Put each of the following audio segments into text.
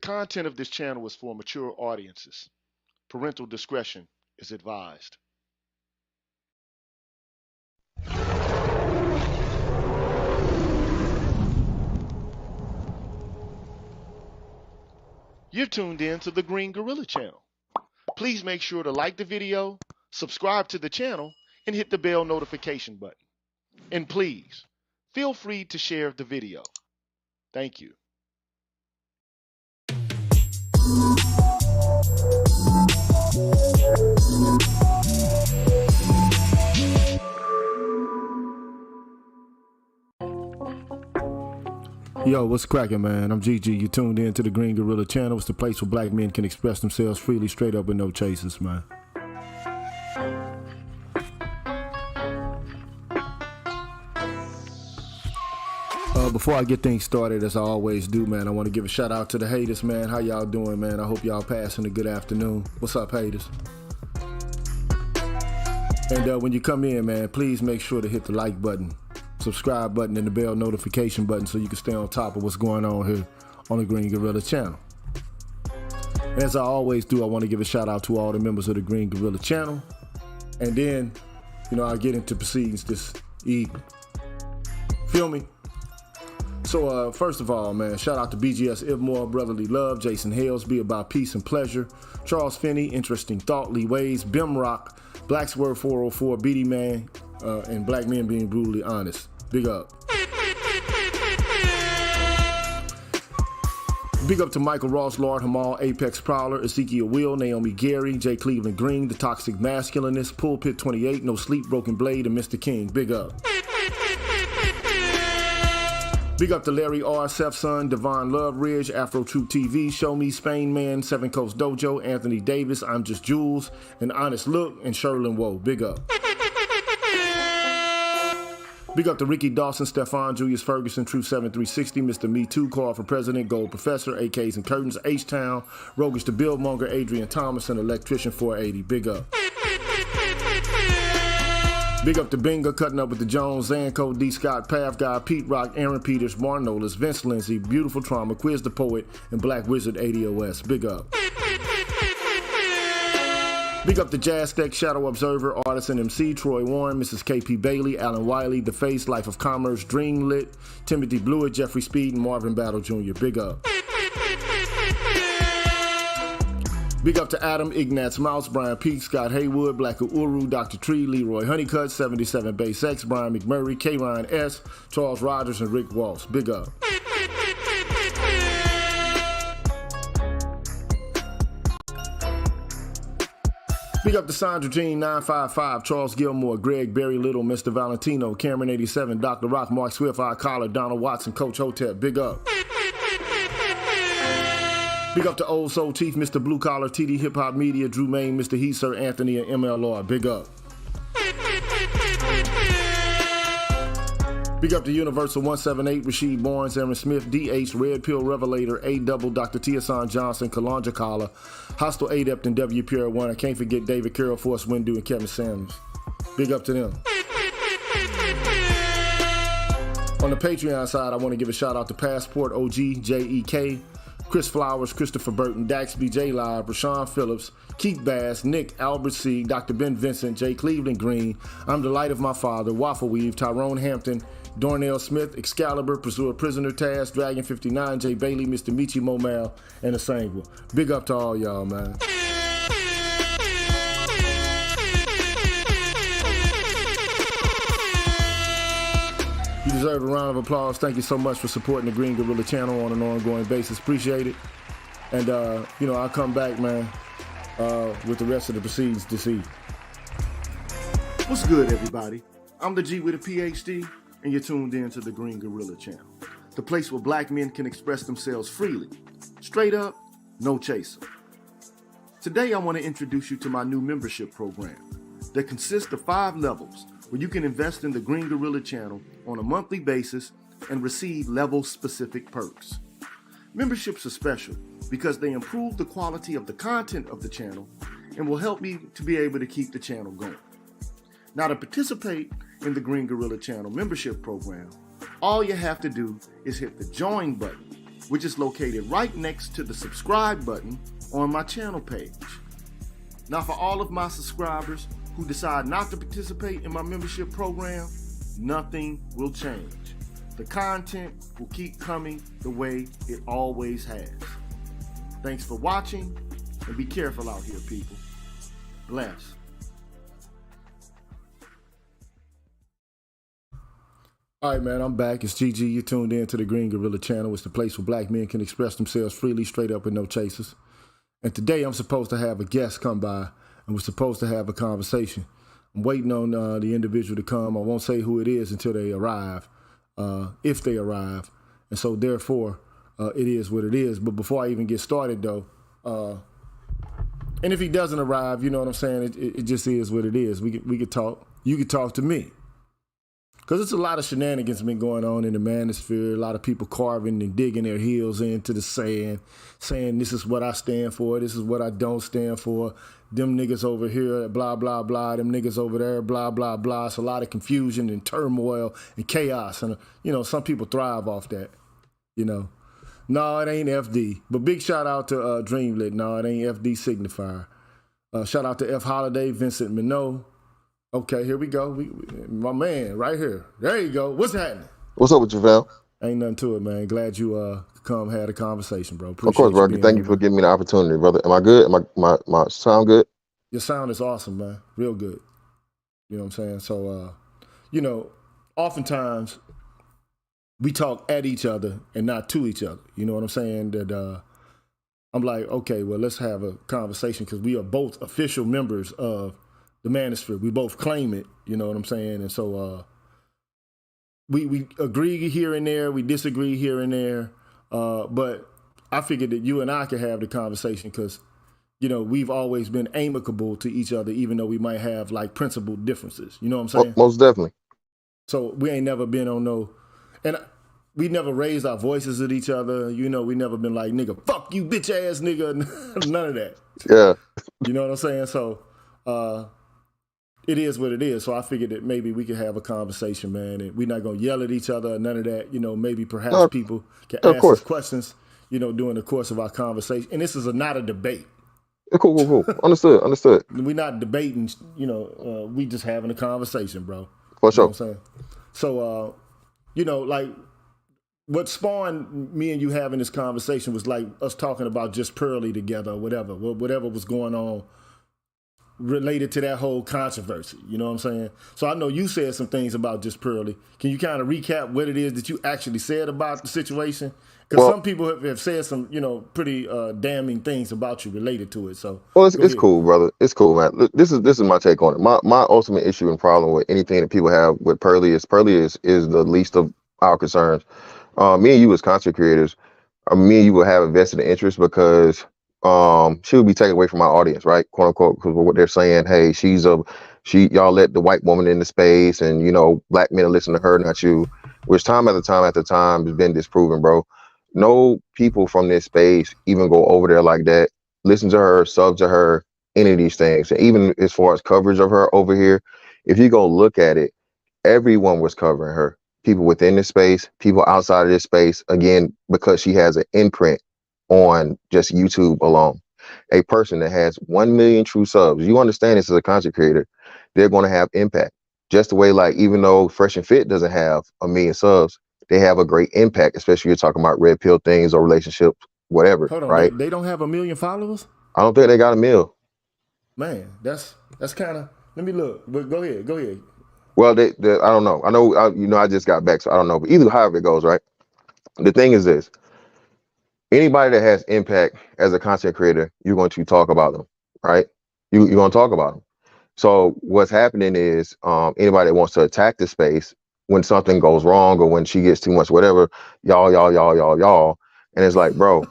content of this channel is for mature audiences. Parental discretion is advised. You're tuned in to the Green Gorilla channel. Please make sure to like the video, subscribe to the channel, and hit the bell notification button. And please, feel free to share the video. Thank you. Yo, what's cracking, man? I'm GG. You tuned in to the Green Gorilla channel. It's the place where black men can express themselves freely, straight up with no chasers, man. Before I get things started, as I always do, man, I want to give a shout out to the haters, man. How y'all doing, man? I hope y'all passing a good afternoon. What's up, haters? And when you come in, man, please make sure to hit the like button, subscribe button, and the bell notification button so you can stay on top of what's going on here on the Green Gorilla channel. As I always do, I want to give a shout out to all the members of the Green Gorilla channel. And then, I'll get into proceedings this evening. Feel me? So, first of all, man, shout out to BGS Ivmore, Brotherly Love, Jason Hales, Be About Peace and Pleasure, Charles Finney, Interesting Thought, Lee Ways, Bimrock, Blacksword 404, Beatty Man, and Black Men Being Brutally Honest. Big up. Big up to Michael Ross, Lord Hamal, Apex Prowler, Ezekiel Will, Naomi Gary, J. Cleveland Green, The Toxic Masculinist, Pulpit 28, No Sleep, Broken Blade, and Mr. King. Big up. Big up to Larry R., Seth Son, Devon Love Ridge, Afro Troop TV, Show Me, Spain Man, Seven Coast Dojo, Anthony Davis, I'm Just Jules, and Honest Look, and Sherlin Woe. Big up. Big up to Ricky Dawson, Stefan, Julius Ferguson, Truth 7360, Mr. Me Too, Call for President, Gold Professor, AKs and Curtains, H-Town, Roguish the Billmonger, Adrian Thomas, and Electrician 480. Big up. Big up to Binga, Cutting Up with the Jones, Zanko, D. Scott, Path Guy, Pete Rock, Aaron Peters, Marnolis, Vince Lindsay, Beautiful Trauma, Quiz the Poet, and Black Wizard 80OS. Big up. Big up to Jazz Tech, Shadow Observer, Artisan MC, Troy Warren, Mrs. KP Bailey, Alan Wiley, The Face, Life of Commerce, Dream Lit, Timothy Blewett, Jeffrey Speed, and Marvin Battle Jr. Big up. Big up to Adam, Ignatz Mouse, Brian Peake, Scott Haywood, Black Uru, Dr. Tree, Leroy Honeycutt, 77 Base X, Brian McMurray, K. Ryan S., Charles Rogers, and Rick Walsh. Big up. Big up to Sandra Jean, 955, Charles Gilmore, Greg Berry Little, Mr. Valentino, Cameron 87, Dr. Rock, Mark Swift, I Collar, Donald Watson, Coach Hotep. Big up. Big up to Old Soul Chief, Mr. Blue Collar, TD Hip Hop Media, Drew Main, Mr. Heat, Sir Anthony, and MLR. Big up. Big up to Universal 178, Rasheed Barnes, Aaron Smith, DH, Red Pill Revelator, A Double, Dr. Tiasan Johnson, Kalanja Kala, Hostile Adept, and W. Pierre 1. I can't forget David Carroll, Force Windu, and Kevin Samuels. Big up to them. On the Patreon side, I want to give a shout out to Passport OG, JEK, Chris Flowers, Christopher Burton, Daxby, J Live, Rashawn Phillips, Keith Bass, Nick, Albert C, Dr. Ben Vincent, J. Cleveland Green, I'm the Light of My Father, Waffle Weave, Tyrone Hampton, Dornell Smith, Excalibur, Pursuer Prisoner Task, Dragon 59, J. Bailey, Mr. Michi Momal, and the Sangwa. Big up to all y'all, man. You deserve a round of applause. Thank you so much for supporting the Green Gorilla channel on an ongoing basis. Appreciate it. And, I'll come back, man, with the rest of the proceedings this evening. What's good, everybody? I'm the G with a PhD, and you're tuned in to the Green Gorilla channel, the place where black men can express themselves freely, straight up, no chaser. Today, I want to introduce you to my new membership program that consists of 5 levels where you can invest in the Green Gorilla channel on a monthly basis and receive level-specific perks. Memberships are special because they improve the quality of the content of the channel and will help me to be able to keep the channel going. Now, to participate in the Green Gorilla channel membership program, all you have to do is hit the join button which is located right next to the subscribe button on my channel page. Now, for all of my subscribers who decide not to participate in my membership program, nothing will change. The content will keep coming the way it always has. Thanks for watching, and be careful out here, people. Bless. All right, man, I'm back. It's GG. You tuned in to the Green Gorilla channel. It's the place where black men can express themselves freely, straight up, with no chasers. And today I'm supposed to have a guest come by, and we're supposed to have a conversation. I'm waiting on the individual to come. I won't say who it is until they arrive, if they arrive. And so therefore, it is what it is. But before I even get started, though, and if he doesn't arrive, you know what I'm saying? It just is what it is. We could talk. You could talk to me. Because it's a lot of shenanigans been going on in the manosphere. A lot of people carving and digging their heels into the sand, saying this is what I stand for, this is what I don't stand for. Them niggas over here, blah, blah, blah. Them niggas over there, blah, blah, blah. It's a lot of confusion and turmoil and chaos. And, you know, some people thrive off that, you know. No, it ain't FD. But big shout out to Dreamlit. No, it ain't FD Signifier. Shout out to F. Holiday, Vincent Minot. Okay, here we go. My man, right here. There you go. What's happening? What's up with you, Val? Ain't nothing to it, man. Glad you come had a conversation, bro. Appreciate of course, bro. Thank you for giving me the opportunity, brother. Am I good? My sound good? Your sound is awesome, man. Real good. You know what I'm saying? So, you know, oftentimes we talk at each other and not to each other. You know what I'm saying? That I'm like, okay, well, let's have a conversation because we are both official members of the manosphere. We both claim it, you know what I'm saying? And so we agree here and there, we disagree here and there, but I figured that you and I could have the conversation because, you know, we've always been amicable to each other, even though we might have like principled differences. You know what I'm saying? Most definitely. So we ain't never been on no, and we never raised our voices at each other. You know, we never been like, nigga, fuck you, bitch ass nigga, none of that. Yeah. You know what I'm saying? So, it is what it is. So I figured that maybe we could have a conversation, man, and we're not going to yell at each other, none of that. You know, maybe perhaps people can ask us questions, you know, during the course of our conversation. And this is not a debate. Cool. Understood. We're not debating, you know, we just having a conversation, bro. For You sure. know what I'm saying? So, you know, like what spawned me and you having this conversation was like us talking about just Pearly together or whatever was going on related to that whole controversy, you know what I'm saying? So I know you said some things about just Pearly. Can you kind of recap what it is that you actually said about the situation? Because some people have said some, you know, pretty damning things about you related to it. So it's cool, brother. It's cool, man. Look, this is my take on it. My ultimate issue and problem with anything that people have with Pearly is the least of our concerns. Me and you as content creators, me and you will have a vested interest because she would be taken away from my audience, right? Quote unquote, because what they're saying, hey, y'all let the white woman in the space and, you know, black men listen to her, not you, which time after time has been disproven, bro. No people from this space even go over there like that, listen to her, sub to her, any of these things. And even as far as coverage of her over here, if you go look at it, everyone was covering her. People within this space, people outside of this space, again, because she has an imprint on just YouTube alone. A person that has 1 million true subs, you understand this as a content creator, they're going to have impact. Just the way, like, even though Fresh and Fit doesn't have 1 million subs, they have a great impact, especially you're talking about red pill things or relationships, whatever. Hold on, right? They don't have 1 million followers? I don't think they got 1 million. Man, that's kind of, let me look, but go ahead. Well, I don't know. I just got back, so I don't know. But either however it goes, right? The thing is this. Anybody that has impact as a content creator, you're going to talk about them, right? You're going to talk about them. So what's happening is anybody that wants to attack the space when something goes wrong or when she gets too much, whatever, y'all. And it's like, bro,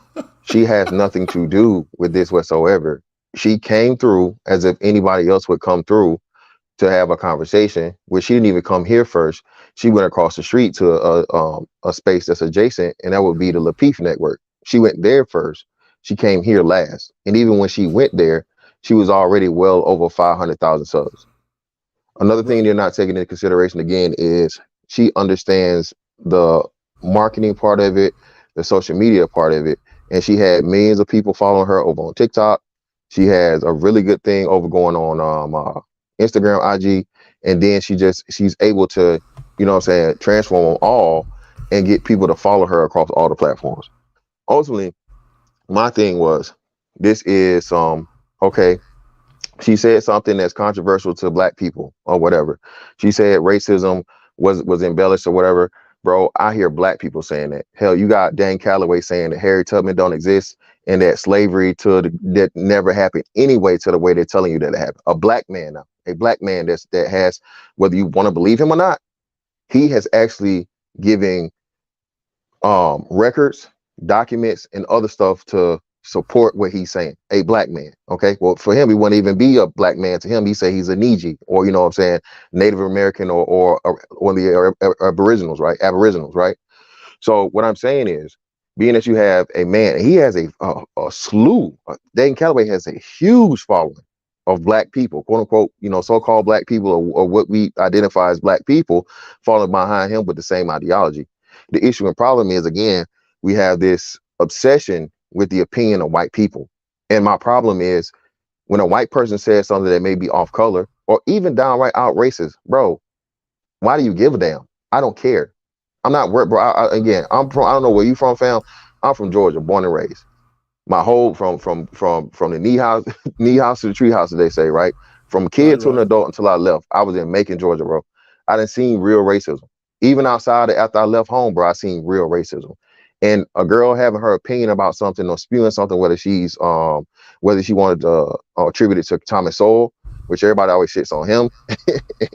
she has nothing to do with this whatsoever. She came through as if anybody else would come through to have a conversation, where she didn't even come here first. She went across the street to a space that's adjacent, and that would be the Lapeef Network. She went there first. She came here last. And even when she went there, she was already well over 500,000 subs. Another thing they're not taking into consideration again is she understands the marketing part of it, the social media part of it. And she had millions of people following her over on TikTok. She has a really good thing over going on Instagram, IG, and then she's able to, you know what I'm saying, transform them all and get people to follow her across all the platforms. Ultimately, my thing was, this is okay, she said something that's controversial to black people or whatever. She said racism was embellished or whatever. Bro, I hear black people saying that. Hell, you got Dan Calloway saying that Harry Tubman don't exist and that slavery that never happened anyway to the way they're telling you that it happened. A black man now, a black man that has, whether you want to believe him or not, he has actually given records, documents, and other stuff to support what he's saying. A black man. Okay. Well, for him, he wouldn't even be a black man. To him, he say he's a Niji, or, you know what I'm saying, Native American, or one of the Aboriginals, right? Aboriginals, right? So what I'm saying is, being that you have a man, he has a slew. Dayton Calloway has a huge following of black people, quote unquote, you know, so-called black people, or what we identify as black people, falling behind him with the same ideology. The issue and problem is, again, we have this obsession with the opinion of white people. And my problem is, when a white person says something that may be off color or even downright out racist, bro, why do you give a damn? I don't care. I'm not worried, bro. I don't know where you from, fam. I'm from Georgia, born and raised. My whole from the knee house knee house to the tree house, as they say, right? From a kid to an adult until I left, I was in Macon, Georgia, bro. I done seen real racism. Even outside after I left home, bro, I seen real racism. And a girl having her opinion about something or spewing something, whether she wanted to attribute it to Thomas Sowell, which everybody always shits on him.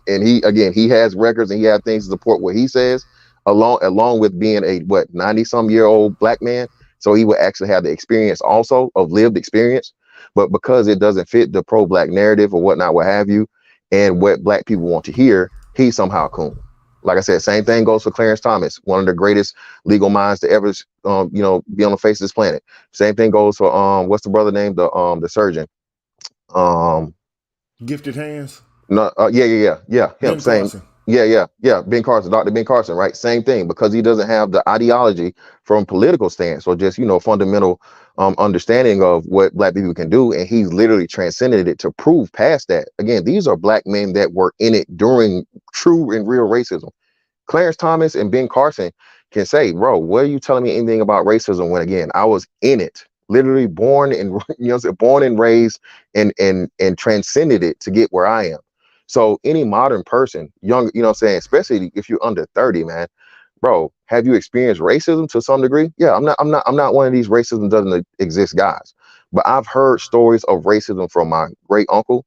And he has records and he has things to support what he says, along with being a 90-some-year-old black man. So he would actually have the experience also of lived experience. But because it doesn't fit the pro-black narrative or whatnot, what have you, and what black people want to hear, he's somehow coon. Like I said, same thing goes for Clarence Thomas, one of the greatest legal minds to ever, be on the face of this planet. Same thing goes for what's the brother name, the surgeon, Gifted Hands. No, him. Ben Same. Carson. Yeah. Ben Carson, Dr. Ben Carson, right? Same thing, because he doesn't have the ideology from political stance or just, fundamental understanding of what black people can do. And he's literally transcended it to prove past that. Again, these are black men that were in it during true and real racism. Clarence Thomas and Ben Carson can say, bro, what are you telling me anything about racism when, again, I was in it, literally born and born and raised and transcended it to get where I am. So any modern person, young, especially if you're under 30, man, bro, have you experienced racism to some degree? Yeah, I'm not one of these racism doesn't exist guys, but I've heard stories of racism from my great uncle.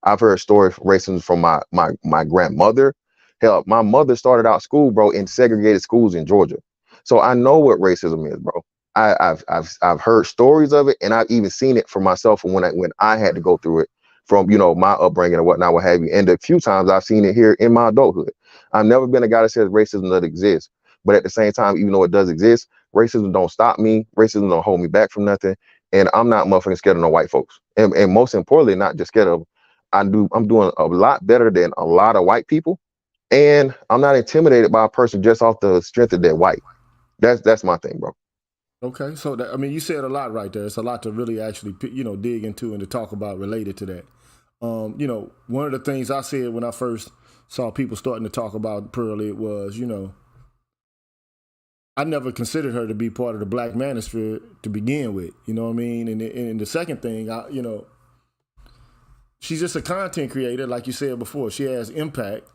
I've heard stories of racism from my grandmother. Hell, my mother started out school, bro, in segregated schools in Georgia. So I know what racism is, bro. I've heard stories of it, and I've even seen it for myself when I had to go through it from my upbringing and whatnot, what have you. And a few times I've seen it here in my adulthood. I've never been a guy that says racism doesn't exist, but at the same time, even though it does exist, racism don't stop me. Racism don't hold me back from nothing, and I'm not motherfucking scared of no white folks. And most importantly, not just scared of. I'm doing a lot better than a lot of white people, and I'm not intimidated by a person just off the strength of their white. That's my thing, bro. Okay, so you said a lot right there. It's a lot to really actually dig into and to talk about related to that. One of the things I said when I first saw people starting to talk about Pearlie was, I never considered her to be part of the black manosphere to begin with. You know what I mean? And the second thing, she's just a content creator, like you said before. She has impact.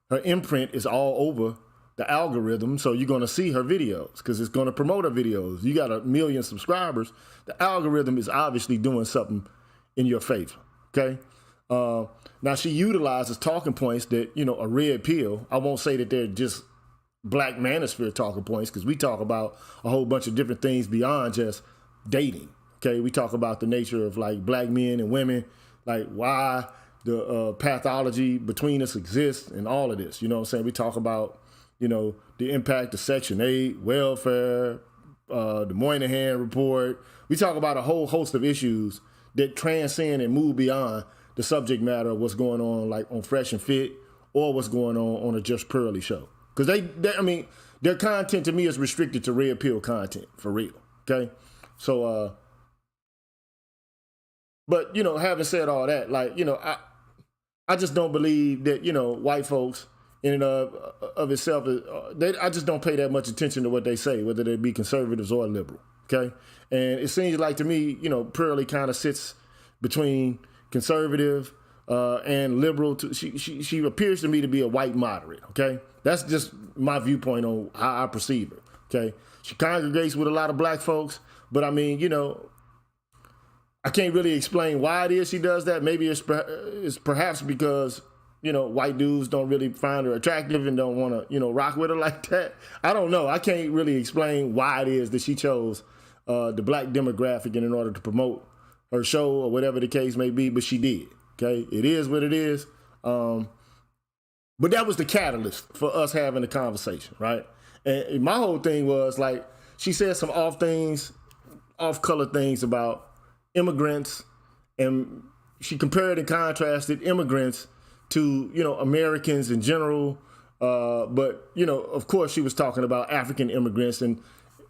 Her imprint is all over the algorithm, so you're going to see her videos because it's going to promote her videos. You got 1 million subscribers. The algorithm is obviously doing something in your favor, okay? Now, she utilizes talking points that, a red pill. I won't say that they're just black manosphere talking points because we talk about a whole bunch of different things beyond just dating, okay? We talk about the nature of, like, black men and women, like why the pathology between us exists and all of this. You know what I'm saying? We talk about, the impact of Section 8, welfare, the Moynihan report. We talk about a whole host of issues that transcend and move beyond the subject matter of what's going on, like on Fresh and Fit or what's going on a Just Pearlie show. Because their content to me is restricted to red pill content, for real, okay? So, but, you know, having said all that, like, you know, I just don't believe that, you know, white folks in and of itself, I just don't pay that much attention to what they say, whether they be conservatives or liberal, okay? And it seems like to me, you know, Pearlie kind of sits between conservative and liberal. She appears to me to be a white moderate, okay? That's just my viewpoint on how I perceive her, okay? She congregates with a lot of black folks, but I mean, you know, I can't really explain why it is she does that. Maybe it's perhaps because, you know, white dudes don't really find her attractive and don't want to, you know, rock with her like that. I don't know. I can't really explain why it is that she chose the black demographic in order to promote her show or whatever the case may be, but she did. Okay, it is what it is. But that was the catalyst for us having a conversation, right? And my whole thing was like, she said some off-color things about immigrants, and she compared and contrasted immigrants to, you know, Americans in general. But, you know, of course she was talking about African immigrants and,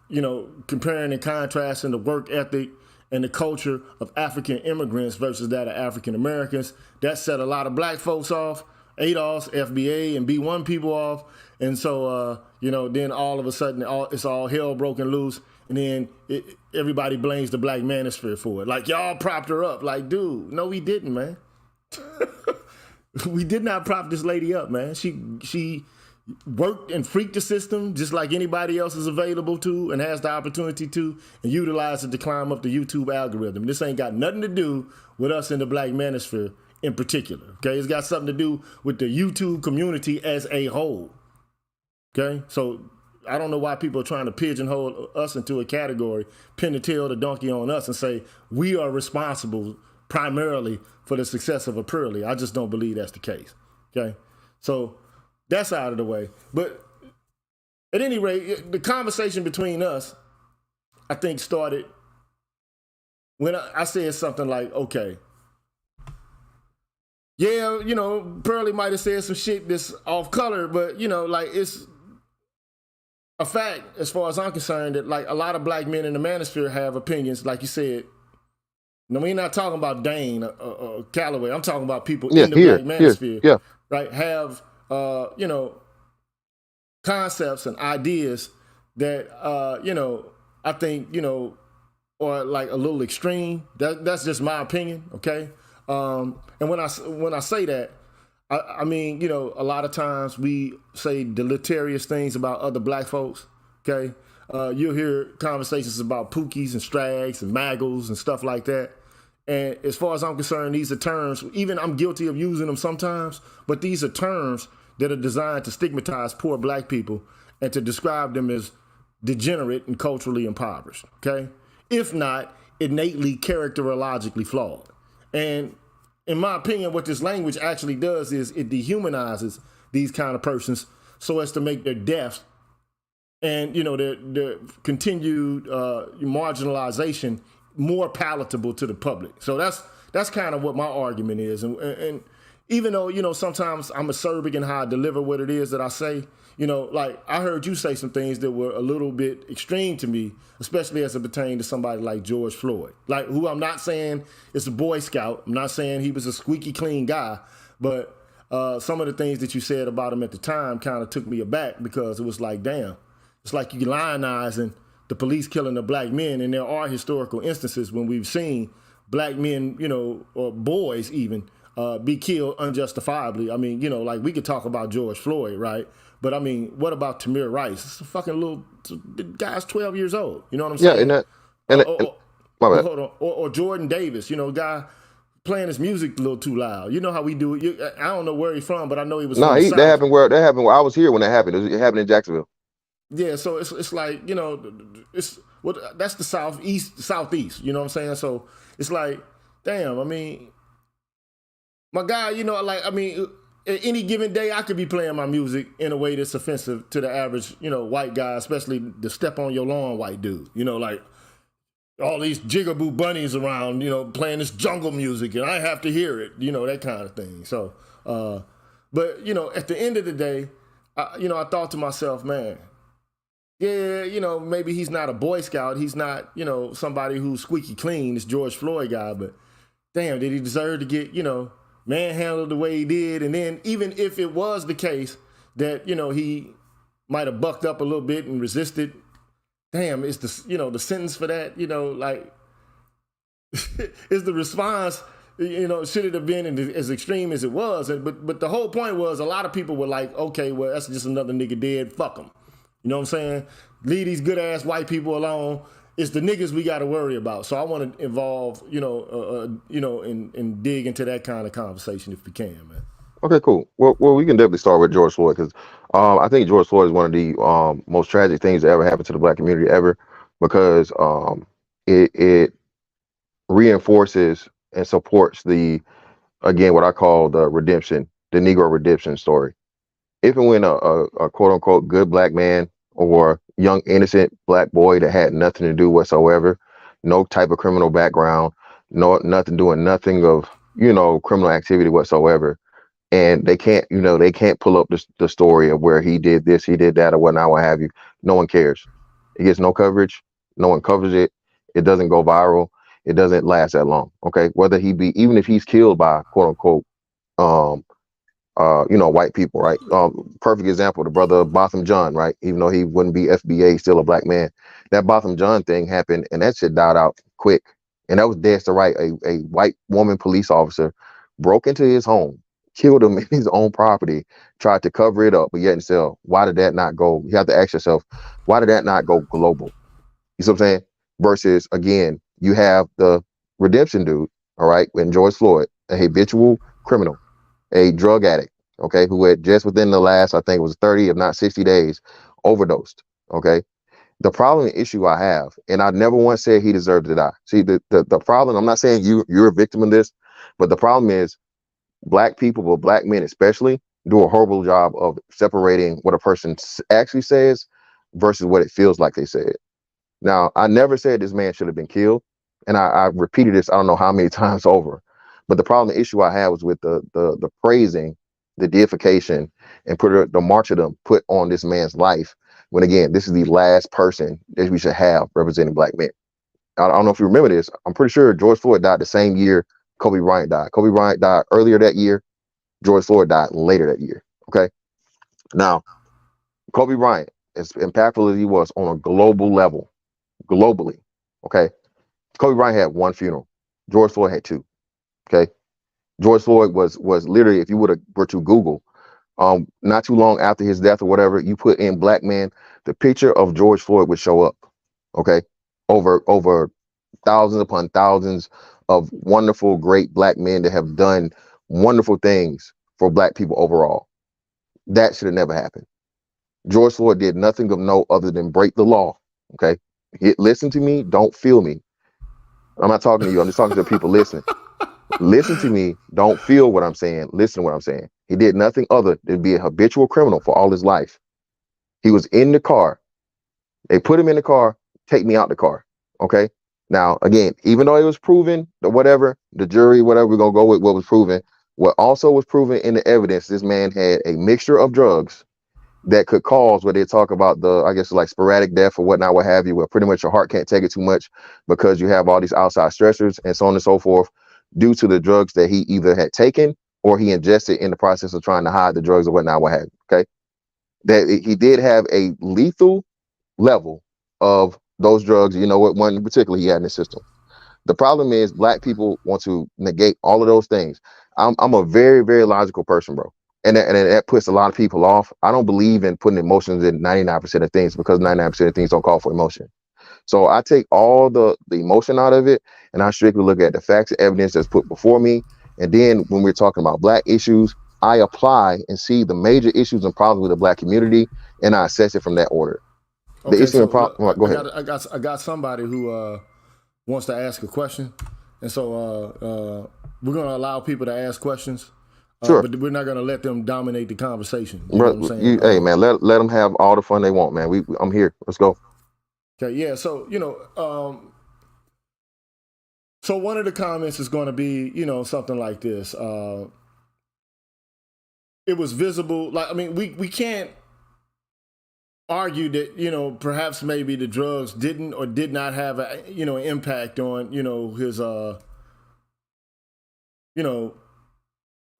you know, comparing and contrasting the work ethic and the culture of African immigrants versus that of African Americans. That set a lot of black folks off, ADOS, FBA, and B1 people off. And so, you know, then all of a sudden, it's all hell broken loose. And then everybody blames the black manosphere for it. Like, y'all propped her up. Like, dude, no, we didn't, man. We did not prop this lady up, man. She worked and freaked the system just like anybody else is available to and has the opportunity to, and utilize it to climb up the YouTube algorithm. This ain't got nothing to do with us in the black manosphere in particular, okay? It's got something to do with the YouTube community as a whole, okay? So I don't know why people are trying to pigeonhole us into a category, pin the tail of the donkey on us and say we are responsible primarily for the success of a Pearlie. I just don't believe that's the case, okay? So that's out of the way. But at any rate, the conversation between us, I think, started when I said something like, okay, yeah, you know, Pearlie might have said some shit that's off color, but, you know, like, it's a fact, as far as I'm concerned, that like a lot of black men in the manosphere have opinions, like you said. No, we're not talking about Dane or Calloway. I'm talking about people in the black manosphere, right? Have you know, concepts and ideas that you know, I think, you know, are like a little extreme. That's just my opinion, okay? And when I say that, I mean, you know, a lot of times we say deleterious things about other black folks, okay? You'll hear conversations about pookies and strags and maggles and stuff like that. And as far as I'm concerned, these are terms, even I'm guilty of using them sometimes, but these are terms that are designed to stigmatize poor black people and to describe them as degenerate and culturally impoverished, okay? If not innately characterologically flawed. And in my opinion, what this language actually does is it dehumanizes these kind of persons so as to make their deaths and, you know, their continued marginalization more palatable to the public. So that's kind of what my argument is. And even though, you know, sometimes I'm acerbic in how I deliver what it is that I say, you know, like I heard you say some things that were a little bit extreme to me, especially as it pertained to somebody like George Floyd, like who I'm not saying is a Boy Scout. I'm not saying he was a squeaky clean guy, but some of the things that you said about him at the time kind of took me aback because it was like, damn, it's like you lionizing the police killing the black men. And there are historical instances when we've seen black men, you know, or boys even, be killed unjustifiably. I mean, you know, like we could talk about George Floyd, right? But I mean, what about Tamir Rice? It's a fucking little, the guy's 12 years old. You know what I'm saying? Yeah, my bad. Hold on. Or Jordan Davis, you know, guy playing his music a little too loud. You know how we do it. I don't know where he's from, but I know he was from the South. That happened where I was here when that happened. It happened in Jacksonville. Yeah, so it's like, you know, that's the southeast, you know what I'm saying? So it's like, damn, I mean, my guy, you know, like, I mean, any given day I could be playing my music in a way that's offensive to the average, you know, white guy, especially the step on your lawn white dude, you know, like all these jigaboo bunnies around, you know, playing this jungle music and I have to hear it, you know, that kind of thing. So, but, you know, at the end of the day, I thought to myself, man, yeah, you know, maybe he's not a Boy Scout. He's not, you know, somebody who's squeaky clean, this George Floyd guy, but damn, did he deserve to get, you know, manhandled the way he did? And then even if it was the case that, you know, he might have bucked up a little bit and resisted, damn, is the, you know, the sentence for that, you know, like, is the response, you know, should it have been as extreme as it was? But the whole point was a lot of people were like, okay, well, that's just another nigga dead, fuck him. You know what I'm saying? Leave these good ass white people alone. It's the niggas we got to worry about. So I want to involve, you know, and dig into that kind of conversation if we can, man. Okay, cool. Well, we can definitely start with George Floyd because I think George Floyd is one of the most tragic things that ever happened to the black community ever because it reinforces and supports again, what I call the Negro redemption story. If and when a quote unquote good black man or young innocent black boy that had nothing to do whatsoever, no type of criminal background, doing nothing of, you know, criminal activity whatsoever, and they can't pull up the story of where he did this, he did that, or whatnot, what have you. No one cares. It gets no coverage. No one covers it. It doesn't go viral. It doesn't last that long. Okay, even if he's killed by quote unquote um you know, white people, right? Perfect example, the brother Botham John, right? Even though he wouldn't be FBA, still a black man. That Botham John thing happened, and that shit died out quick. And that was dead to right. A white woman police officer broke into his home, killed him in his own property, tried to cover it up, but yet and still, why did that not go? You have to ask yourself, why did that not go global? You see what I'm saying? Versus, again, you have the redemption dude, all right, when George Floyd, a habitual criminal, a drug addict, okay, who had just within the last, I think it was 30, if not 60 days, overdosed. Okay. The problem and issue I have, and I never once said he deserved to die. See, the problem, I'm not saying you're a victim of this, but the problem is black people, but black men especially, do a horrible job of separating what a person actually says versus what it feels like they said. Now, I never said this man should have been killed, and I repeated this I don't know how many times over. But the problem, the issue I had was with the praising, the deification, and put the martyrdom put on this man's life. When again, this is the last person that we should have representing black men. I don't know if you remember this. I'm pretty sure George Floyd died the same year Kobe Bryant died. Kobe Bryant died earlier that year. George Floyd died later that year. Okay. Now, Kobe Bryant, as impactful as he was on a global level, globally, okay, Kobe Bryant had one funeral. George Floyd had two. Okay. George Floyd was literally, if you were to Google, not too long after his death or whatever, you put in black man, the picture of George Floyd would show up. Okay. Over thousands upon thousands of wonderful, great black men that have done wonderful things for black people overall. That should have never happened. George Floyd did nothing of note other than break the law. Okay. Listen to me. Don't feel me. I'm not talking to you. I'm just talking to the people listening. Listen to me. Don't feel what I'm saying. Listen to what I'm saying. He did nothing other than be a habitual criminal for all his life. He was in the car. They put him in the car. Take me out the car. Okay. Now, again, even though it was proven, the jury, whatever, we're going to go with what was proven. What also was proven in the evidence, this man had a mixture of drugs that could cause what they talk about I guess like sporadic death or whatnot, what have you, where pretty much your heart can't take it too much because you have all these outside stressors and so on and so forth due to the drugs that he either had taken or he ingested in the process of trying to hide the drugs or whatnot, what have you. Okay. That he did have a lethal level of those drugs, you know what one in particular he had in his system. The problem is black people want to negate all of those things. I'm a very, very logical person, bro. And that puts a lot of people off. I don't believe in putting emotions in 99% of things because 99% of things don't call for emotion. So I take all the emotion out of it and I strictly look at the facts and evidence that's put before me. And then when we're talking about black issues, I apply and see the major issues and problems with the black community and I assess it from that order. The Okay, issue so and problem. Go ahead. I got somebody who wants to ask a question, and so we're gonna allow people to ask questions, Sure. but we're not gonna let them dominate the conversation. You know Bro, what I'm saying? hey man, let them have all the fun they want, man. I'm here. Let's go. Okay, yeah. So so one of the comments is going to be, something like this. It was visible. Like, I mean, we can't argued that, you know, perhaps maybe the drugs didn't or did not have a, you know, impact on, you know, his, you know,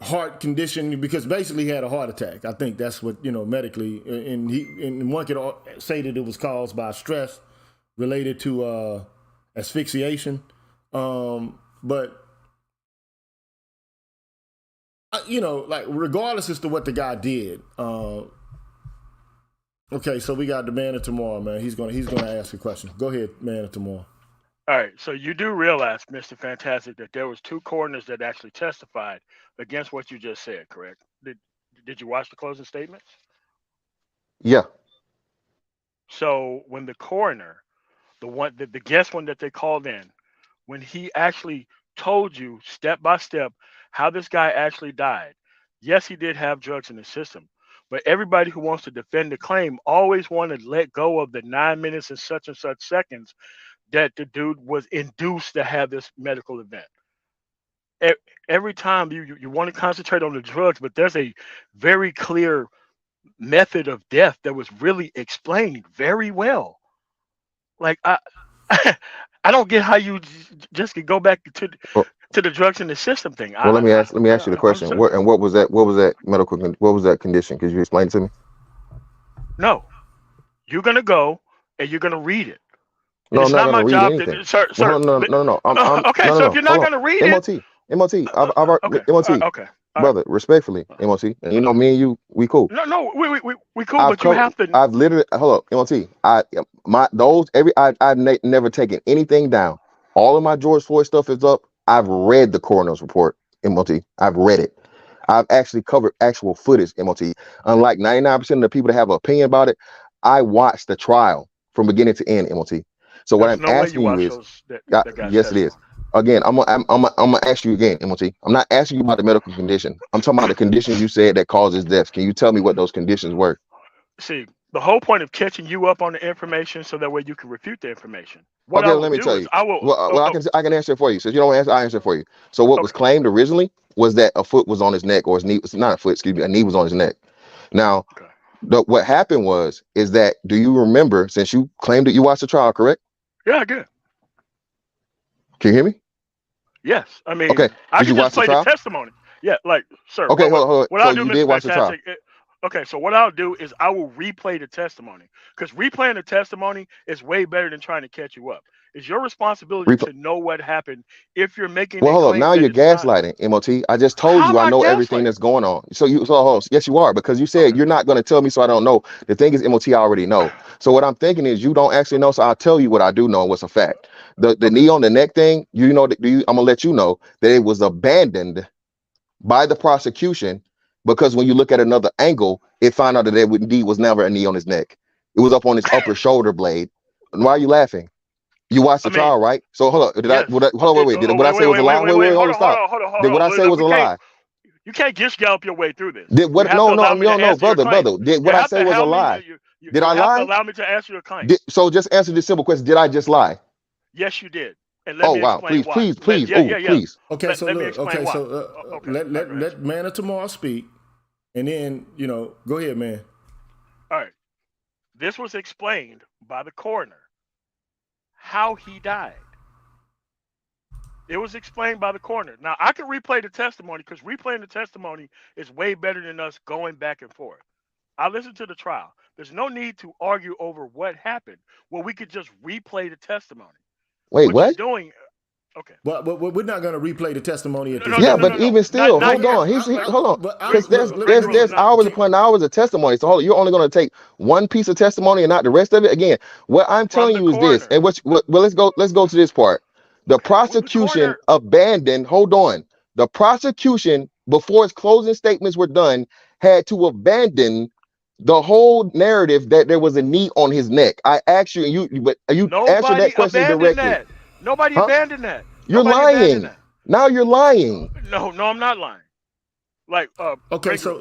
heart condition, because basically he had a heart attack. I think that's what, you know, medically, and one could say that it was caused by stress related to asphyxiation. But you know, like regardless as to what the guy did, okay, so we got the man of tomorrow, man. He's gonna ask a question. Go ahead, man of tomorrow. All right, so you do realize, Mr. Fantastic, that there was two coroners that actually testified against what you just said, correct? Did you watch the closing statements? Yeah. So when the coroner, the guest one that they called in, when he actually told you step by step how this guy actually died, yes, he did have drugs in the system, but everybody who wants to defend the claim always want to let go of the 9 minutes and such seconds that the dude was induced to have this medical event. Every time you want to concentrate on the drugs, but there's a very clear method of death that was really explained very well. Like I don't get how you just could go back to Well, the drugs in the system thing. well, let me ask you the I'm question. sorry. What was that medical what was that condition? Could you explain it to me? No, you're gonna go and you're gonna read it. And No, it's I'm not not my gonna read job anything. to, sir. Well, no. Okay, No, so no, if no. you're not Hold gonna read on. it, MOT. I've okay, MOT, all right. brother. Respectfully, MOT. And you know me and you, we cool. No, we cool, but you have to. I've literally hold up, MOT. Never taken anything down. All of my George Floyd stuff is up. I've read the coroner's report, MOT. I've read it. I've actually covered actual footage, MOT. Unlike 99% of the people that have an opinion about it, I watched the trial from beginning to end, MOT. So what There's I'm no way you asking you watch is, those that guy's yes, it is. testimony. Again, I'm gonna ask you again, MOT. I'm not asking you about the medical condition. I'm talking about the conditions you said that causes deaths. Can you tell me what those conditions were? See, the whole point of catching you up on the information so that way you can refute the information. What Okay, I well, will let me do tell is you. I will. Well, I can answer it for you. Since you don't answer, I answer it for you. So what was Okay. claimed originally was that a foot was on his neck, or his knee. It's not a foot, excuse me. A knee was on his neck. Now, Okay. what happened is that, do you remember? Since you claimed that you watched the trial, correct? Yeah, good. Can you hear me? Yes, I mean Okay. I Did you can just watch the play the trial? testimony. Yeah, like sir, Okay, hold on. what So I'll do, you Mr. did watch the trial. Fantastic. Okay, so what I'll do is I will replay the testimony because replaying the testimony is way better than trying to catch you up. It's your responsibility Repl- to know what happened if you're making Well, a hold up. claim Now that you're it's not. gaslighting, MOT. I just told How you am I I know everything gaslighting? that's going on. Yes, you are, because you said Okay. you're not going to tell me, so I don't know. The thing is, MOT, I already know. So what I'm thinking is you don't actually know, so I'll tell you what I do know and what's a fact. The Okay. knee on the neck thing, you know, I'm gonna let you know that it was abandoned by the prosecution, because when you look at another angle, it found out that there indeed was never a knee on his neck. It was up on his upper shoulder blade. And why are you laughing? You watched I the mean, trial, right? So hold up. yes. Hold on, wait. Did what I say was a lie? Wait, hold on, stop. Hold Did what I on. say was a We can't. lie? You can't just gallop your way through this. Did You what? have to No, allow you me to don't know, answer your claim. brother. Did You what I have say to was a allow me. lie? Did You I have to lie? allow me to answer your claim. So just answer this simple question. Did I just lie? Yes, you did. And let Oh me wow. explain Please, why. please, please. Oh, Yeah. please. Okay, so Let me look. explain Okay, why. so Okay. All let right, go ahead, let sir. man of tomorrow speak, and then, you know, go ahead, man. All right. This was explained by the coroner how he died. It was explained by the coroner. Now I can replay the testimony because replaying the testimony is way better than us going back and forth. I listened to the trial. There's no need to argue over what happened. Well, we could just replay the testimony. Wait, What you're what? doing, okay. But we're not going to replay the testimony at this Yeah, moment. but even still, Not hold yet. on. Hold on. But Because Green Gorilla, there's not. hours upon hours of testimony. So hold on, you're only going to take one piece of testimony and not the rest of it. Again, what I'm From telling the you is this, coroner. and well, let's go to this part. The Okay. When the prosecution coroner, abandoned. Hold on. The prosecution, before its closing statements were done, had to abandon the whole narrative that there was a knee on his neck. I asked you, and you answered that nobody question abandoned directly, that. Nobody huh? abandoned that. You're Nobody abandoned lying. that. Now you're lying. No, I'm not lying. Like, okay, Green so Gorilla.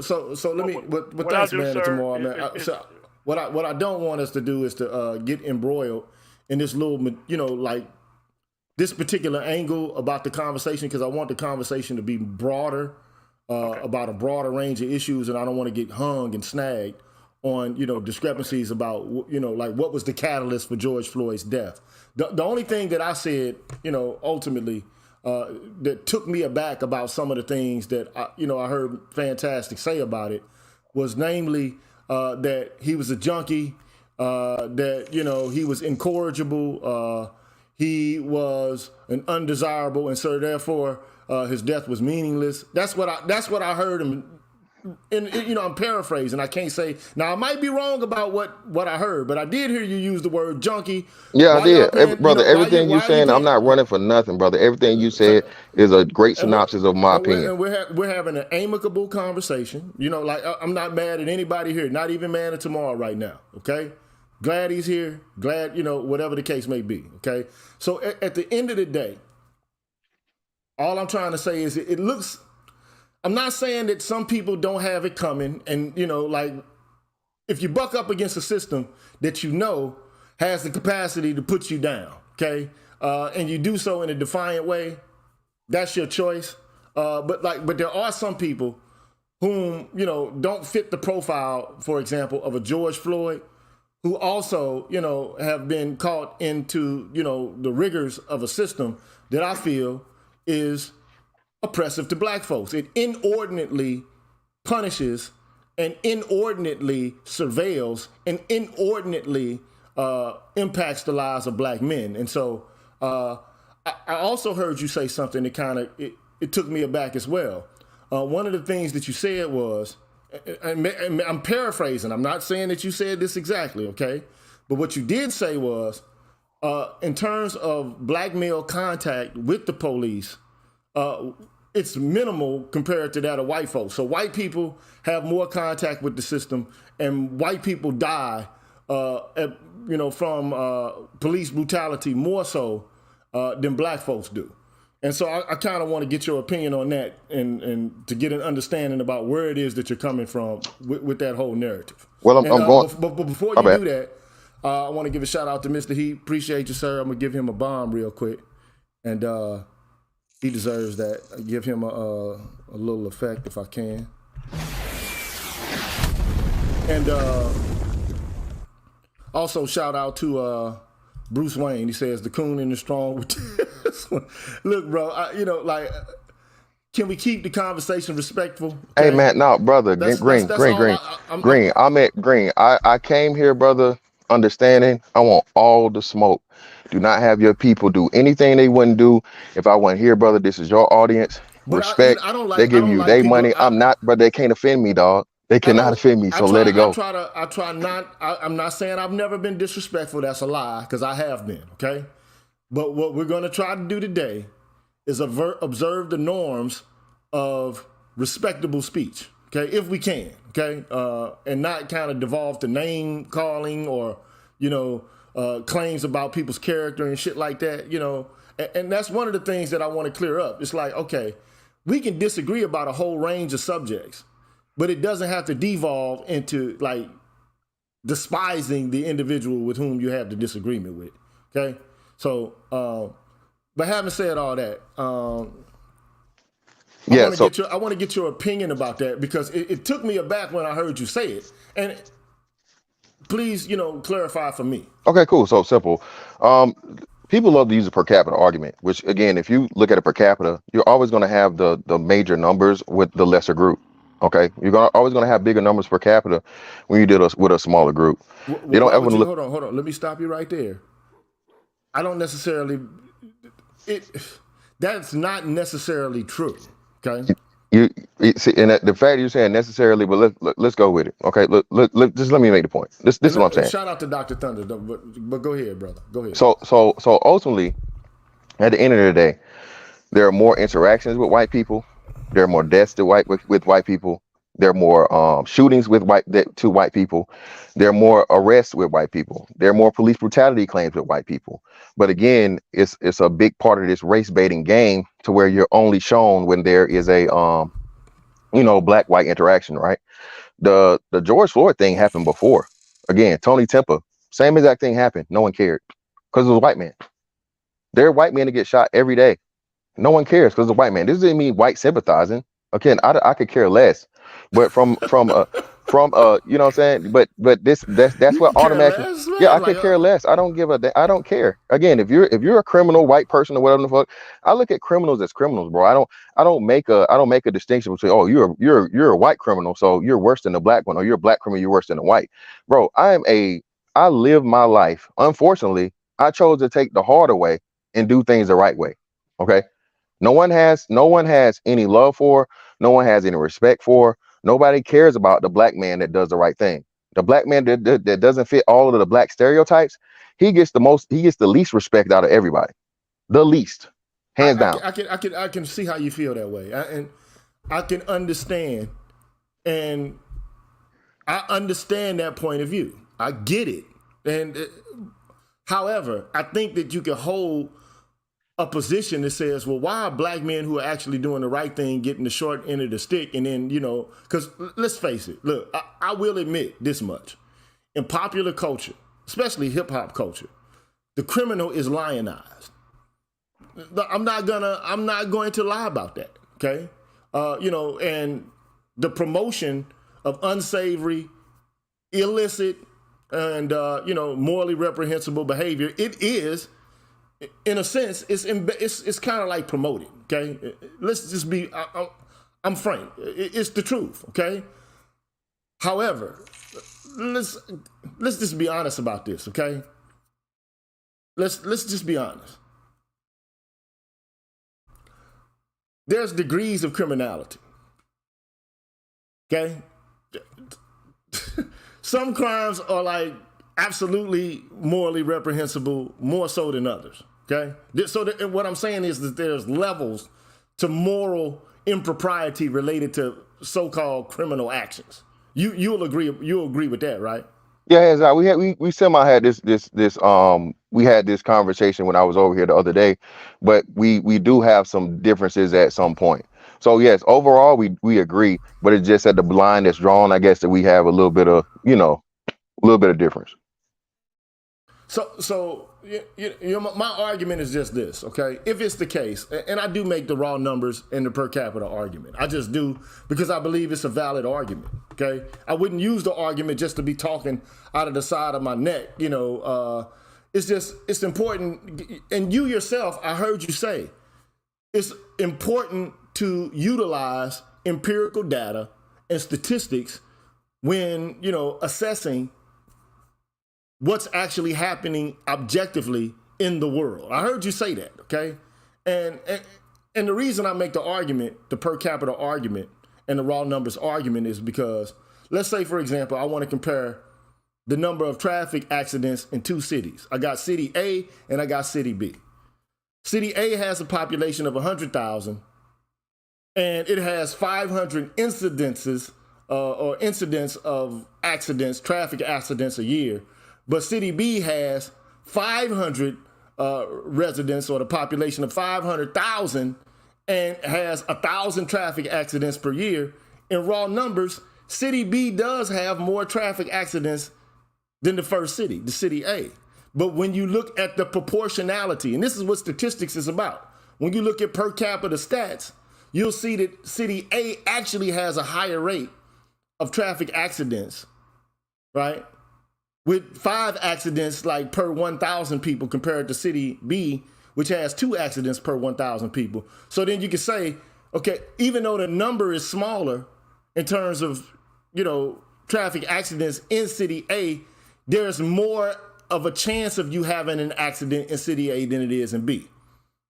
let me. But What I'll thanks, do, man, of sir, tomorrow, man. is So what I don't want us to do is to get embroiled in this little, you know, like this particular angle about the conversation, because I want the conversation to be broader, okay. about a broader range of issues, and I don't want to get hung and snagged on, discrepancies about, like what was the catalyst for George Floyd's death. The only thing that I said, ultimately, that took me aback about some of the things that I heard Fantastic say about it was namely that he was a junkie, that he was incorrigible, he was an undesirable, and so therefore his death was meaningless. That's what I heard him. And I'm paraphrasing. I can't say now. I might be wrong about what I heard, but I did hear you use the word junkie. Yeah, I Why y'all did. paying, Brother, everything you why are you saying, I'm paying? not running for nothing, brother. Everything you said is a great And we're synopsis of my and we're opinion. and we're having an amicable conversation. Like I'm not mad at anybody here. Not even mad at Tomorrow right now. Okay, glad he's here. Glad whatever the case may be. Okay, so at the end of the day, all I'm trying to say is it looks. I'm not saying that some people don't have it coming, and like if you buck up against a system that has the capacity to put you down, okay, and you do so in a defiant way, that's your choice. But there are some people whom don't fit the profile, for example, of a George Floyd, who also have been caught into the rigors of a system that I feel is oppressive to black folks. It inordinately punishes and inordinately surveils and inordinately impacts the lives of black men. And so I also heard you say something that kind of, it took me aback as well. One of the things that you said was, and I'm paraphrasing, I'm not saying that you said this exactly, okay? But what you did say was, in terms of black male contact with the police, it's minimal compared to that of white folks. So white people have more contact with the system, and white people die, from police brutality more so than black folks do. And so I kind of want to get your opinion on that, and to get an understanding about where it is that you're coming from with that whole narrative. Well, I'm going. But before My you bad. do that, I want to give a shout out to Mr. Heat. Appreciate you, sir. I'm gonna give him a bomb real quick, and he deserves that. I give him a little effect if I can. And also shout out to Bruce Wayne. He says the coon in the strong with this one. Look, bro, can we keep the conversation respectful? Okay? Hey, man, no, brother, That's Green. I'm at Green. I came here, brother, understanding. I want all the smoke. Do not have your people do anything they wouldn't do. If I wasn't here, brother, this is your audience. But Respect. I don't They like give you their people. money. I'm not, but they can't offend me, dog. They cannot offend me, so let it go. I'm not saying I've never been disrespectful. That's a lie, because I have been, okay? But what we're going to try to do today is observe the norms of respectable speech, okay? If we can, okay? And not kind of devolve to name calling or, claims about people's character and shit like that, And that's one of the things that I want to clear up. It's like, okay, we can disagree about a whole range of subjects, but it doesn't have to devolve into like despising the individual with whom you have the disagreement with. Okay. So, but having said all that, I want to get your opinion about that, because it took me aback when I heard you say it. And please, clarify for me. Okay, cool. So simple. People love to use a per capita argument, which again, if you look at it per capita, you're always going to have the major numbers with the lesser group. Okay, always going to have bigger numbers per capita when you deal with a smaller group. You don't ever look. Hold on. Let me stop you right there. I don't necessarily. That's not necessarily true. Okay. You see, and the fact you're saying necessarily, but let's go with it. Okay, just let me make the point. This is what I'm saying. Shout out to Dr. Thunder, but go ahead, brother. Go ahead. So ultimately, at the end of the day, there are more interactions with white people. There are more deaths with white people. There are more shootings to white people. There are more arrests with white people. There are more police brutality claims with white people. But again, it's a big part of this race baiting game, to where you're only shown when there is a black white interaction, right? The George Floyd thing happened before. Again, Tony Tempa, same exact thing happened. No one cared, because it was a white man. There are white men that get shot every day. No one cares because it's a white man. This doesn't mean white sympathizing. Again, I could care less. But from from you know what I'm saying? But that's You what can care automatically. less, Yeah, man. I Like, could care less. I don't give I don't care. Again, if you're a criminal white person or whatever the fuck, I look at criminals as criminals, bro. I don't make a distinction between, oh, you're a white criminal, so you're worse than the black one, or you're a black criminal, you're worse than a white. Bro, I live my life. Unfortunately, I chose to take the harder way and do things the right way. Okay. No one has any love for, no one has any respect for, nobody cares about the black man that does the right thing. The black man that doesn't fit all of the black stereotypes, he gets the least respect out of everybody. The least. Hands down. I can see how you feel that way, and I can understand, and I understand that point of view. I get it, and however, I think that you can hold a position that says, well, why are black men who are actually doing the right thing getting the short end of the stick? And then, because let's face it, look, I will admit this much. In popular culture, especially hip hop culture, the criminal is lionized. I'm not going to lie about that. Okay. And the promotion of unsavory, illicit, and, morally reprehensible behavior, it is, in a sense, it's kind of like promoting. Okay, let's just be. I'm frank. It's the truth. Okay. However, let's just be honest about this. Okay. Let's just be honest. There's degrees of criminality. Okay. Some crimes are like absolutely morally reprehensible, more so than others. Okay, so what I'm saying is that there's levels to moral impropriety related to so-called criminal actions. You'll agree with that, right? Yeah, exactly. We semi had this we had this conversation when I was over here the other day, but we do have some differences at some point. So yes, overall we agree, but it's just at the line that's drawn, I guess, that we have a little bit of difference. So my argument is just this, okay? If it's the case, and I do make the raw numbers and the per capita argument, I just do, because I believe it's a valid argument, okay? I wouldn't use the argument just to be talking out of the side of my neck, it's important, and you yourself, I heard you say, it's important to utilize empirical data and statistics when, assessing what's actually happening objectively in the world. I heard you say that, okay? And the reason I make the argument, the per capita argument and the raw numbers argument, is because, let's say, for example, I want to compare the number of traffic accidents in two cities. I got city A and I got city B. City A has a population of 100,000 and it has 500 incidences or incidents of accidents, traffic accidents a year. But City B has 500 residents, or the population of 500,000, and has 1,000 traffic accidents per year. In raw numbers, City B does have more traffic accidents than the first city, the City A. But when you look at the proportionality, and this is what statistics is about, when you look at per capita stats, you'll see that City A actually has a higher rate of traffic accidents, right? With 5 accidents like per 1,000 people compared to City B, which has 2 accidents per 1,000 people. So then you can say, okay, even though the number is smaller in terms of, traffic accidents in City A, there's more of a chance of you having an accident in City A than it is in B.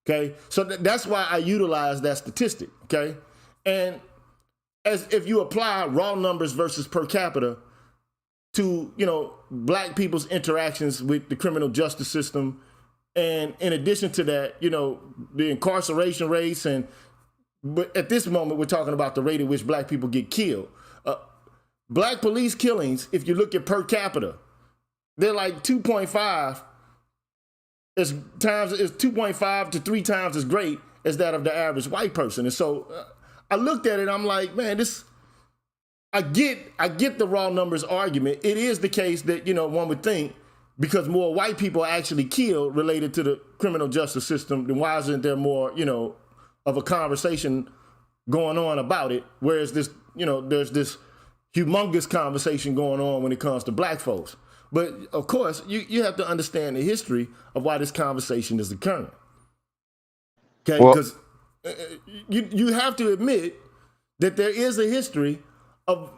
Okay, so that's why I utilize that statistic. Okay, and as if you apply raw numbers versus per capita to, black people's interactions with the criminal justice system. And in addition to that, the incarceration rates, but at this moment, we're talking about the rate at which black people get killed. Black police killings, if you look at per capita, they're like 2.5 is 2.5 to 3 times as great as that of the average white person. And so I looked at it, I'm like, man, I get the raw numbers argument. It is the case that, one would think, because more white people are actually killed related to the criminal justice system, then why isn't there more, of a conversation going on about it? Whereas there's this humongous conversation going on when it comes to black folks. But of course, you have to understand the history of why this conversation is occurring. Okay, Well, because you have to admit that there is a history of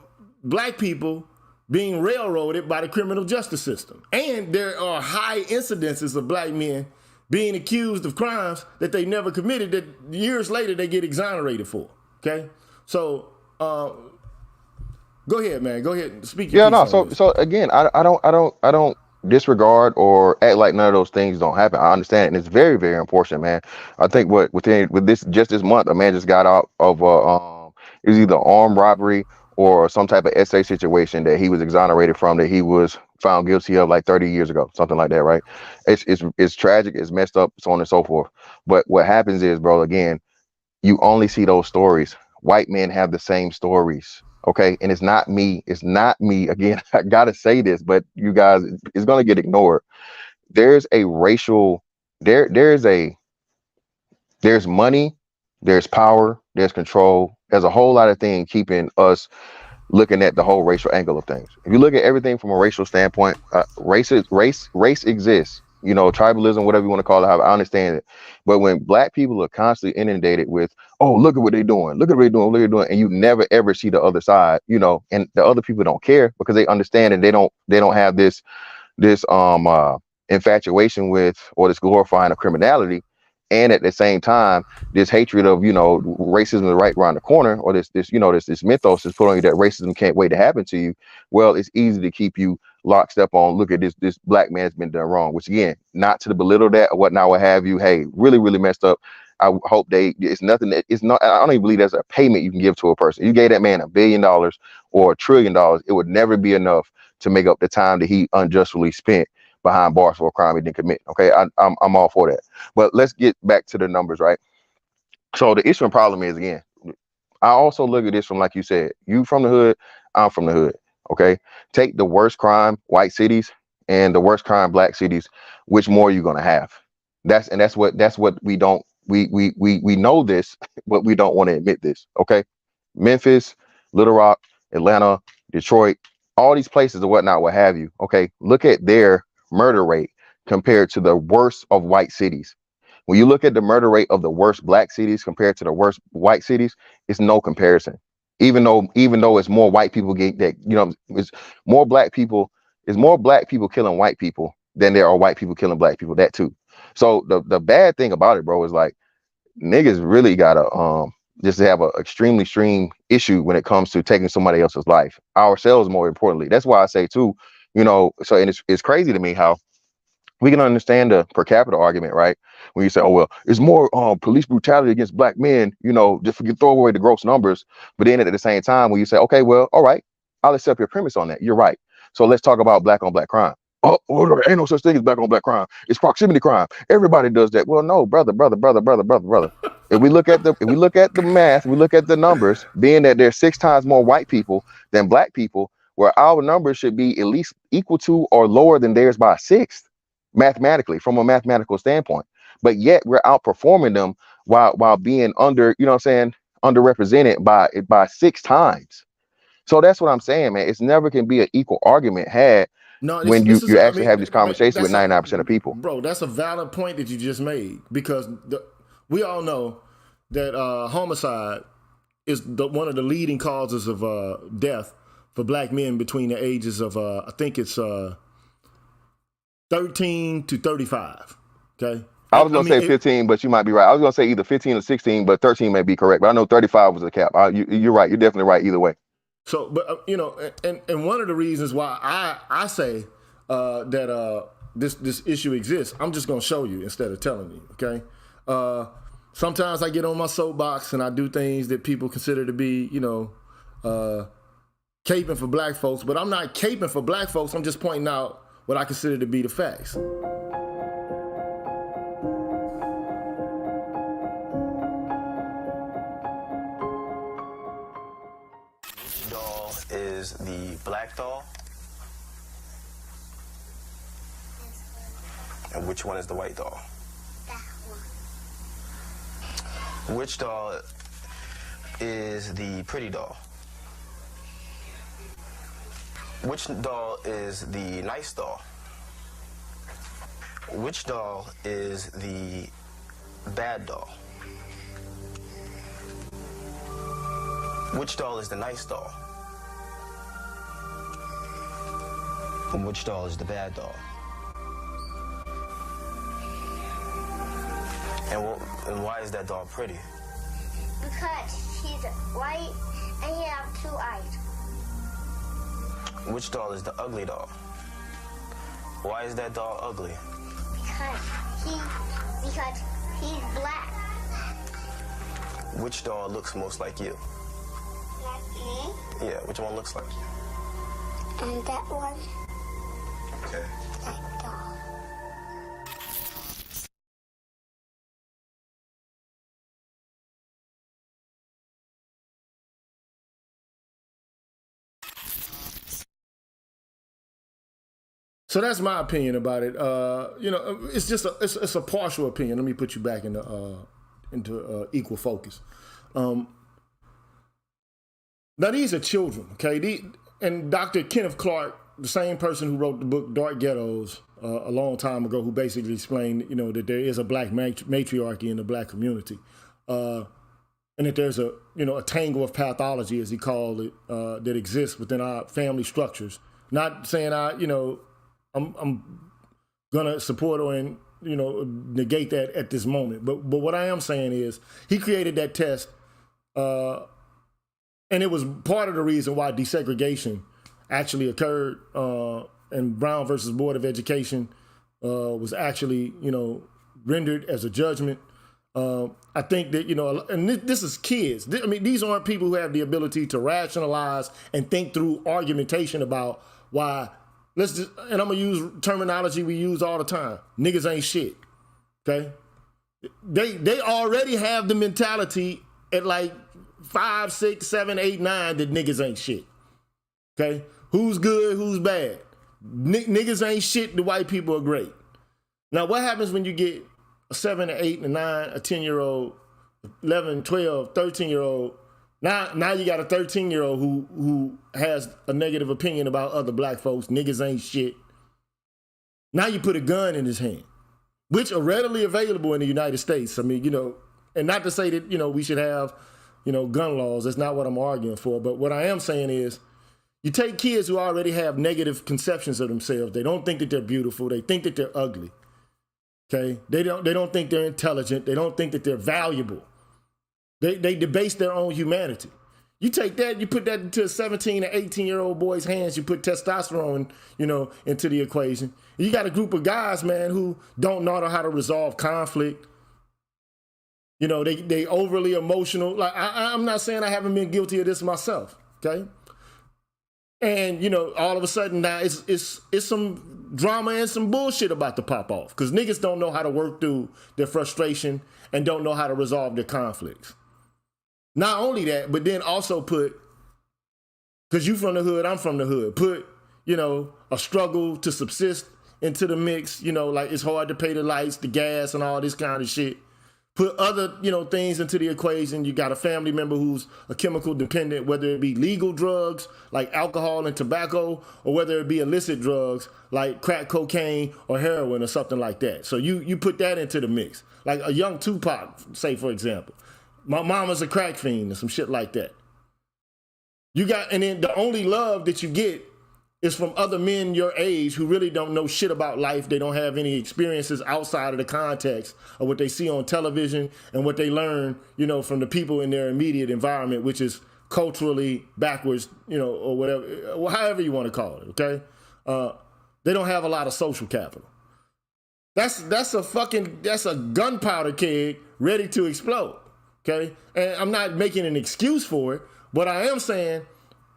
black people being railroaded by the criminal justice system. And there are high incidences of black men being accused of crimes that they never committed that years later they get exonerated for. Okay? So go ahead, man. Go ahead and speak your yeah, piece no. on So this. so again, I don't disregard or act like none of those things don't happen. I understand, and it's very, very important, man. I think with this just this month, a man just got out of it was either armed robbery or some type of SA situation that he was exonerated from, that he was found guilty of like 30 years ago, something like that, right? It's tragic, it's messed up, so on and so forth. But what happens is, bro, again, you only see those stories. White men have the same stories. Okay. And it's not me. Again, I gotta say this, but you guys, it's gonna get ignored. There's a racial, there's money, there's power, there's control. There's a whole lot of things keeping us looking at the whole racial angle of things. If you look at everything from a racial standpoint, race exists. You know, tribalism, whatever you want to call it, I understand it. But when black people are constantly inundated with, oh, look at what they're doing, look at what they're doing, look at what they're doing, and you never ever see the other side, you know, and the other people don't care because they understand, and they don't have this infatuation with, or this glorifying of criminality, and at the same time this hatred of, you know, racism is right around the corner, or this mythos is put on you that racism can't wait to happen to you. Well, it's easy to keep you lockstep on, look at this black man's been done wrong, which again, not to belittle that or whatnot, what have you. Hey, really, really messed up. I hope it's nothing that it's not. I don't even believe there's a payment you can give to a person. You gave that man $1 billion or $1 trillion, it would never be enough to make up the time that he unjustly spent behind bars for a crime he didn't commit. Okay, I'm all for that. But let's get back to the numbers, right? So the issue and problem is, again, I also look at this from, like you said, you from the hood, I'm from the hood. Okay, take the worst crime white cities and the worst crime black cities. Which more are you gonna have? That's what we know this, but we don't want to admit this. Okay, Memphis, Little Rock, Atlanta, Detroit, all these places or whatnot, what have you. Okay, look at their murder rate compared to the worst of white cities. When you look at the murder rate of the worst black cities compared to the worst white cities, it's no comparison. Even though it's more white people get that, you know, it's more black people, killing white people than there are white people killing black people. That too. So the bad thing about it, bro, is like niggas really gotta just have an extreme issue when it comes to taking somebody else's life, ourselves more importantly. That's why I say too, you know, so, and it's crazy to me how we can understand the per capita argument, right? When you say, oh, well, it's more police brutality against black men, you know, just throw away the gross numbers. But then at the same time, when you say, okay, well, all right, I'll accept your premise on that. You're right. So let's talk about black on black crime. Oh, there ain't no such thing as black on black crime. It's proximity crime. Everybody does that. Well, no, brother. If we look at the math, we look at the numbers, being that there's 6 times more white people than black people, where our numbers should be at least equal to or lower than theirs by 6th, mathematically, from a mathematical standpoint. But yet we're outperforming them while being underrepresented by 6 times. So that's what I'm saying, man. It's never can be an equal argument had No, when this is you I actually mean, have this conversation with that's a 99% of people. bro. That's a valid point that you just made, because we all know that homicide is one of the leading causes of death for black men between the ages of I think it's 13 to 35. Okay. I was gonna say 15, but you might be right. I was gonna say either 15 or 16, but 13 may be correct. But I know 35 was the cap. You're right. You're definitely right either way. So, but you know, and one of the reasons why I say that this issue exists, I'm just gonna show you instead of telling you. Okay. Sometimes I get on my soapbox and I do things that people consider to be, you know, caping for black folks, but I'm not caping for black folks. I'm just pointing out what I consider to be the facts. Which doll is the black doll? And which one is the white doll? That one. Which doll is the pretty doll? Which doll is the nice doll? Which doll is the bad doll? Which doll is the nice doll? And which doll is the bad doll? And why is that doll pretty? Because she's white and he has 2 eyes. Which doll is the ugly doll? Why is that doll ugly? Because he's black. Which doll looks most like you? Like me? Yeah, which one looks like you? And that one, Okay. that doll. So that's my opinion about it. You know, it's just it's a partial opinion. Let me put you back into equal focus. Now these are children, okay? And Dr. Kenneth Clark, the same person who wrote the book Dark Ghettos a long time ago, who basically explained, you know, that there is a black matriarchy in the black community, and that there's a tangle of pathology, as he called it, that exists within our family structures. Not saying I'm gonna support or negate that at this moment. But what I am saying is he created that test, and it was part of the reason why desegregation actually occurred. And Brown versus Board of Education was actually rendered as a judgment. I think that and this is kids. I mean, these aren't people who have the ability to rationalize and think through argumentation about why. And I'm gonna use terminology we use all the time. Niggas ain't shit. Okay? They already have the mentality at like 5, 6, 7, 8, 9 that niggas ain't shit. Okay? Who's good, who's bad? Niggas ain't shit, the white people are great. Now what happens when you get a 7, an 8, a 9, a 10-year-old, 11, 12, 13-year-old? Now you got a 13-year-old who has a negative opinion about other black folks. Niggas ain't shit. Now you put a gun in his hand, which are readily available in the United States. I mean, and not to say that, we should have, gun laws. That's not what I'm arguing for. But what I am saying is you take kids who already have negative conceptions of themselves. They don't think that they're beautiful. They think that they're ugly. Okay? They don't think they're intelligent. They don't think that they're valuable. They debase their own humanity. You take that, you put that into a 17 or 18-year-old boy's hands, you put testosterone, into the equation. You got a group of guys, man, who don't know how to resolve conflict. They overly emotional. Like I'm not saying I haven't been guilty of this myself, okay? And all of a sudden now it's some drama and some bullshit about to pop off because niggas don't know how to work through their frustration and don't know how to resolve their conflicts. Not only that, but then also put, because you from the hood, I'm from the hood, put, a struggle to subsist into the mix, like it's hard to pay the lights, the gas, and all this kind of shit. Put other, things into the equation. You got a family member who's a chemical dependent, whether it be legal drugs like alcohol and tobacco, or whether it be illicit drugs like crack cocaine or heroin or something like that. So you put that into the mix. Like a young Tupac, say, for example. My mama's a crack fiend or some shit like that. And then the only love that you get is from other men your age who really don't know shit about life. They don't have any experiences outside of the context of what they see on television and what they learn, from the people in their immediate environment, which is culturally backwards, or whatever, however you want to call it, okay? They don't have a lot of social capital. That's a gunpowder keg ready to explode. Okay, and I'm not making an excuse for it, but I am saying,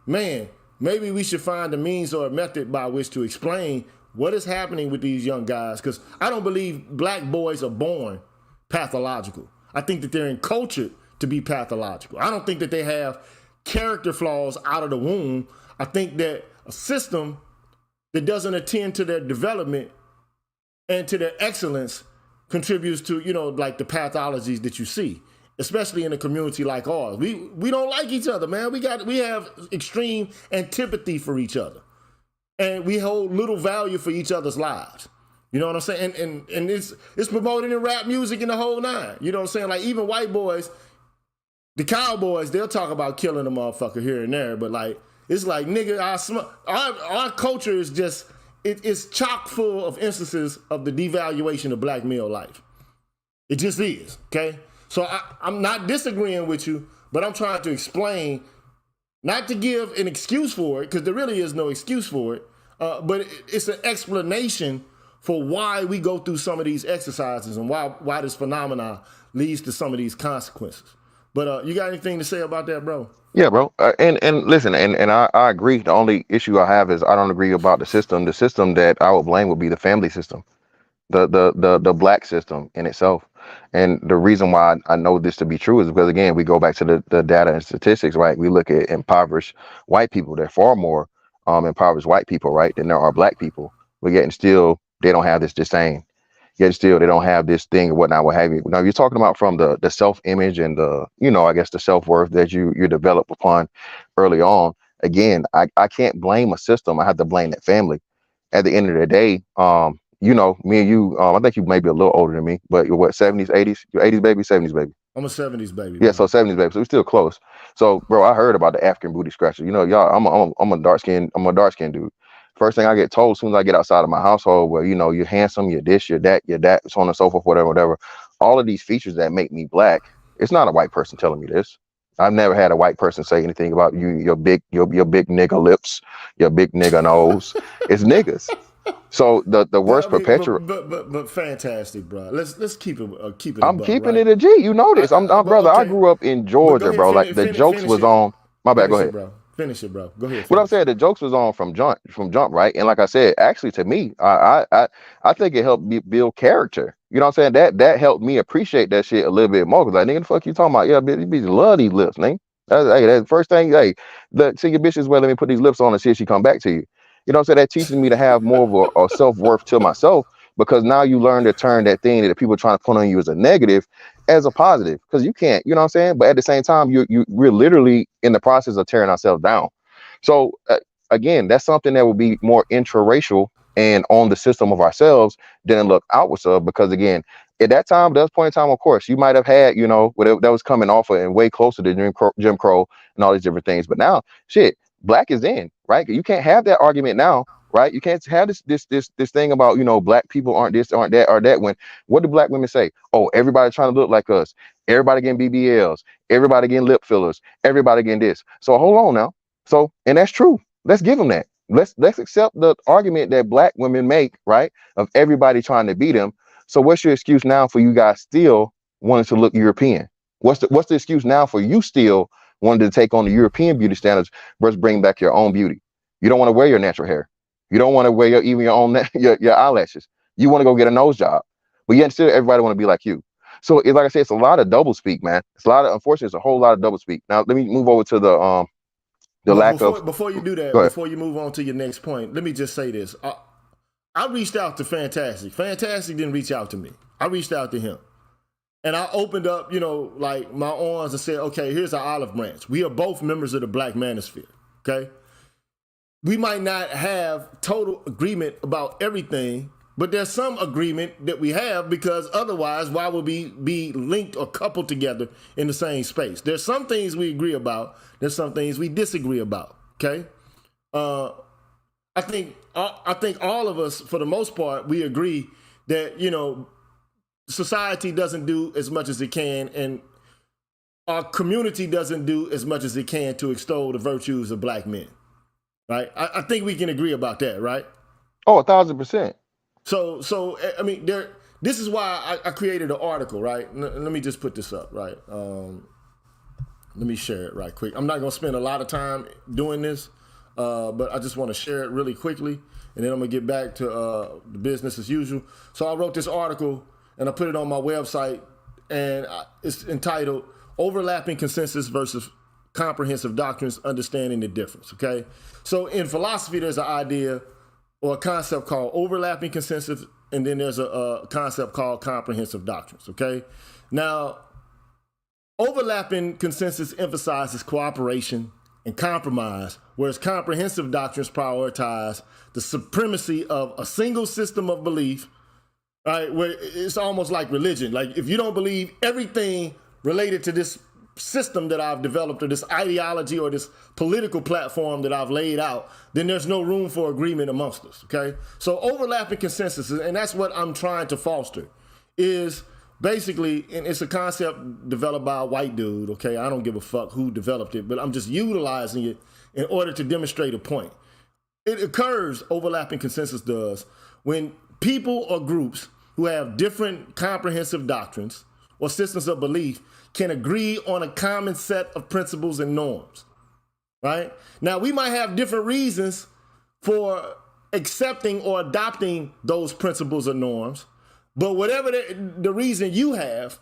man, maybe we should find a means or a method by which to explain what is happening with these young guys, because I don't believe black boys are born pathological. I think that they're encultured to be pathological. I don't think that they have character flaws out of the womb. I think that a system that doesn't attend to their development and to their excellence contributes to, like the pathologies that you see. Especially in a community like ours. We don't like each other, man. We have extreme antipathy for each other. and we hold little value for each other's lives. You know what I'm saying? And it's promoted in rap music and the whole nine. You know what I'm saying? Like even white boys, the cowboys, they'll talk about killing a motherfucker here and there, but like it's like nigga, our culture is just it's chock full of instances of the devaluation of black male life. It just is, okay? So I'm not disagreeing with you, but I'm trying to explain, not to give an excuse for it, because there really is no excuse for it, but it's an explanation for why we go through some of these exercises and why this phenomenon leads to some of these consequences. But you got anything to say about that, bro? Yeah, bro. And listen, and I agree. The only issue I have is I don't agree about the system. The system that I would blame would be the family system, the black system in itself. And the reason why I know this to be true is because, again, we go back to the data and statistics, right? We look at impoverished white people. There are far more impoverished white people, right, than there are black people. But yet and still, they don't have this disdain. Yet still, they don't have this thing or whatnot, what have you. Now, you're talking about from the self-image and I guess the self-worth that you develop upon early on. Again, I can't blame a system. I have to blame that family. At the end of the day, me and you, I think you may be a little older than me, but you're what, 70s, 80s? You're 80s baby, 70s baby? I'm a 70s baby. Yeah, so 70s baby. So we're still close. So, bro, I heard about the African booty scratcher. You know, y'all, I'm a dark skinned dude. First thing I get told as soon as I get outside of my household, well, you're handsome, you're this, you're that, so on and so forth, whatever. All of these features that make me black, it's not a white person telling me this. I've never had a white person say anything about you, your big nigga lips, your big nigga nose. It's niggas. So the worst perpetual. But fantastic, bro. Let's keep it. I'm keeping it a G. You know this. I'm brother. Okay. I grew up in Georgia, bro. Like the jokes was on. My bad. Go ahead, bro. Finish it, bro. Go ahead. What I'm saying, the jokes was on from jump, right? And like I said, actually, to me, I think it helped me build character. You know what I'm saying? That helped me appreciate that shit a little bit more. Cause like, nigga, the fuck you talking about? Yeah, bitch, love these lips, nigga. That's the first thing. Hey, see your bitches. Well, let me put these lips on and see if she come back to you. You know what I'm saying? That teaches me to have more of a self-worth to myself, because now you learn to turn that thing that people are trying to put on you as a negative as a positive, because you can't, you know what I'm saying? But at the same time, we're literally in the process of tearing ourselves down. So again, that's something that will be more intraracial and on the system of ourselves than look outwards of, because again, at that point in time, of course, you might have had, whatever that was coming off of and way closer to Jim Crow and all these different things. But now, shit, black is in, right? You can't have that argument now, right? You can't have this thing about, black people aren't this, aren't that, or that. When what do black women say? Oh, everybody trying to look like us. Everybody getting BBLs. Everybody getting lip fillers. Everybody getting this. So hold on now. So, and that's true. Let's give them that. Let's accept the argument that black women make, right? Of everybody trying to beat them. So what's your excuse now for you guys still wanting to look European? What's the excuse now for you still wanted to take on the European beauty standards versus bring back your own beauty? You don't want to wear your natural hair. You don't want to wear even your own your eyelashes. You want to go get a nose job, but yet still everybody want to be like you. So like I said, it's a lot of double speak, man. Unfortunately, it's a whole lot of double speak. Now let me move over to before you do that, before you move on to your next point, let me just say this. I reached out to Fantastic. Fantastic didn't reach out to me. I reached out to him. And I opened up, like my arms and said, okay, here's our olive branch. We are both members of the Black Manosphere, okay? We might not have total agreement about everything, but there's some agreement that we have, because otherwise, why would we be linked or coupled together in the same space? There's some things we agree about. There's some things we disagree about, okay? I think all of us, for the most part, we agree that, society doesn't do as much as it can, and our community doesn't do as much as it can to extol the virtues of black men, right? I think we can agree about that, right? Oh, 1,000%. So I mean, this is why I created an article, right? Let me just put this up, right? Let me share it right quick. I'm not going to spend a lot of time doing this, but I just want to share it really quickly, and then I'm going to get back to the business as usual. So I wrote this article, and I put it on my website, and it's entitled Overlapping Consensus versus Comprehensive Doctrines, Understanding the Difference, okay? So in philosophy, there's an idea or a concept called overlapping consensus, and then there's a concept called comprehensive doctrines, okay? Now, overlapping consensus emphasizes cooperation and compromise, whereas comprehensive doctrines prioritize the supremacy of a single system of belief, right? Where it's almost like religion. Like if you don't believe everything related to this system that I've developed or this ideology or this political platform that I've laid out, then there's no room for agreement amongst us, okay? So overlapping consensus, and that's what I'm trying to foster, is basically, and it's a concept developed by a white dude, okay? I don't give a fuck who developed it, but I'm just utilizing it in order to demonstrate a point. It occurs, overlapping consensus does, when people or groups who have different comprehensive doctrines or systems of belief can agree on a common set of principles and norms, right? Now, we might have different reasons for accepting or adopting those principles or norms, but whatever the reason you have,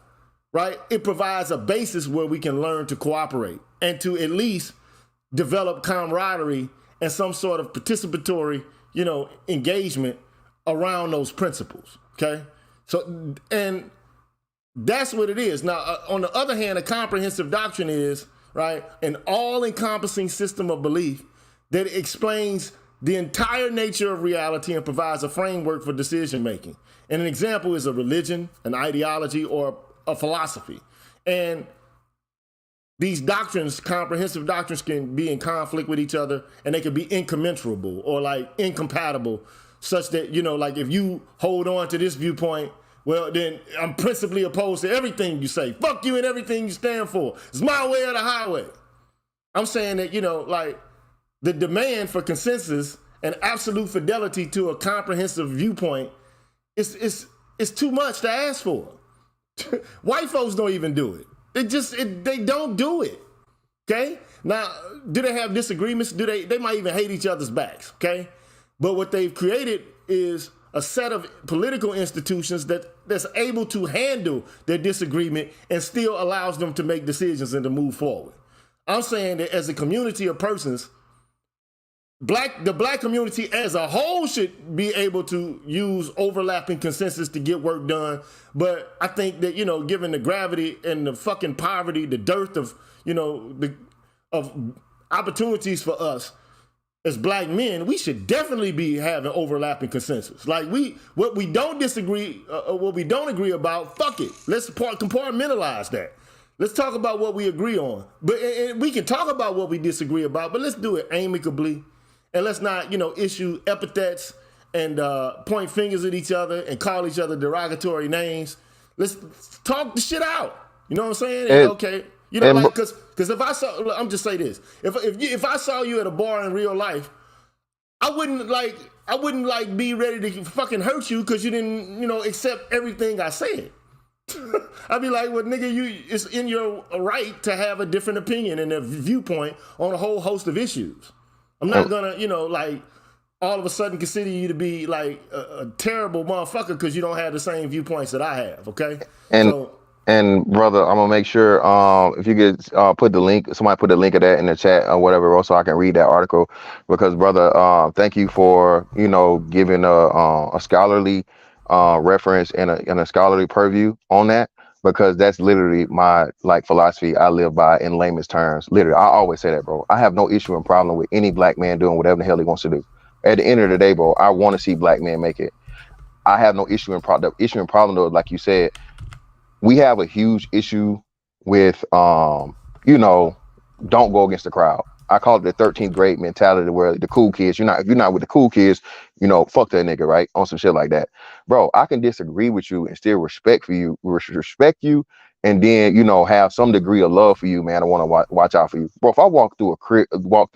right, it provides a basis where we can learn to cooperate and to at least develop camaraderie and some sort of participatory, engagement around those principles, okay? So, and that's what it is. Now, on the other hand, a comprehensive doctrine is, right, an all-encompassing system of belief that explains the entire nature of reality and provides a framework for decision-making. And an example is a religion, an ideology, or a philosophy. And these doctrines, comprehensive doctrines, can be in conflict with each other, and they can be incommensurable or like incompatible, such that, like if you hold on to this viewpoint, well, then I'm principally opposed to everything you say. Fuck you and everything you stand for. It's my way or the highway. I'm saying that, like the demand for consensus and absolute fidelity to a comprehensive viewpoint is too much to ask for. White folks don't even do it. They don't do it. Okay? Now, do they have disagreements? They might even hate each other's backs, okay? But what they've created is a set of political institutions that's able to handle their disagreement and still allows them to make decisions and to move forward. I'm saying that as a community of persons, the black community as a whole should be able to use overlapping consensus to get work done. But I think that, given the gravity and the fucking poverty, the dearth of, of opportunities for us as black men, we should definitely be having overlapping consensus. Like what we don't agree about, fuck it. Let's compartmentalize that. Let's talk about what we agree on. But and we can talk about what we disagree about, but let's do it amicably. And let's not, issue epithets and point fingers at each other and call each other derogatory names. Let's talk the shit out. You know what I'm saying? And, okay. Because if I saw, I'm just say this. If I saw you at a bar in real life, I wouldn't be ready to fucking hurt you because you didn't, accept everything I said. I'd be like, well, nigga, it's in your right to have a different opinion and a viewpoint on a whole host of issues. I'm not gonna, all of a sudden consider you to be like a terrible motherfucker because you don't have the same viewpoints that I have, okay? And brother, I'm gonna make sure if you could put the link, somebody put the link of that in the chat or whatever, so I can read that article. Because brother, thank you for giving a scholarly reference and a scholarly purview on that, because that's literally my philosophy I live by in layman's terms. Literally, I always say that, bro. I have no issue and problem with any black man doing whatever the hell he wants to do. At the end of the day, bro, I want to see black men make it. I have no issue and problem. The issue and problem though, like you said, we have a huge issue with, don't go against the crowd. I call it the 13th grade mentality, where the cool kids, if you're not with the cool kids, fuck that nigga, right? On some shit like that. Bro, I can disagree with you and still respect you, and then, have some degree of love for you, man. I want to watch out for you. Bro, if I walk through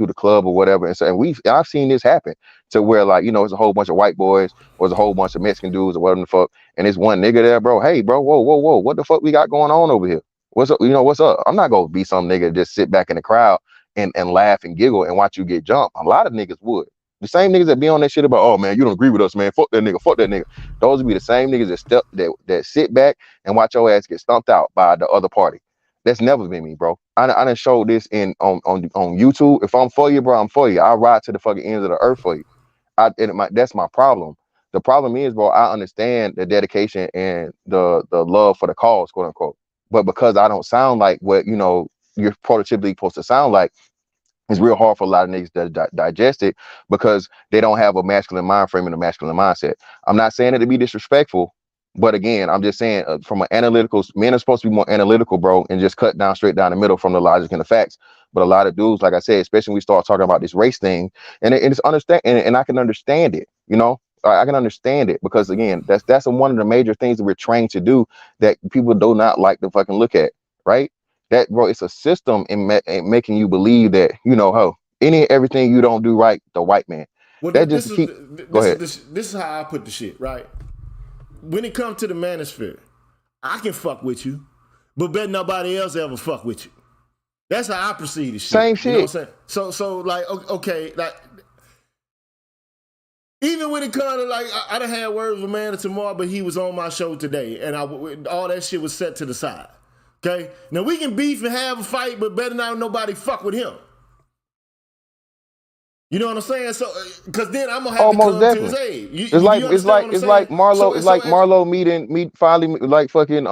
the club or whatever, and I've seen this happen to where it's a whole bunch of white boys or it's a whole bunch of Mexican dudes or whatever the fuck, and it's one nigga there, bro. Hey, bro, whoa, what the fuck we got going on over here? What's up? What's up? I'm not gonna be some nigga that just sit back in the crowd and laugh and giggle and watch you get jumped. A lot of niggas would. The same niggas that be on that shit about, oh man, you don't agree with us, man. Fuck that nigga. Those would be the same niggas that sit back and watch your ass get stumped out by the other party. That's never been me, bro. I done showed this on YouTube. If I'm for you, bro, I'm for you. I'll ride to the fucking ends of the earth for you. That's my problem. The problem is, bro, I understand the dedication and the love for the cause, quote unquote. But because I don't sound like what you're prototypically supposed to sound like, It's real hard for a lot of niggas to digest it because they don't have a masculine mind frame and a masculine mindset. I'm not saying it to be disrespectful, but again, I'm just saying from an analytical, men are supposed to be more analytical, bro, and just cut down straight down the middle from the logic and the facts. But a lot of dudes, like I said, especially when we start talking about this race thing, and it's understand, and I can understand it, you know. I can understand it because again, that's one of the major things that we're trained to do that people do not like to fucking look at, right? That, bro, it's a system in making you believe that, you know, how everything you don't do right, the white man. Well, That just keep. Go ahead. this is how I put the shit, right? When it comes to the manosphere, I can fuck with you, but bet nobody else ever fuck with you. That's how I perceive the shit. Same shit. You know what I'm saying? So like, okay, like, even when it comes to like, I done had words with Man tomorrow, but he was on my show today, and all that shit was set to the side. Okay, now we can beef and have a fight, but better not nobody fuck with him. You know what I'm saying? So, because then I'm gonna have to come to his aid. It's like Marlo finally like fucking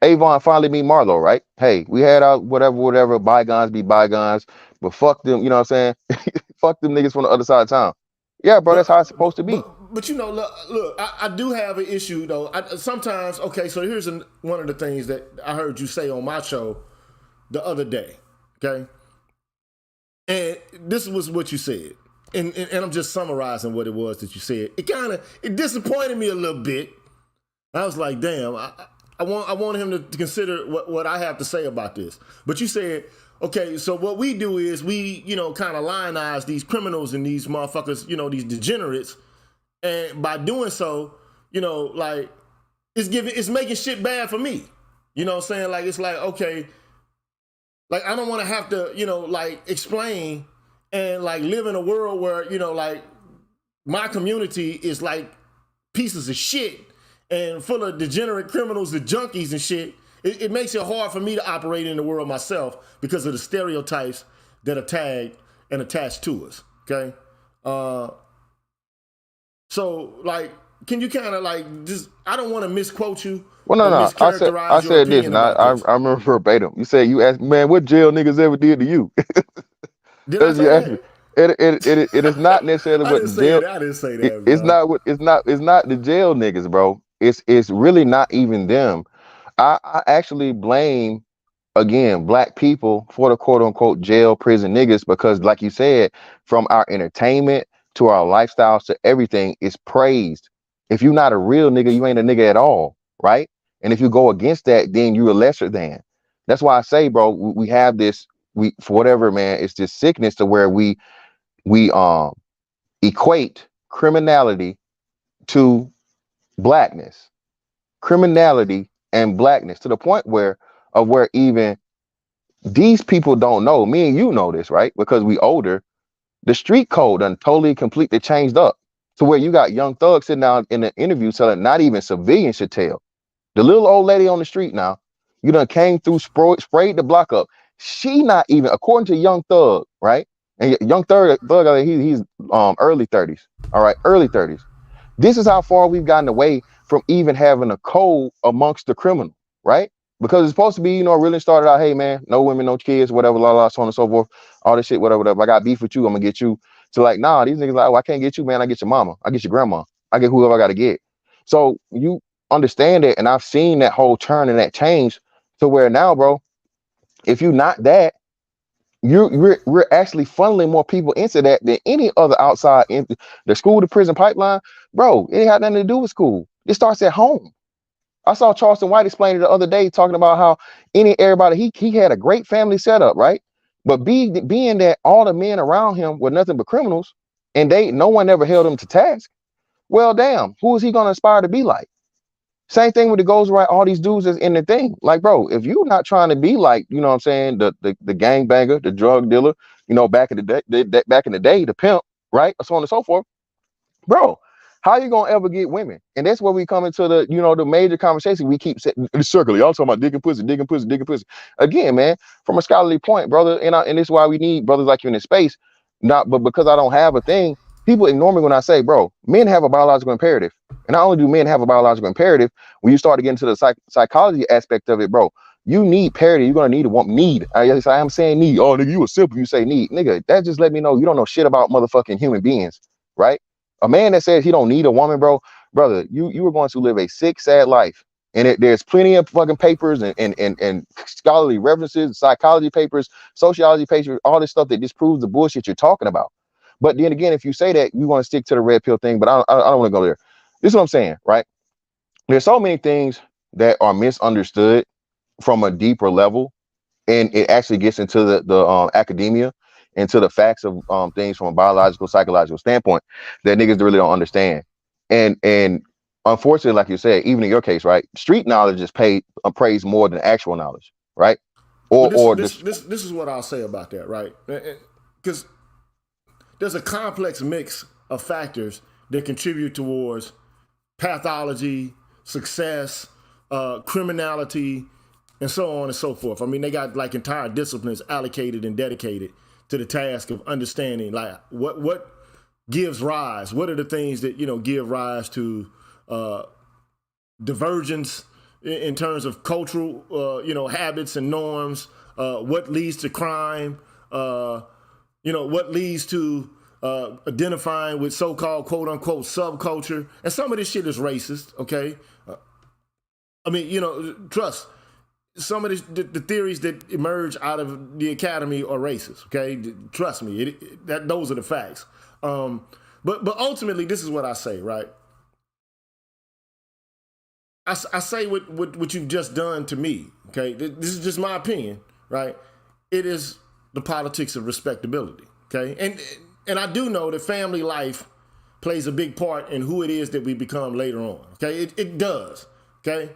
Avon finally meet Marlo, right? Hey, we had our whatever, bygones be bygones, but fuck them, you know what I'm saying? Fuck them niggas from the other side of town. Yeah, bro, that's how it's supposed to be. But you know, look, I do have an issue though. Sometimes, okay, so here's one of the things that I heard you say on my show the other day, okay? And this was what you said. And I'm just summarizing what it was that you said. It disappointed me a little bit. I was like, damn, I want him to consider what I have to say about this. But you said, okay, so what we do is we, you know, kind of lionize these criminals and these motherfuckers, you know, these degenerates. And by doing so, you know, like, it's making shit bad for me. You know what I'm saying? Like, it's like, okay, like, I don't want to have to, you know, like, explain and, like, live in a world where, you know, like, my community is, like, pieces of shit and full of degenerate criminals and junkies and shit. It makes it hard for me to operate in the world myself because of the stereotypes that are tagged and attached to us, okay? So, like, can you kind of, like, just, I don't want to misquote you. Well, no. I said this, and I remember verbatim. You said, you asked, man, what jail niggas ever did to you? Did I say that? It is not necessarily what the jail. I didn't say that. It's not the jail niggas, bro. It's really not even them. I actually blame, again, black people for the quote unquote jail prison niggas because, like you said, from our entertainment to our lifestyles to everything is praised. If you're not a real nigga, you ain't a nigga at all, right? And if you go against that, then you're a lesser than. That's why I say, bro, we have this, for whatever, man, it's this sickness to where we equate criminality to blackness, criminality and blackness, to the point where even these people don't know. Me and you know this, right? Because we older. The street code done totally completely changed up to where you got young thugs sitting down in an interview telling not even civilians should tell. The little old lady on the street now, you done came through, sprayed the block up. She not even, according to Young Thug, right? And Young Thug, he's early 30s. All right, early 30s. This is how far we've gotten away from even having a code amongst the criminal, right? Because it's supposed to be, you know, really started out, hey man, no women, no kids, whatever, so on and so forth, all this shit, whatever. I got beef with you, I'm gonna get you. So like, nah, these niggas like, oh, I can't get you, man. I get your mama, I get your grandma, I get whoever I gotta get. So you understand it, and I've seen that whole turn and that change to where now, bro, if you're not that, we're actually funneling more people into that than any other outside in the school to prison pipeline, bro. It ain't got nothing to do with school. It starts at home. I saw Charleston White explain it the other day, talking about how everybody he had a great family setup, right? But being that all the men around him were nothing but criminals, and no one ever held him to task. Well, damn, who is he gonna aspire to be like? Same thing with the goes right. All these dudes is in the thing. Like, bro, if you're not trying to be like, you know what I'm saying, the gangbanger, the drug dealer, you know, back in the day, the pimp, right, so on and so forth, bro. How you gonna ever get women? And that's where we come into the, you know, the major conversation we keep saying in the circle. Y'all talking about digging pussy. Again, man, from a scholarly point, brother, and this is why we need brothers like you in this space. But because I don't have a thing, people ignore me when I say, bro, men have a biological imperative. And not only do men have a biological imperative, when you start to get into the psychology aspect of it, bro, You need parity. You're gonna need. Yes, I am saying need. Oh, nigga, you a simple. You say need, nigga. That just let me know you don't know shit about motherfucking human beings, right? A man that says he don't need a woman, brother, you are going to live a sick, sad life. And there's plenty of fucking papers and scholarly references, psychology papers, sociology papers, all this stuff that disproves the bullshit you're talking about. But then again, if you say that, you want to stick to the red pill thing, but I don't want to go there. This is what I'm saying, right? There's so many things that are misunderstood from a deeper level, and it actually gets into the academia, into the facts of things from a biological, psychological standpoint that niggas really don't understand. And unfortunately, like you said, even in your case, right, street knowledge is praised more than actual knowledge, right? But Or this. this is what I'll say about that, right? Because there's a complex mix of factors that contribute towards pathology, success, criminality, and so on and so forth. I mean, they got like entire disciplines allocated and dedicated to the task of understanding like what gives rise, what are the things that, you know, give rise to divergence in terms of cultural, you know, habits and norms, what leads to crime, you know, what leads to identifying with so-called quote unquote subculture. And some of this shit is racist, okay? I mean, you know, trust, some of the theories that emerge out of the academy are racist, okay? Trust me, those are the facts. But ultimately, this is what I say, right? I say what you've just done to me, okay? This is just my opinion, right? It is the politics of respectability, okay? And I do know that family life plays a big part in who it is that we become later on, okay? It does, okay?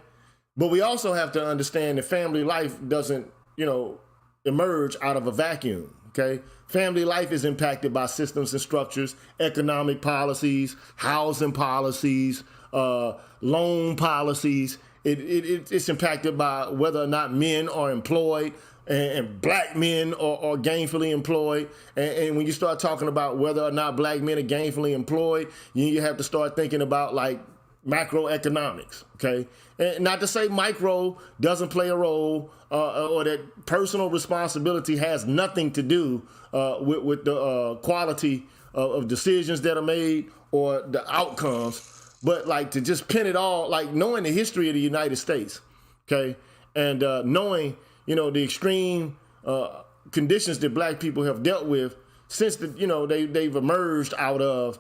But we also have to understand that family life doesn't, you know, emerge out of a vacuum, okay? Family life is impacted by systems and structures, economic policies, housing policies, loan policies. It's impacted by whether or not men are employed, and black men are gainfully employed. And when you start talking about whether or not black men are gainfully employed, you have to start thinking about like macroeconomics, okay? And not to say micro doesn't play a role, or that personal responsibility has nothing to do with the quality of decisions that are made or the outcomes, but like to just pin it all, like knowing the history of the United States, okay? And knowing, you know, the extreme conditions that black people have dealt with since they've emerged out of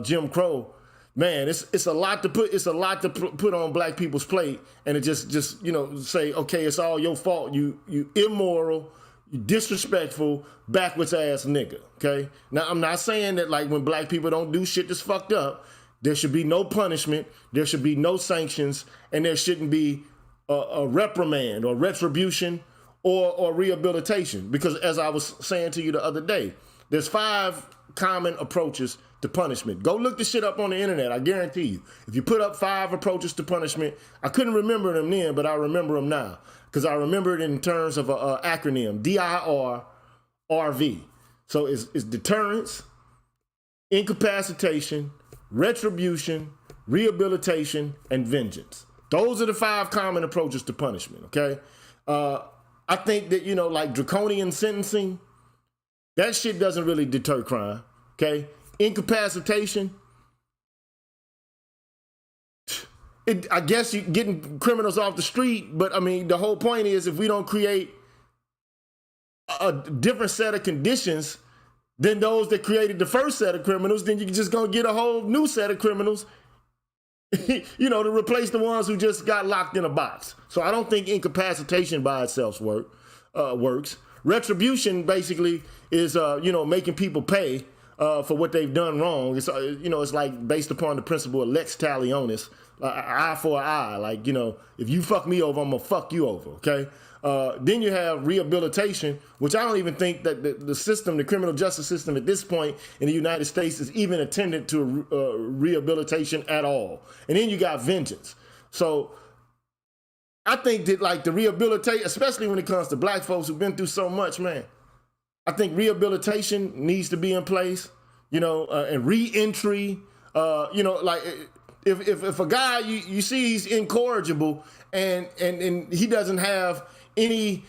Jim Crow. Man, it's a lot to put on black people's plate, and it just you know, say, okay, it's all your fault. You immoral, you disrespectful, backwards ass nigga. Okay. Now I'm not saying that like when black people don't do shit that's fucked up, there should be no punishment, there should be no sanctions, and there shouldn't be a reprimand or retribution or rehabilitation. Because as I was saying to you the other day, there's 5 common approaches to punishment. Go look this shit up on the internet. I guarantee you. If you put up 5 approaches to punishment, I couldn't remember them then, but I remember them now because I remember it in terms of an acronym, DIRRV. So it's deterrence, incapacitation, retribution, rehabilitation, and vengeance. Those are the 5 common approaches to punishment, okay? I think that, you know, like draconian sentencing, that shit doesn't really deter crime, okay? Incapacitation, I guess you're getting criminals off the street, but I mean, the whole point is if we don't create a different set of conditions than those that created the first set of criminals, then you're just gonna get a whole new set of criminals, you know, to replace the ones who just got locked in a box. So I don't think incapacitation by itself works. Retribution basically is, you know, making people pay for what they've done wrong. It's, you know, it's like based upon the principle of lex talionis, eye for an eye. Like, you know, if you fuck me over, I'm gonna fuck you over, okay? Then you have rehabilitation, which I don't even think that the system, the criminal justice system at this point in the United States is even attended to rehabilitation at all. And then you got vengeance. So I think that like the rehabilitation, especially when it comes to black folks who've been through so much, man, I think rehabilitation needs to be in place, you know, and re-entry, you know, like if a guy, you see he's incorrigible and he doesn't have any,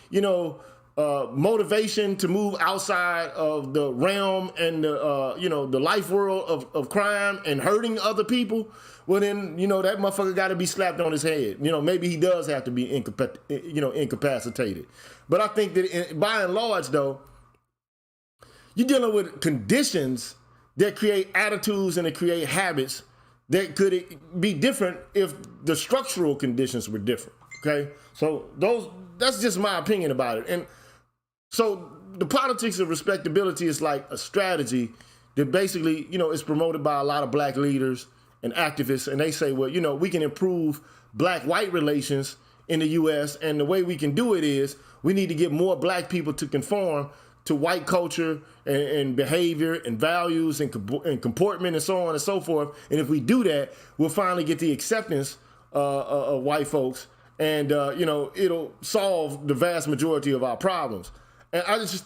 motivation to move outside of the realm and the, the life world of crime and hurting other people, well then, that motherfucker got to be slapped on his head. Maybe he does have to be incapacitated. But I think that by and large, though, you're dealing with conditions that create attitudes and that create habits that could be different if the structural conditions were different. Okay, so that's just my opinion about it. And so the politics of respectability is like a strategy that basically, is promoted by a lot of black leaders and activists. And they say, well, we can improve black-white relations in the U.S. And the way we can do it is we need to get more black people to conform to white culture and behavior and values and comportment and so on and so forth. And if we do that, we'll finally get the acceptance of white folks. And, it'll solve the vast majority of our problems. And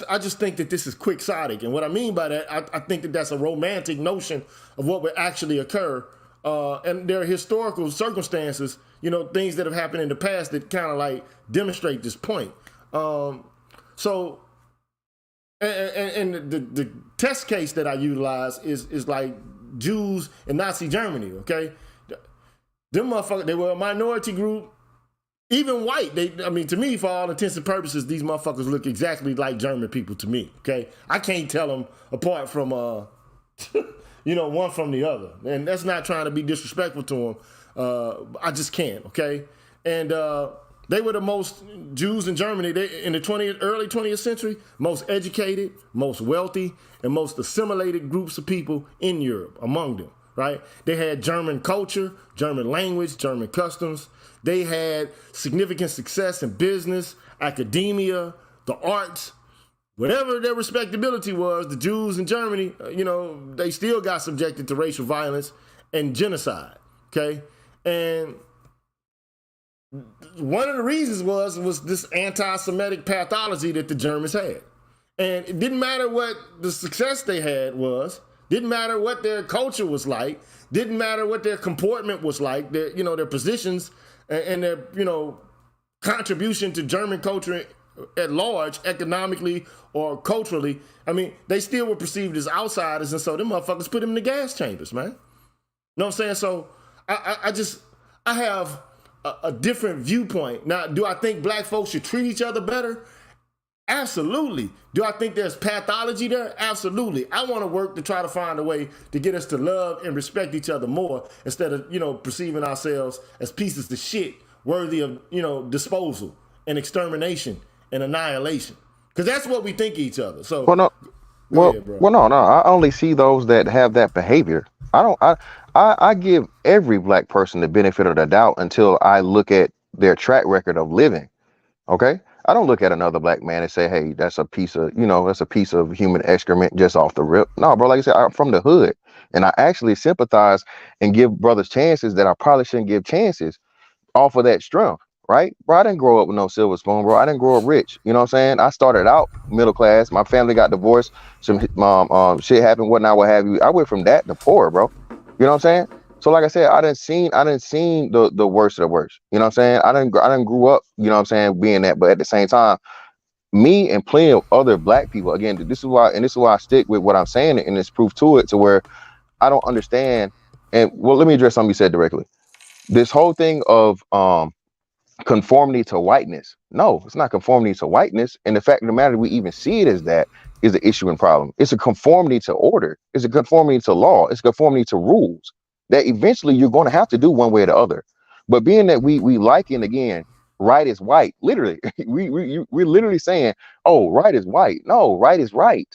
I just think that this is quixotic. And what I mean by that, I think that that's a romantic notion of what would actually occur. And there are historical circumstances, things that have happened in the past that kind of like demonstrate this point. And the test case that I utilize is like Jews in Nazi Germany, okay? Them motherfuckers, they were a minority group. Even white, to me, for all intents and purposes, these motherfuckers look exactly like German people to me, okay? I can't tell them apart from, one from the other. And that's not trying to be disrespectful to them. I just can't, okay? And they were the most, Jews in Germany, in the early 20th century, most educated, most wealthy, and most assimilated groups of people in Europe, among them, right? They had German culture, German language, German customs. They had significant success in business, academia, the arts, whatever their respectability was. The Jews in Germany, they still got subjected to racial violence and genocide, okay? And one of the reasons was this anti-Semitic pathology that the Germans had. And it didn't matter what the success they had was, didn't matter what their culture was like, didn't matter what their comportment was like, their positions and their, contribution to German culture at large, economically or culturally. They still were perceived as outsiders, and so them motherfuckers put them in the gas chambers, man. You know what I'm saying? So I have a different viewpoint. Now, do I think black folks should treat each other better? Absolutely. Do I think there's pathology there? Absolutely. I want to work to try to find a way to get us to love and respect each other more instead of, perceiving ourselves as pieces of shit worthy of, disposal and extermination and annihilation. Because that's what we think of each other. So, no. I only see those that have that behavior. I give every black person the benefit of the doubt until I look at their track record of living. Okay? I don't look at another black man and say, hey, that's a piece of human excrement just off the rip. No, bro, like I said, I'm from the hood, and I actually sympathize and give brothers chances that I probably shouldn't give chances off of that strength, right? Bro, I didn't grow up with no silver spoon, bro. I didn't grow up rich. You know what I'm saying? I started out middle class. My family got divorced. Some shit happened, whatnot, what have you. I went from that to poor, bro. You know what I'm saying? So like I said, I didn't seen the worst of the worst. You know what I'm saying? I didn't grew up, you know what I'm saying, being that, but at the same time, me and plenty of other black people, again, this is why I stick with what I'm saying, and it's proof to it, to where I don't understand. And well, let me address something you said directly. This whole thing of conformity to whiteness. No, it's not conformity to whiteness. And the fact of the matter, we even see it as that is the issue and problem. It's a conformity to order. It's a conformity to law. It's a conformity to rules that eventually you're going to have to do one way or the other. But being that we liken, again, right is white, literally, we're literally saying, oh, right is white. No, right is right.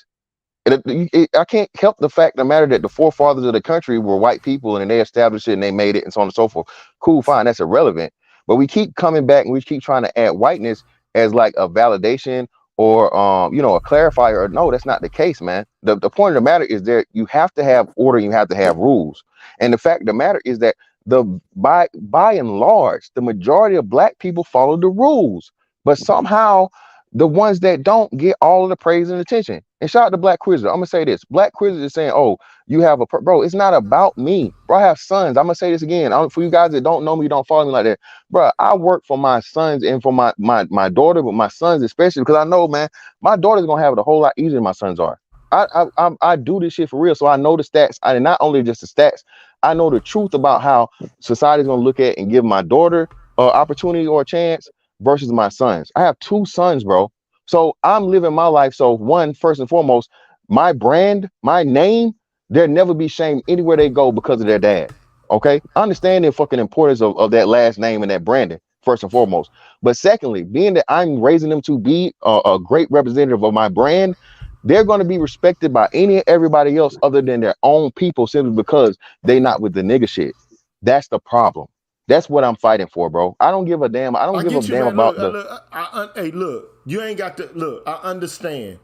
I can't help the fact of the matter that the forefathers of the country were white people, and they established it and they made it and so on and so forth. Cool, fine, that's irrelevant. But we keep coming back and we keep trying to add whiteness as like a validation or a clarifier. No, that's not the case, man. The point of the matter is that you have to have order, you have to have rules. And the fact of the matter is that by and large, the majority of black people follow the rules, but somehow the ones that don't get all of the praise and attention. And shout out to Black Quizzer. I'm gonna say this. Black Quizzer is saying, "Oh, you have a bro." It's not about me, bro. I have sons. I'm gonna say this again. For you guys that don't know me, don't follow me like that, bro. I work for my sons and for my daughter, but my sons especially because I know, man, my daughter's gonna have it a whole lot easier than my sons are. I do this shit for real, so I know the stats. And not only just the stats, I know the truth about how society's gonna look at and give my daughter opportunity or a chance versus my sons. I have 2 sons, bro. So I'm living my life. So one, first and foremost, my brand, my name, there'll never be shame anywhere they go because of their dad. Okay. I understand the fucking importance of that last name and that branding, first and foremost. But secondly, being that I'm raising them to be a great representative of my brand, they're going to be respected by any and everybody else other than their own people simply because they not with the nigga shit. That's the problem. That's what I'm fighting for, bro. I don't give a damn. I don't I give a get you, damn man. about Look, hey, look, you ain't got to look. I understand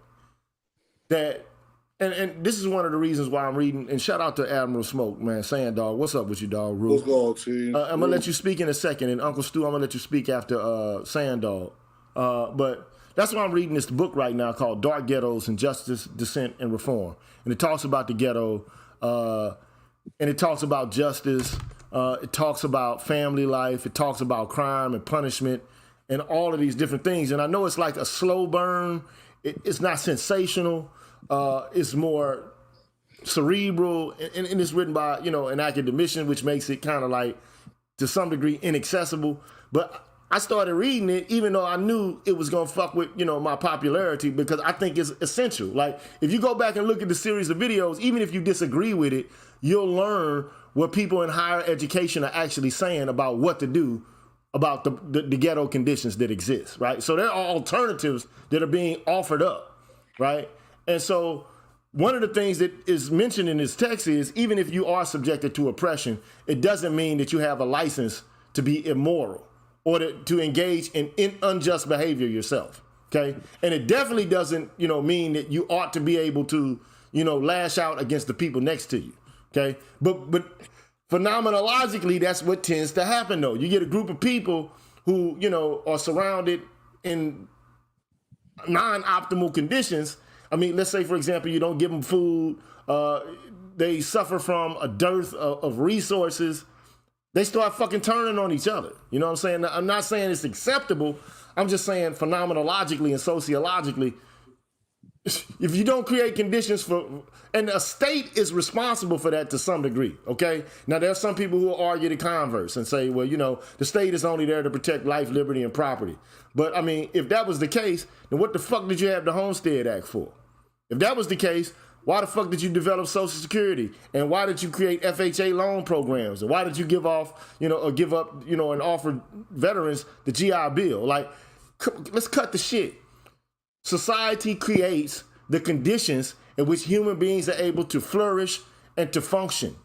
that, and this is one of the reasons why I'm reading. And shout out to Admiral Smoke, man. Saying, dog, what's up with you, dog? Rue. What's going on, team? I'm gonna let you speak in a second, and Uncle Stu, I'm gonna let you speak after Sand Dog. But that's why I'm reading this book right now called Dark Ghettos: Injustice, Dissent, and Reform, and it talks about the ghetto, and it talks about justice. It talks about family life. It talks about crime and punishment and all of these different things. And I know it's like a slow burn. It's not sensational. It's more cerebral, and it's written by, an academician, which makes it kind of like, to some degree, inaccessible. But I started reading it, even though I knew it was going to fuck with, my popularity, because I think it's essential. Like, if you go back and look at the series of videos, even if you disagree with it, you'll learn what people in higher education are actually saying about what to do about the ghetto conditions that exist, right? So there are alternatives that are being offered up, right? And so one of the things that is mentioned in this text is, even if you are subjected to oppression, it doesn't mean that you have a license to be immoral or to engage in unjust behavior yourself, okay? And it definitely doesn't, mean that you ought to be able to, lash out against the people next to you, okay? But phenomenologically, that's what tends to happen, though. You get a group of people who, are surrounded in non-optimal conditions. I mean, let's say, for example, you don't give them food. They suffer from a dearth of resources. They start fucking turning on each other. You know what I'm saying? I'm not saying it's acceptable. I'm just saying phenomenologically and sociologically, if you don't create conditions for, and a state is responsible for that to some degree, okay? Now, there's some people who argue the converse and say, well, the state is only there to protect life, liberty, and property. But, I mean, if that was the case, then what the fuck did you have the Homestead Act for? If that was the case, why the fuck did you develop Social Security? And why did you create FHA loan programs? And why did you give off, or give up, and offer veterans the GI Bill? Like, let's cut the shit. Society creates the conditions in which human beings are able to flourish and to function,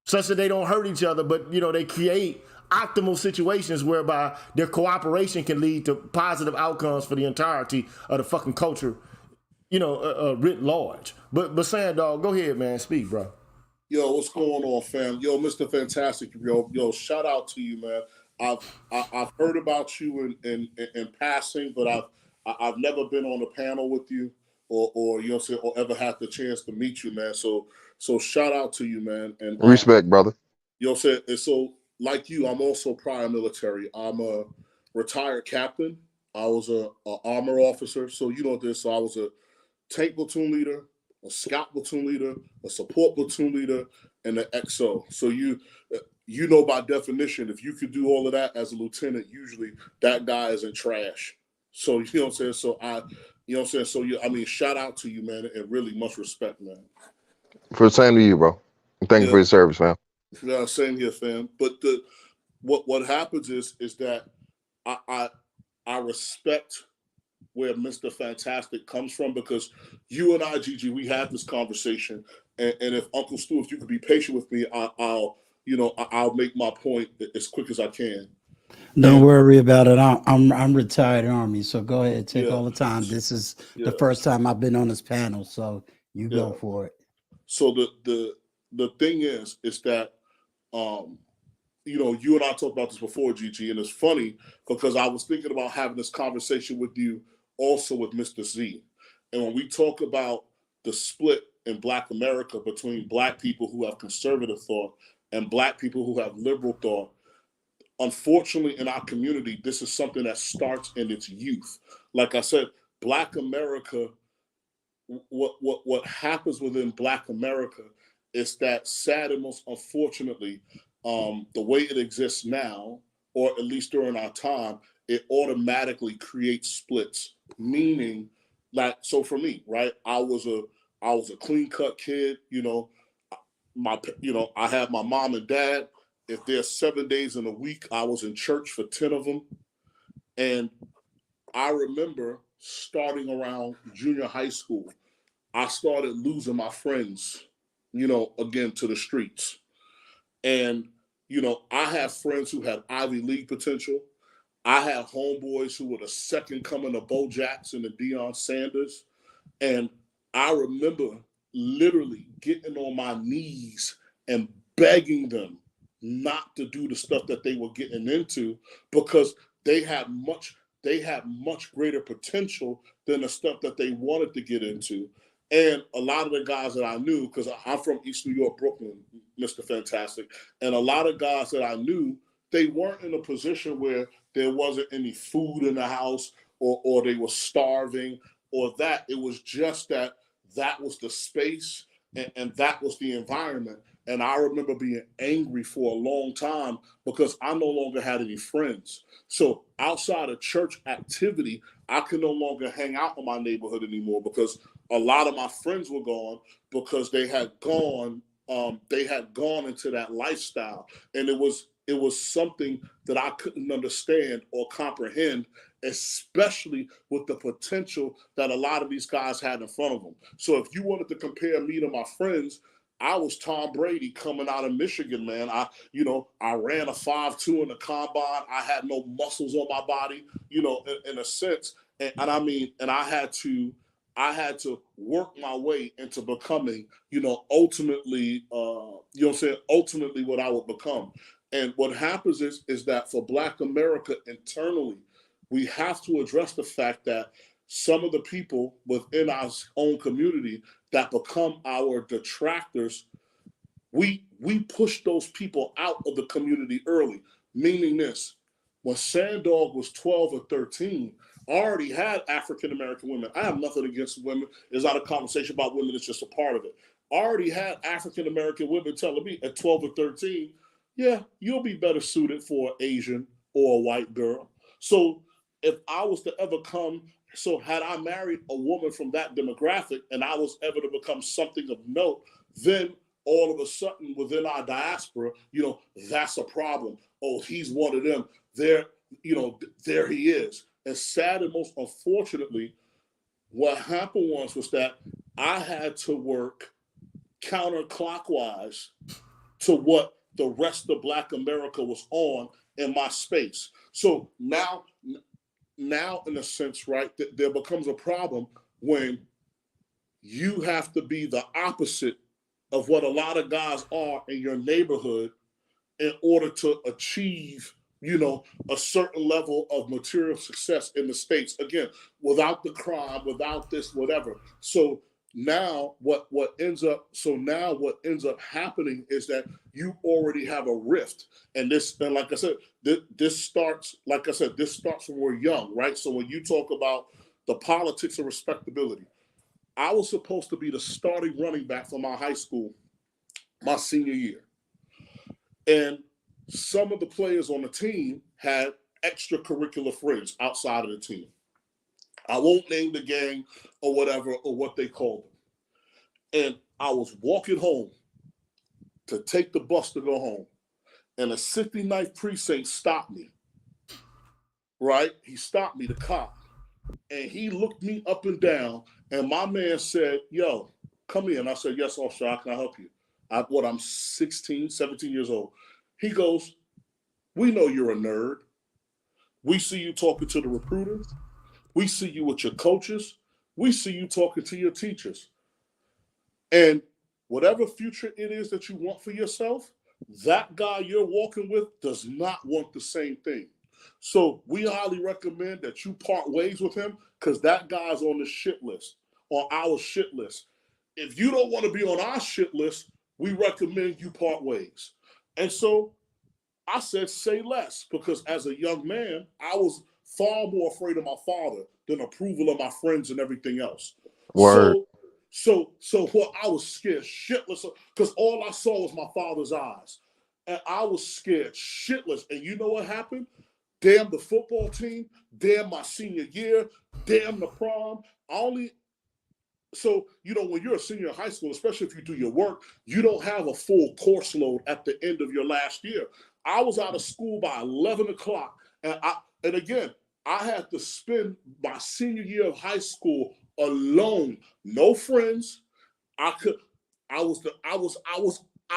such that they don't hurt each other, but they create optimal situations whereby their cooperation can lead to positive outcomes for the entirety of the fucking culture, writ large. But Sand Dog, go ahead, man, speak, bro. Yo, what's going on, fam? Yo, Mr. Fantastic, yo, shout out to you, man. I've heard about you in passing, but I've never been on a panel with you or or ever had the chance to meet you, man. So shout out to you, man. And respect, brother. And so like you, I'm also prior military. I'm a retired captain. I was a armor officer. So this. So I was a tank platoon leader, a scout platoon leader, a support platoon leader, and an XO. So by definition, if you could do all of that as a lieutenant, usually that guy isn't trash. So So So shout out to you, man, and really much respect, man. For the same to you, bro. Thank you for your service, man. Yeah, same here, fam. But what happens is that I respect where Mr. Fantastic comes from, because you and I, Gigi, we had this conversation, and if Uncle Stu, if you could be patient with me, I'll make my point as quick as I can. Don't worry about it. I'm retired Army, so go ahead, take all the time. This is the first time I've been on this panel, so you go for it. So the thing is that you and I talked about this before, Gigi, and it's funny because I was thinking about having this conversation with you also with Mr. Z. And when we talk about the split in Black America between Black people who have conservative thought and Black people who have liberal thought, unfortunately, in our community, this is something that starts in its youth. Like I said, Black America, what happens within Black America is that, sad and most unfortunately, the way it exists now, or at least during our time, it automatically creates splits. Meaning, like, so for me, right, I was a clean cut kid. I had my mom and dad. If there's 7 days in a week, I was in church for 10 of them. And I remember starting around junior high school, I started losing my friends, again, to the streets. And, I have friends who had Ivy League potential. I have homeboys who were the second coming of Bo Jackson and Deion Sanders. And I remember literally getting on my knees and begging them not to do the stuff that they were getting into, because they had much greater potential than the stuff that they wanted to get into. And a lot of the guys that I knew, because I'm from East New York, Brooklyn, Mr. Fantastic, and a lot of guys that I knew, they weren't in a position where there wasn't any food in the house, or they were starving, or that. It was just that was the space, and that was the environment. And I remember being angry for a long time because I no longer had any friends. So outside of church activity, I could no longer hang out in my neighborhood anymore, because a lot of my friends were gone, because they had gone into that lifestyle. And it was something that I couldn't understand or comprehend, especially with the potential that a lot of these guys had in front of them. So if you wanted to compare me to my friends, I was Tom Brady coming out of Michigan, man. I ran a 5.2 in the combine. I had no muscles on my body, in a sense. And I had to work my way into becoming, ultimately what I would become. And what happens is that for Black America internally, we have to address the fact that some of the people within our own community that become our detractors, we push those people out of the community early. Meaning this: when Sandog was 12 or 13, I already had African American women. I have nothing against women. There's not a conversation about women. It's just a part of it. I already had African American women telling me at 12 or 13, yeah, you'll be better suited for an Asian or a white girl. So if I was to ever had I married a woman from that demographic and I was ever to become something of note, then all of a sudden within our diaspora, that's a problem. Oh, he's one of them. There he is. And sad and most unfortunately, what happened was that I had to work counterclockwise to what the rest of Black America was on in my space. So now in a sense, right, there becomes a problem when you have to be the opposite of what a lot of guys are in your neighborhood in order to achieve, a certain level of material success in the States. Again, without the crime, without this, whatever. So now what ends up happening is that you already have a rift. And like I said, this starts when we're young, right? So when you talk about the politics of respectability, I was supposed to be the starting running back for my high school my senior year. And some of the players on the team had extracurricular friends outside of the team. I won't name the gang or whatever, or what they called them. And I was walking home to take the bus to go home, and a 69th precinct stopped me, right? He stopped me, the cop, and he looked me up and down, and my man said, yo, come here. And I said, yes, officer, how can I help you? I'm 16, 17 years old. He goes, we know you're a nerd. We see you talking to the recruiters. We see you with your coaches. We see you talking to your teachers. And whatever future it is that you want for yourself, that guy you're walking with does not want the same thing. So we highly recommend that you part ways with him, because that guy's on the shit list. on our shit list. If you don't want to be on our shit list, we recommend you part ways. And so I said, say less, because as a young man, I was far more afraid of my father than approval of my friends and everything else. Word. So what, I was scared shitless, because all I saw was my father's eyes. And I was scared shitless. And you know what happened? Damn the football team, damn my senior year, damn the prom. So, when you're a senior in high school, especially if you do your work, you don't have a full course load at the end of your last year. I was out of school by 11 o'clock. And again, I had to spend my senior year of high school alone, no friends. I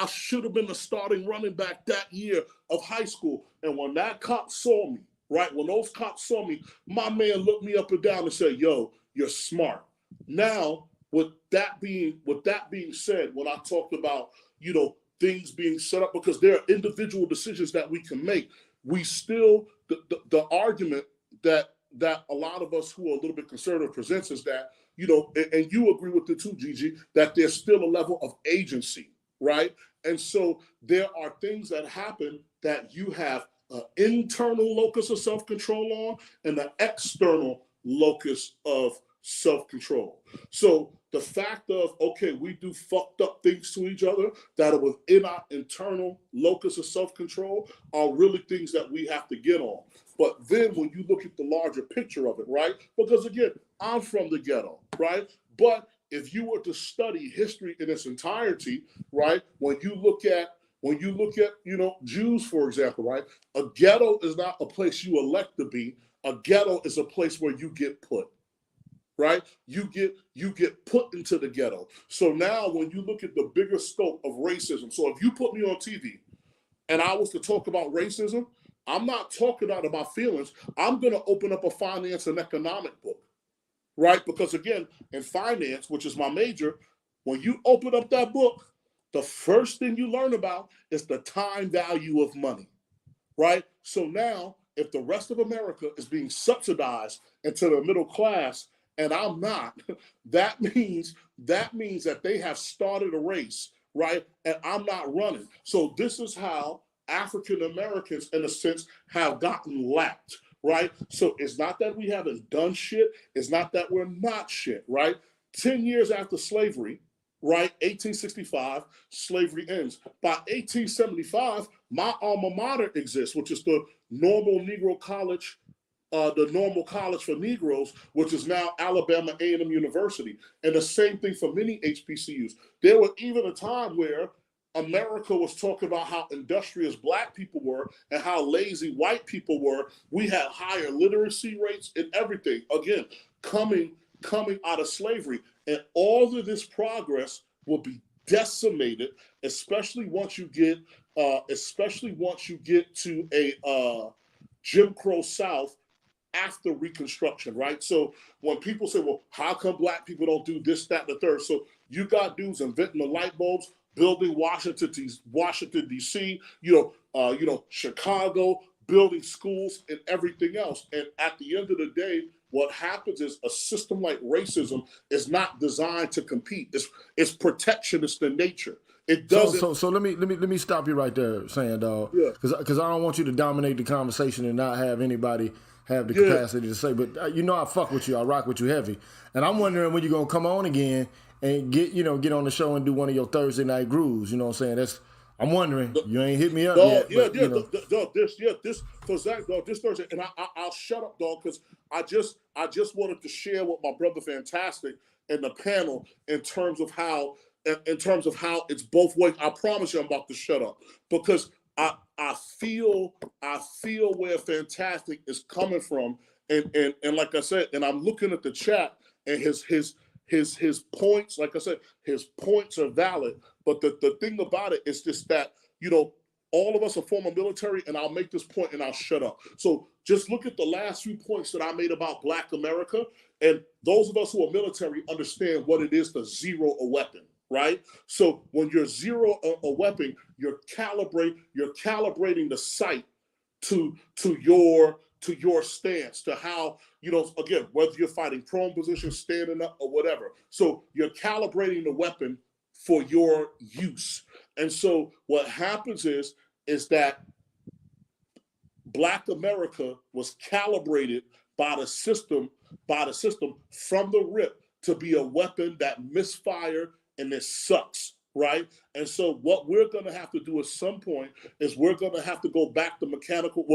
should have been the starting running back that year of high school. And when that cop saw me, right, when those cops saw me, my man looked me up and down and said, yo, you're smart. Now, with that being said, when I talked about, things being set up, because there are individual decisions that we can make, we still, the argument that a lot of us who are a little bit conservative presents is that, and you agree with it too, Gigi, that there's still a level of agency, right? And so there are things that happen that you have an internal locus of self-control on and an external locus of self-control. So the fact of, okay, we do fucked up things to each other that are within our internal locus of self-control are really things that we have to get on. But then when you look at the larger picture of it, right? Because again, I'm from the ghetto, right? But if you were to study history in its entirety, right? When you look at, Jews, for example, right? A ghetto is not a place you elect to be. A ghetto is a place where you get put. Right? You get put into the ghetto. So now when you look at the bigger scope of racism, so if you put me on TV and I was to talk about racism, I'm not talking out of my feelings. I'm going to open up a finance and economic book, right? Because again, in finance, which is my major, when you open up that book, the first thing you learn about is the time value of money, right? So now if the rest of America is being subsidized into the middle class, and I'm not, that means that they have started a race, right? And I'm not running. So this is how African Americans, in a sense, have gotten lapped, right? So it's not that we haven't done shit. It's not that we're not shit, right? 10 years after slavery, right? 1865, slavery ends. By 1875, my alma mater exists, which is the Normal Negro College, the Normal College for Negroes, which is now Alabama A&M University. And the same thing for many HBCUs. There was even a time where America was talking about how industrious Black people were and how lazy white people were. We had higher literacy rates and everything. Again, coming out of slavery. And all of this progress will be decimated, especially once you get to a Jim Crow South after Reconstruction, right? So when people say, well, how come Black people don't do this, that, and the third? So you got dudes inventing the light bulbs, building Washington, D.C., Chicago, building schools and everything else. And at the end of the day, what happens is a system like racism is not designed to compete. It's protectionist in nature. It doesn't. So let me stop you right there, saying dog, Yeah. because I don't want you to dominate the conversation and not have anybody have the capacity to say. But I fuck with you, I rock with you heavy, and I'm wondering when you're gonna come on again and get on the show and do one of your Thursday night grooves. You know what I'm saying? I'm wondering. You ain't hit me up yet. For Zach, dog, this Thursday, and I'll shut up, dog, because I just wanted to share with my brother Fantastic and the panel in terms of how it's both ways. I promise you, I'm about to shut up because I feel where Fantastic is coming from, and like I said, and I'm looking at the chat and his points, like I said, his points are valid. But the thing about it is just that, all of us are former military, and I'll make this point and I'll shut up. So just look at the last few points that I made about Black America. And those of us who are military understand what it is to zero a weapon, right? So when you're zero a weapon, you're calibrating the sight to to your stance, to how, you know, again, whether you're fighting prone position, standing up, or whatever. So you're calibrating the weapon for your use. And so what happens is that Black America was calibrated by the system from the rip to be a weapon that misfired and it sucks, right? And so what we're going to have to do at some point is we're going to have to go back to mechanical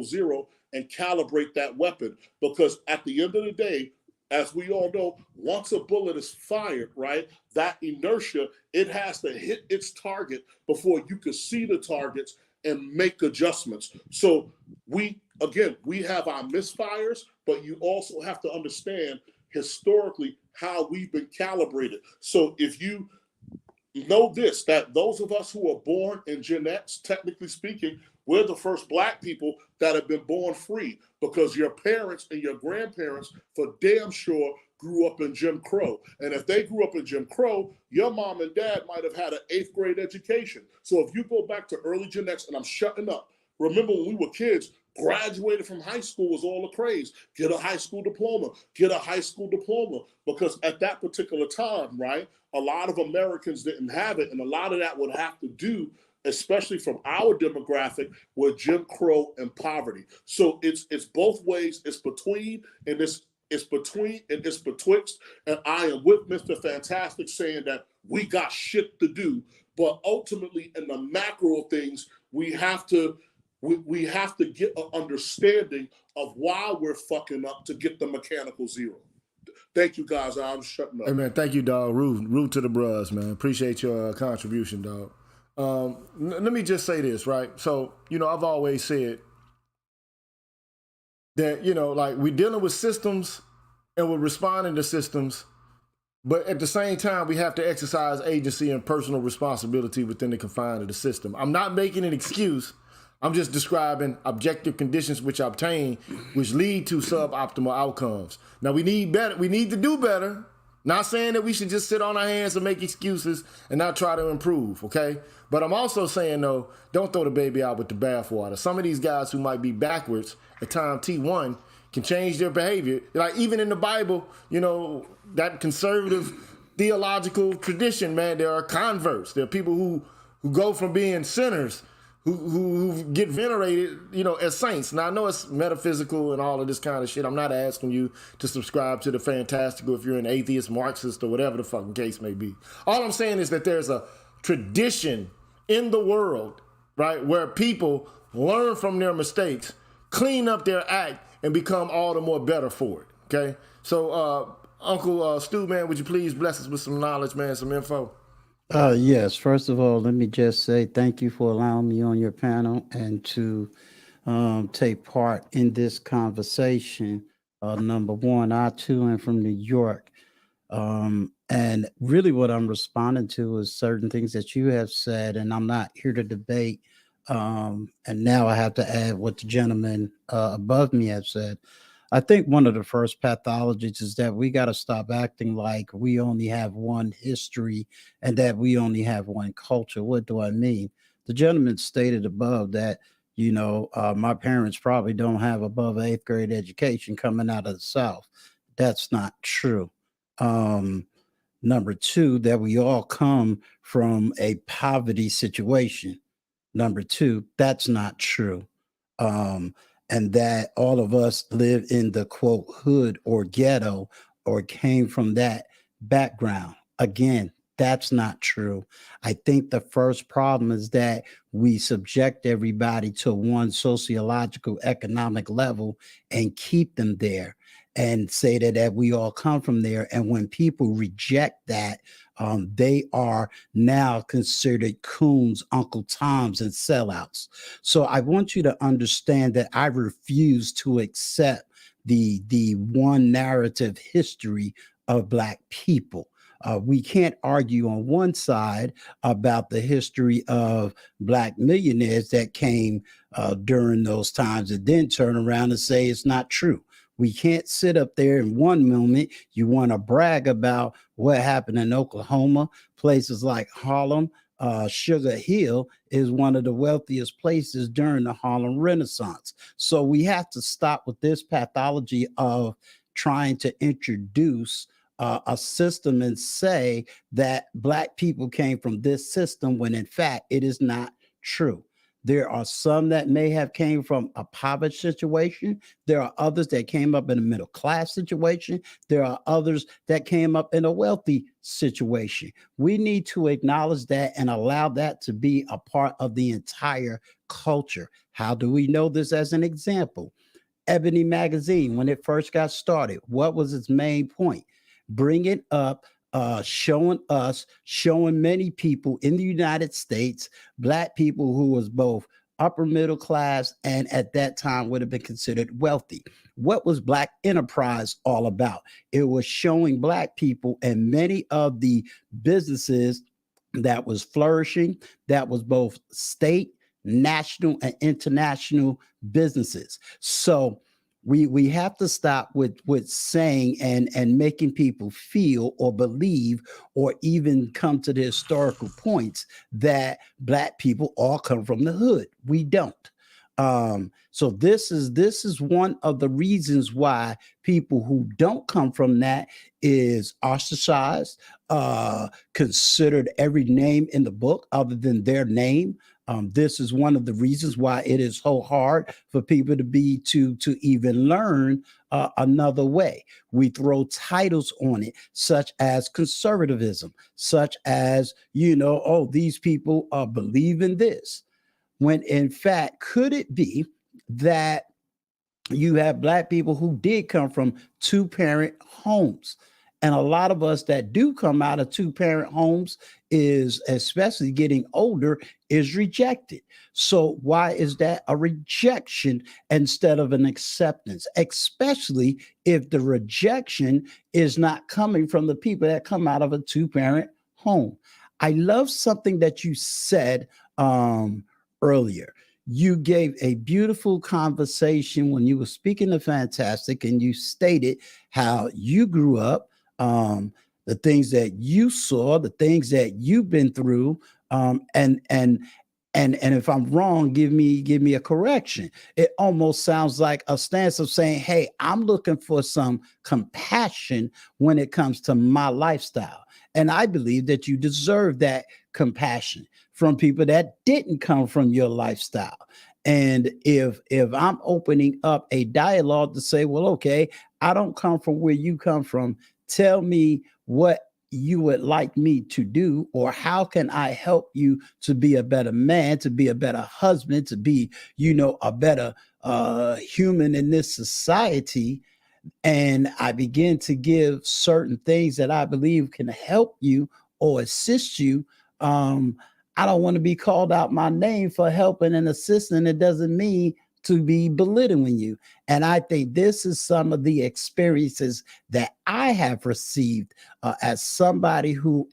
zero and calibrate that weapon, because at the end of the day, as we all know, once a bullet is fired, right, that inertia, it has to hit its target before you can see the targets and make adjustments. So we have our misfires, but you also have to understand historically how we've been calibrated. So if you know this, that those of us who are born in Gen X, technically speaking, we're the first Black people that have been born free, because your parents and your grandparents for damn sure grew up in Jim Crow. And if they grew up in Jim Crow, your mom and dad might have had an 8th grade education. So if you go back to early Gen X, and I'm shutting up, remember when we were kids, graduated from high school was all the craze. Get a high school diploma, because at that particular time, right, a lot of Americans didn't have it. And a lot of that would have to do, especially from our demographic, with Jim Crow and poverty. So it's both ways. It's between and it's betwixt. And I am with Mr. Fantastic saying that we got shit to do. But ultimately, in the macro of things, we have to get an understanding of why we're fucking up to get the mechanical zero. Thank you, guys. I'm shutting up. Hey, man, thank you, dog. Rude to the bros, man. Appreciate your contribution, dog. Let me just say this, right? So, you know, I've always said that, you know, like, we're dealing with systems and we're responding to systems, but at the same time, we have to exercise agency and personal responsibility within the confines of the system. I'm not making an excuse. I'm just describing objective conditions which obtain, which lead to suboptimal outcomes. Now, we need better. We need to do better. Not saying that we should just sit on our hands and make excuses and not try to improve, okay? But I'm also saying, though, don't throw the baby out with the bathwater. Some of these guys who might be backwards at time T1 can change their behavior. Like, even in the Bible, you know, that conservative theological tradition, man, there are converts. There are people who go from being sinners who get venerated, you know, as saints. Now, I know it's metaphysical and all of this kind of shit. I'm not asking you to subscribe to the fantastical if you're an atheist, Marxist, or whatever the fucking case may be. All I'm saying is that there's a tradition in the world, right, where people learn from their mistakes, clean up their act, and become all the more better for it, okay? So, Uncle Stu, man, would you please bless us with some knowledge, man, some info? Yes, first of all, let me just say thank you for allowing me on your panel and to take part in this conversation. Number one, I too am from New York. And really what I'm responding to is certain things that you have said, and I'm not here to debate. And now I have to add what the gentleman above me have said. I think one of the first pathologies is that we got to stop acting like we only have one history and that we only have one culture. What do I mean? The gentleman stated above that, you know, my parents probably don't have above 8th grade education coming out of the South. That's not true. Number two, that we all come from a poverty situation. Number two, that's not true. And that all of us live in the quote hood or ghetto or came from that background. Again, that's not true. I think the first problem is that we subject everybody to one sociological economic level and keep them there and say that we all come from there. And when people reject that, they are now considered coons, Uncle Toms, and sellouts. So I want you to understand that I refuse to accept the one narrative history of Black people. We can't argue on one side about the history of Black millionaires that came during those times and then turn around and say it's not true. We can't sit up there in one moment. You want to brag about what happened in Oklahoma, places like Harlem, Sugar Hill is one of the wealthiest places during the Harlem Renaissance. So we have to stop with this pathology of trying to introduce a system and say that Black people came from this system when in fact it is not true. There are some that may have came from a poverty situation. There are others that came up in a middle class situation. There are others that came up in a wealthy situation. We need to acknowledge that and allow that to be a part of the entire culture. How do we know this? As an example, Ebony magazine, when it first got started, what was its main point? Bringing up, showing many people in the United States, Black people who was both upper middle class and at that time would have been considered wealthy. What was Black enterprise all about? It was showing Black people and many of the businesses that was flourishing, that was both state, national, and international businesses. So we have to stop with saying and making people feel or believe or even come to the historical points that Black people all come from the hood. We don't. So this is one of the reasons why people who don't come from that is ostracized, considered every name in the book other than their name. This is one of the reasons why it is so hard for people to even learn another way. We throw titles on it, such as conservatism, such as, oh, these people believe in this. When in fact, could it be that you have Black people who did come from two-parent homes? And a lot of us that do come out of two-parent homes is, especially getting older, is rejected. So why is that a rejection instead of an acceptance? Especially if the rejection is not coming from the people that come out of a two-parent home. I love something that you said earlier. You gave a beautiful conversation when you were speaking to Fantastic, and you stated how you grew up, the things that you saw, the things that you've been through, and if I'm wrong, give me a correction. It almost sounds like a stance of saying, "Hey, I'm looking for some compassion when it comes to my lifestyle," and I believe that you deserve that compassion from people that didn't come from your lifestyle. And if I'm opening up a dialogue to say, well, okay, I don't come from where you come from, tell me what you would like me to do, or how can I help you to be a better man, to be a better husband, to be, a better human in this society. And I begin to give certain things that I believe can help you or assist you. I don't want to be called out my name for helping and assisting. It doesn't mean to be belittling you. And I think this is some of the experiences that I have received as somebody who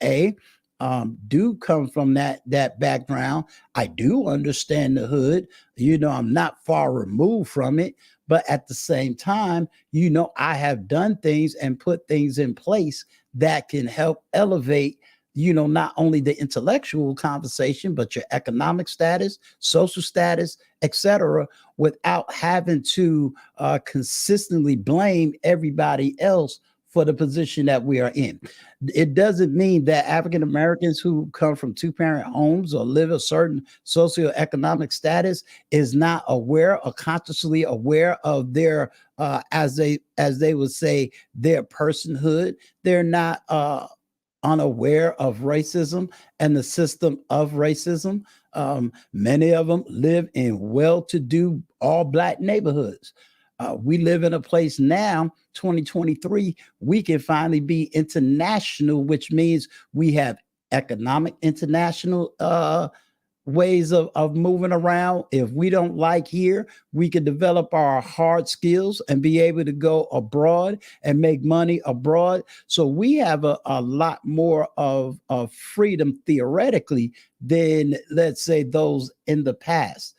do come from that background. I do understand the hood. I'm not far removed from it. But at the same time, I have done things and put things in place that can help elevate not only the intellectual conversation, but your economic status, social status, etc., without having to consistently blame everybody else for the position that we are in. It doesn't mean that African Americans who come from two-parent homes or live a certain socioeconomic status is not aware or consciously aware of their, as they would say, their personhood. They're not unaware of racism and the system of racism. Many of them live in well-to-do all Black neighborhoods. We live in a place now, 2023, we can finally be international, which means we have economic international ways of moving around. If we don't like here, we can develop our hard skills and be able to go abroad and make money abroad. So we have a lot more of freedom theoretically than, let's say, those in the past.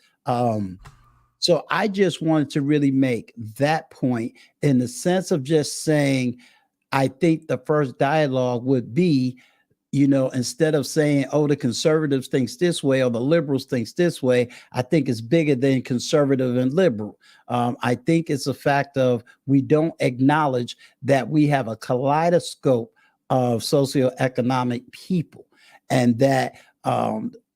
So I just wanted to really make that point in the sense of just saying, I think the first dialogue would be, instead of saying, oh, the conservatives thinks this way or the liberals thinks this way, I think it's bigger than conservative and liberal. I think it's a fact of we don't acknowledge that we have a kaleidoscope of socioeconomic people, and that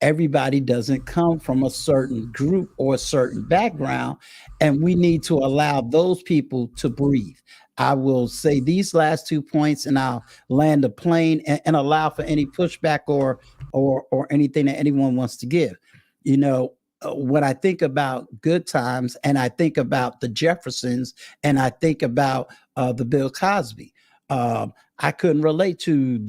everybody doesn't come from a certain group or a certain background, and we need to allow those people to breathe. I will say these last 2 points, and I'll land the plane and allow for any pushback or anything that anyone wants to give. When I think about good times, and I think about the Jeffersons, and I think about the Bill Cosby, I couldn't relate to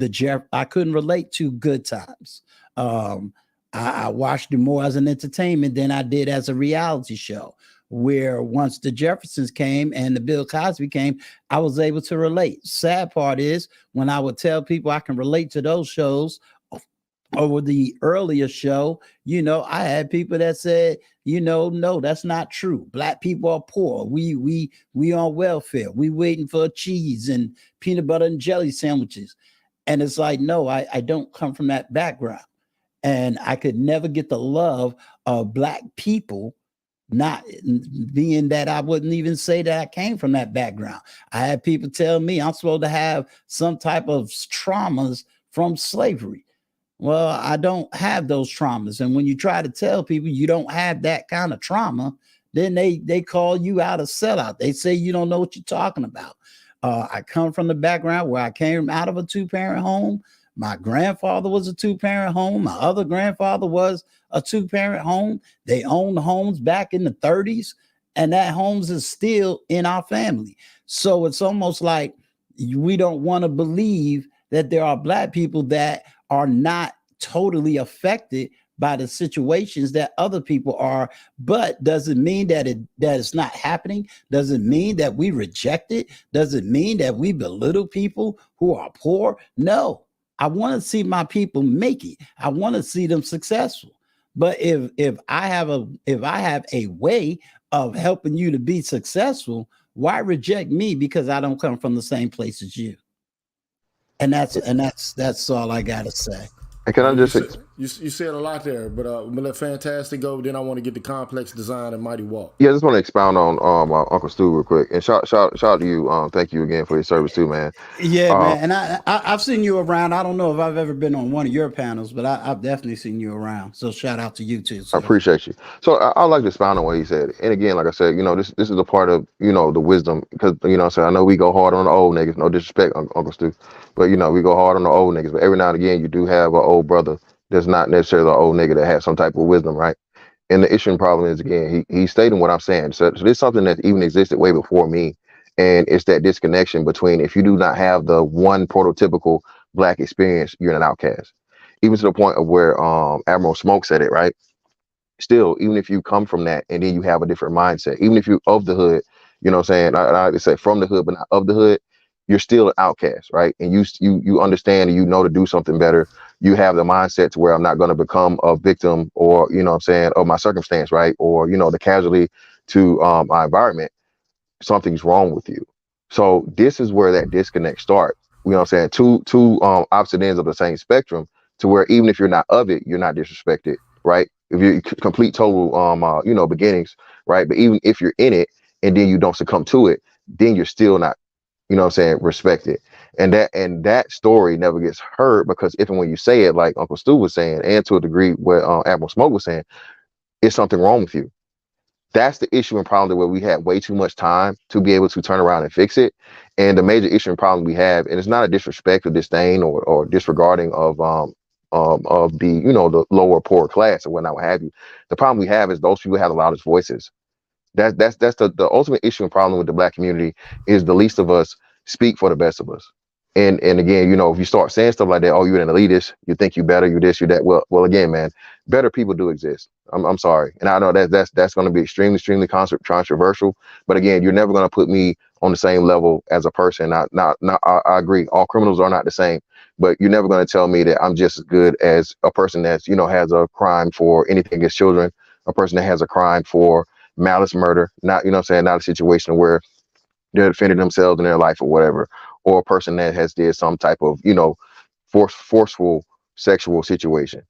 I couldn't relate to good times. I watched it more as an entertainment than I did as a reality show, where once the Jeffersons came and the Bill Cosby came, I was able to relate. Sad part is when I would tell people I can relate to those shows over the earlier show, I had people that said, no, that's not true. Black people are poor. We on welfare. We waiting for cheese and peanut butter and jelly sandwiches. And it's like, no, I don't come from that background. And I could never get the love of Black people, not being that I wouldn't even say that I came from that background. I had people tell me I'm supposed to have some type of traumas from slavery. Well, I don't have those traumas. And when you try to tell people you don't have that kind of trauma, then they call you out a sellout. They say you don't know what you're talking about. I come from the background where I came out of a 2-parent home. My grandfather was a 2-parent home. My other grandfather was a 2-parent home. They owned homes back in the 30s, and that homes is still in our family. So it's almost like we don't want to believe that there are Black people that are not totally affected by the situations that other people are. But does it mean that it's not happening? Does it mean that we reject it? Does it mean that we belittle people who are poor? No. I want to see my people make it. I want to see them successful. But if I have a way of helping you to be successful, why reject me because I don't come from the same place as you? And that's all I gotta say. And can I just you said a lot there, but let Fantastic go. Then I want to get the complex design and Mighty Walk. Yeah, I just want to expound on Uncle Stu real quick, and shout out to you. Thank you again for your service too, man. Yeah, man. And I've seen you around. I don't know if I've ever been on one of your panels, but I've definitely seen you around. So shout out to you too. So. I appreciate you. So I like to expound on what he said. And again, like I said, this is a part of the wisdom, because I know we go hard on the old niggas. No disrespect, Uncle Stu, but we go hard on the old niggas. But every now and again, you do have an old brother that's not necessarily an old nigga that has some type of wisdom, right? And the issue and problem is, again, he's stating what I'm saying. So this is something that even existed way before me. And it's that disconnection between, if you do not have the one prototypical Black experience, you're an outcast. Even to the point of where Admiral Smoke said it, right? Still, even if you come from that and then you have a different mindset, even if you're of the hood, I like to say from the hood, but not of the hood, you're still an outcast, right? And you understand and to do something better. You have the mindset to where I'm not going to become a victim or, of my circumstance, right? Or, the casualty to my environment. Something's wrong with you. So this is where that disconnect starts. Two opposite ends of the same spectrum, to where even if you're not of it, you're not disrespected, right? If you're complete total beginnings, right? But even if you're in it and then you don't succumb to it, then you're still not respected. And that story never gets heard, because if and when you say it, like Uncle Stu was saying, and to a degree what Admiral Smoke was saying, it's something wrong with you. That's the issue and problem, where we had way too much time to be able to turn around and fix it. And the major issue and problem we have, and it's not a disrespect or disdain or disregarding of the the lower poor class or whatnot, what have you. The problem we have is those people have the loudest voices. That's the ultimate issue and problem with the Black community, is the least of us speak for the best of us. And again, if you start saying stuff like that, oh, you're an elitist, you think you better, you this, you that. Well, again, man, better people do exist. I'm sorry, and I know that's going to be extremely controversial. But again, you're never going to put me on the same level as a person. I agree, all criminals are not the same, but you're never going to tell me that I'm just as good as a person that's has a crime for anything against children, a person that has a crime for malice murder, not not a situation where they're defending themselves in their life or whatever, or a person that has did some type of forceful sexual situation.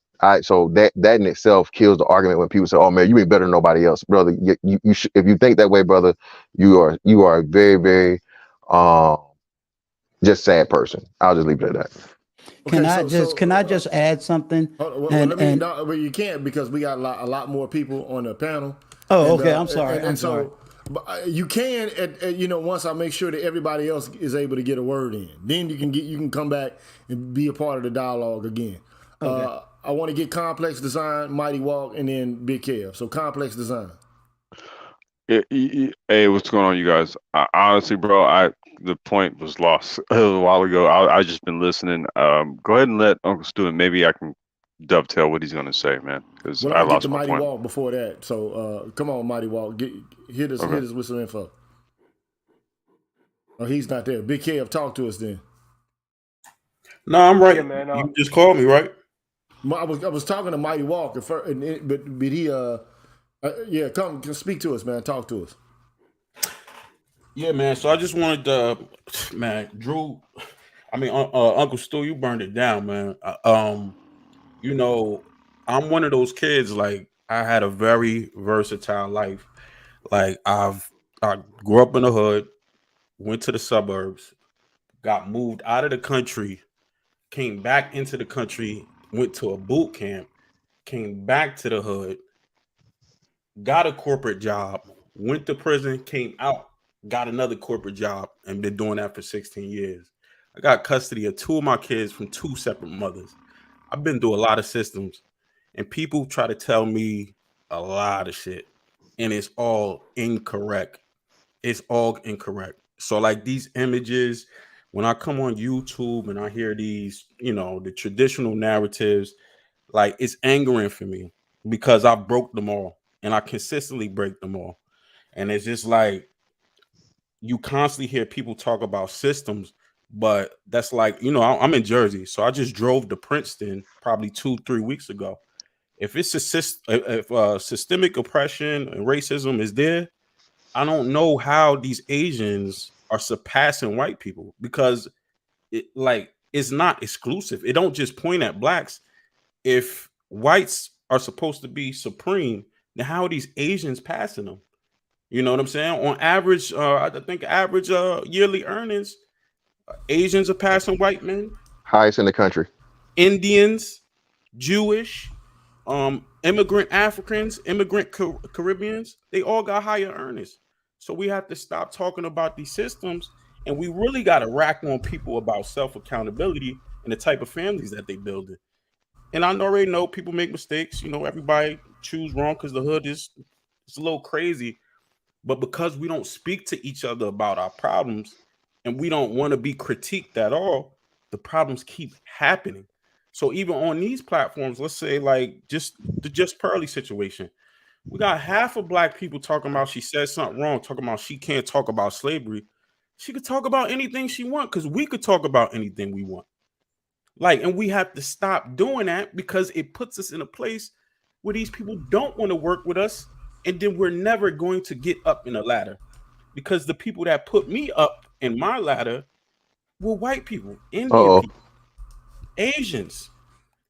So that in itself kills the argument when people say, "Oh man, you ain't better than nobody else, brother." You should, if you think that way, brother, you are a very, very just sad person. I'll just leave it at that. Can Okay, I just add something? well, let me. And No, well, you can't because we got a lot more people on the panel. oh, And, okay. I'm sorry. And I'm sorry. so you can, once I make sure that everybody else is able to get a word in, then you can come back and be a part of the dialogue again. Okay. I want to get Complex Design, Mighty Walk, and then Big Kev. So Complex Design. Hey, what's going on, you guys? Honestly, bro, the point was lost a while ago. I just been listening. Go ahead and let Uncle Stu, and maybe I can dovetail what he's gonna say, man, because Well, I I'll get lost the my Mighty point. Walk before that. So come on, Mighty Walk, hit us with some info. Oh, he's not there. Big Kev, talk to us then. No, I'm right. Yeah, man. You just called me, right? I was talking to Mighty Walk at first, but he yeah, come speak to us, man. Talk to us. Yeah, man. So I just wanted to, man, Drew. I mean, Uncle Stu, you burned it down, man. You know, I'm one of those kids. Like, I had a very versatile life. Like, I grew up in the hood, went to the suburbs, got moved out of the country, came back into the country, went to a boot camp, came back to the hood, got a corporate job, went to prison, came out, got another corporate job, and been doing that for 16 years. I got custody of 2 of my kids from 2 separate mothers. I've been through a lot of systems, and people try to tell me a lot of shit, and it's all incorrect. It's all incorrect. So, like, these images, when I come on YouTube and I hear these, the traditional narratives, like, it's angering for me because I broke them all. And I consistently break them all. And it's just like you constantly hear people talk about systems, but that's like, I'm in Jersey. So I just drove to Princeton probably 2-3 weeks ago. If it's if systemic oppression and racism is there, I don't know how these Asians are surpassing white people because it's not exclusive. It don't just point at blacks. If whites are supposed to be supreme, now how are these Asians passing them? You know what I'm saying? On average, I think average yearly earnings, Asians are passing white men, Highest in the country. Indians, Jewish, immigrant Africans, immigrant Caribbeans. They all got higher earnings. So we have to stop talking about these systems, and we really got to rack on people about self-accountability and the type of families that they building. And I already know people make mistakes. Everybody choose wrong because the hood it's a little crazy. But because we don't speak to each other about our problems and we don't want to be critiqued at all, the problems keep happening. So even on these platforms, let's say like just the Just Pearly situation, we got half of black people talking about she said something wrong, talking about she can't talk about slavery. She could talk about anything she wants because we could talk about anything we want. And we have to stop doing that because it puts us in a place where these people don't want to work with us. And then we're never going to get up in a ladder because the people that put me up in my ladder were white people, Indian people, Asians,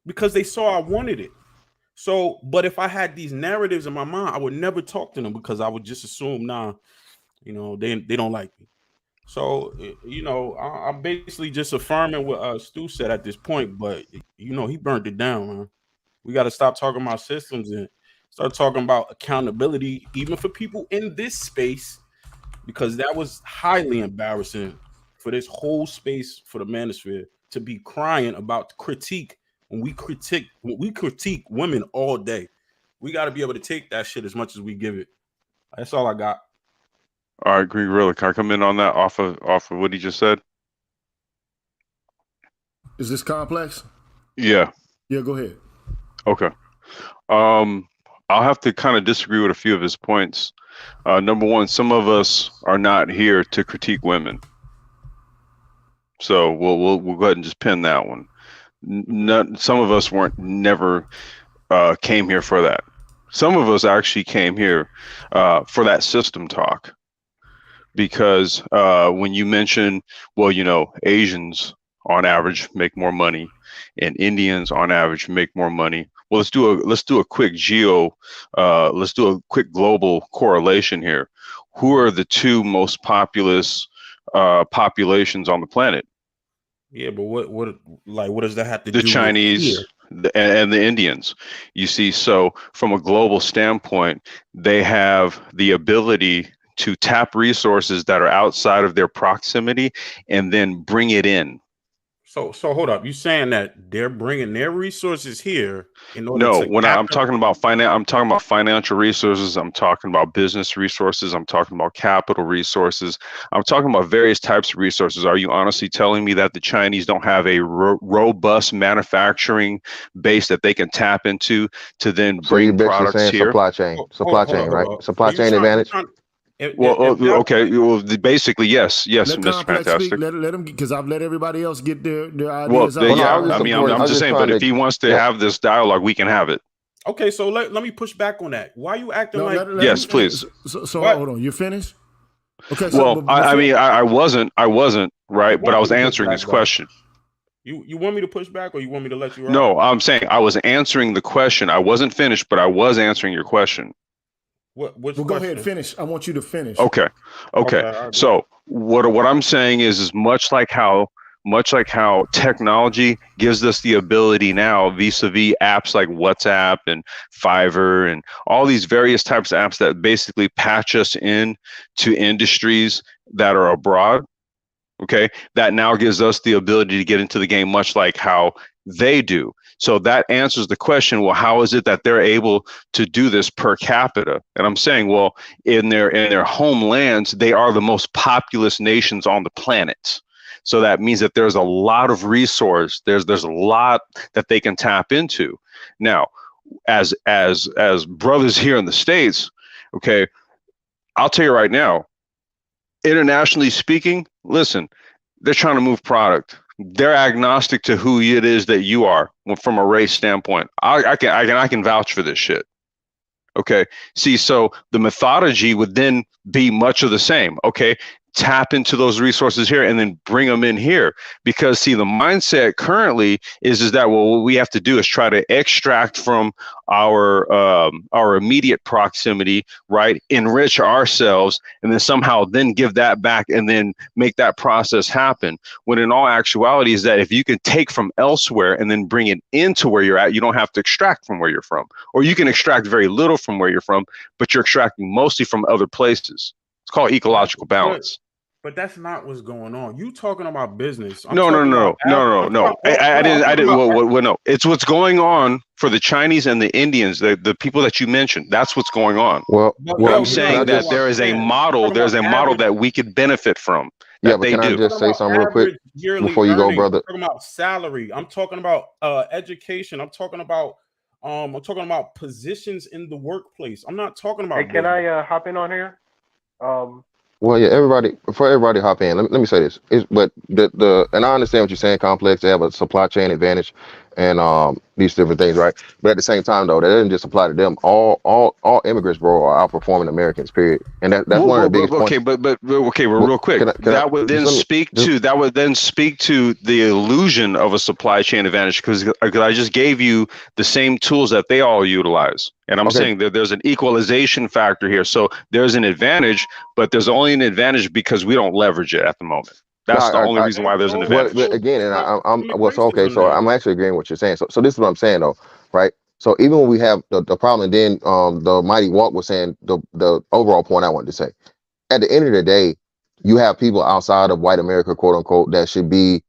because they saw I wanted it. So, but if I had these narratives in my mind, I would never talk to them because I would just assume, they don't like me. So, I'm basically just affirming what Stu said at this point, but, he burned it down, man. We got to stop talking about systems and start talking about accountability, even for people in this space, because that was highly embarrassing for this whole space for the manosphere to be crying about critique when we critique women all day. We got to be able to take that shit as much as we give it. That's all I got. All right, Green Gorilla, can I come in on that off of what he just said? Is this Complex? Yeah. Yeah, go ahead. Okay. I'll have to kind of disagree with a few of his points. Number one, some of us are not here to critique women. So we'll go ahead and just pin that one. Some of us never came here for that. Some of us actually came here for that system talk. Because when you mention, Asians on average make more money, and Indians on average make more money. Well, let's do a quick let's do a quick global correlation here. Who are the two most populous populations on the planet? Yeah, but what does that have to The do Chinese and the Indians. You see, so from a global standpoint, they have the ability to tap resources that are outside of their proximity and then bring it in. So hold up. You saying that they're bringing their resources here in order No, to when I'm capture- talking about I'm talking about financial resources. I'm talking about business resources. I'm talking about capital resources. I'm talking about various types of resources. Are you honestly telling me that the Chinese don't have a robust manufacturing base that they can tap into to then So you bring basically products saying here? supply chain, right? Supply chain advantage. Okay. Well, basically, yes, Let Mr. Complex speak. Fantastic. Let him, because I've let everybody else get their Well, ideas out. yeah. I was just I mean, supporting- I'm I was just just saying. trying But if to- he wants to yeah. have this dialogue, we can have it. Okay, so let me push back on that. Why are you acting No, like? Yes, please. So What? hold on. You finished? Okay. Well, So, I mean, I wasn't right, but I was want you to push answering back, his though. question. You want me to push back, or you want me to let you? No, I'm saying I was answering the question. I wasn't finished, but I was answering your question. Which well, go ahead. question? Finish. I want you to finish. Okay. Okay, all right. So what I'm saying is much like how technology gives us the ability now vis-a-vis apps like WhatsApp and Fiverr and all these various types of apps that basically patch us in to industries that are abroad. Okay, that now gives us the ability to get into the game much like how they do. So that answers the question, well, how is it that they're able to do this per capita? And I'm saying, well, in their homelands, they are the most populous nations on the planet. So that means that there's a lot of resource. There's a lot that they can tap into. Now, as brothers here in the States, okay, I'll tell you right now, internationally speaking, listen, they're trying to move product. They're agnostic to who it is that you are from a race standpoint. I can vouch for this shit. Okay. See, so the methodology would then be much of the same. Okay. Tap into those resources here and then bring them in here, because see, the mindset currently is that, well, what we have to do is try to extract from our immediate proximity, right? Enrich ourselves and then somehow then give that back and then make that process happen. When in all actuality is that if you can take from elsewhere and then bring it into where you're at, you don't have to extract from where you're from, or you can extract very little from where you're from, but you're extracting mostly from other places. It's called ecological balance. But that's not what's going on. You talking about business? No. I didn't. Well, no. It's what's going on for the Chinese and the Indians, the people that you mentioned. That's what's going on. Well, I'm saying that there is a model. There's a model that we could benefit from. Yeah, but can I just say something real quick before you go, brother? I'm talking about salary. I'm talking about education. I'm talking about positions in the workplace. I'm not talking about. Hey, can I hop in on here? Well, yeah, before everybody hop in, let me say this. But and I understand what you're saying, Complex. They have a supply chain advantage and these different things, right? But at the same time, though, that doesn't just apply to them. All immigrants, bro, are outperforming Americans, period. And that's one of the biggest points. Okay, real quick. That would then speak to the illusion of a supply chain advantage, because I just gave you the same tools that they all utilize. And I'm saying that there's an equalization factor here. So there's an advantage, but there's only an advantage because we don't leverage it at the moment. That's the only reason why there's an advantage. But again, and so I'm actually agreeing with what you're saying. So this is what I'm saying, though, right? So even when we have the problem, and then the Mighty Walk was saying the overall point I wanted to say. At the end of the day, you have people outside of white America, quote unquote, that should be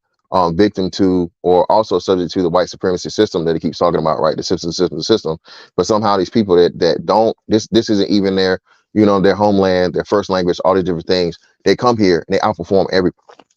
victim to or also subject to the white supremacy system that he keeps talking about, right? The system. But somehow these people that don't, this isn't even their, their homeland, their first language, all these different things. They come here and they outperform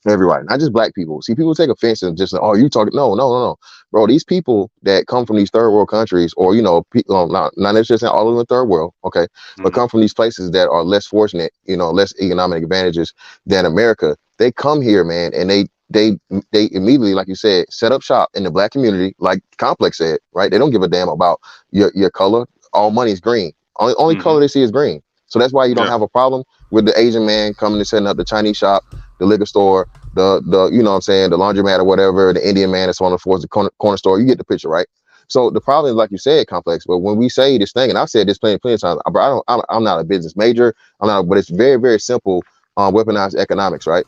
everybody, not just black people. See, people take offense and just, oh, you talking? No, bro. These people that come from these third world countries, or not necessarily all over the third world, okay, but come from these places that are less fortunate, less economic advantages than America. They come here, man, and they immediately, like you said, set up shop in the black community, like Complex said, right? They don't give a damn about your color. All money is green. Only color they see is green. So that's why you don't have a problem with the Asian man coming and setting up the Chinese shop, the liquor store, the you know what I'm saying, the laundromat or whatever, the Indian man that's on the towards the corner store. You get the picture, right? So the problem is, like you said, complex. But when we say this thing, and I've said this plenty of times, bro, I'm not a business major. I'm not, but it's very, very simple. Weaponized economics, right?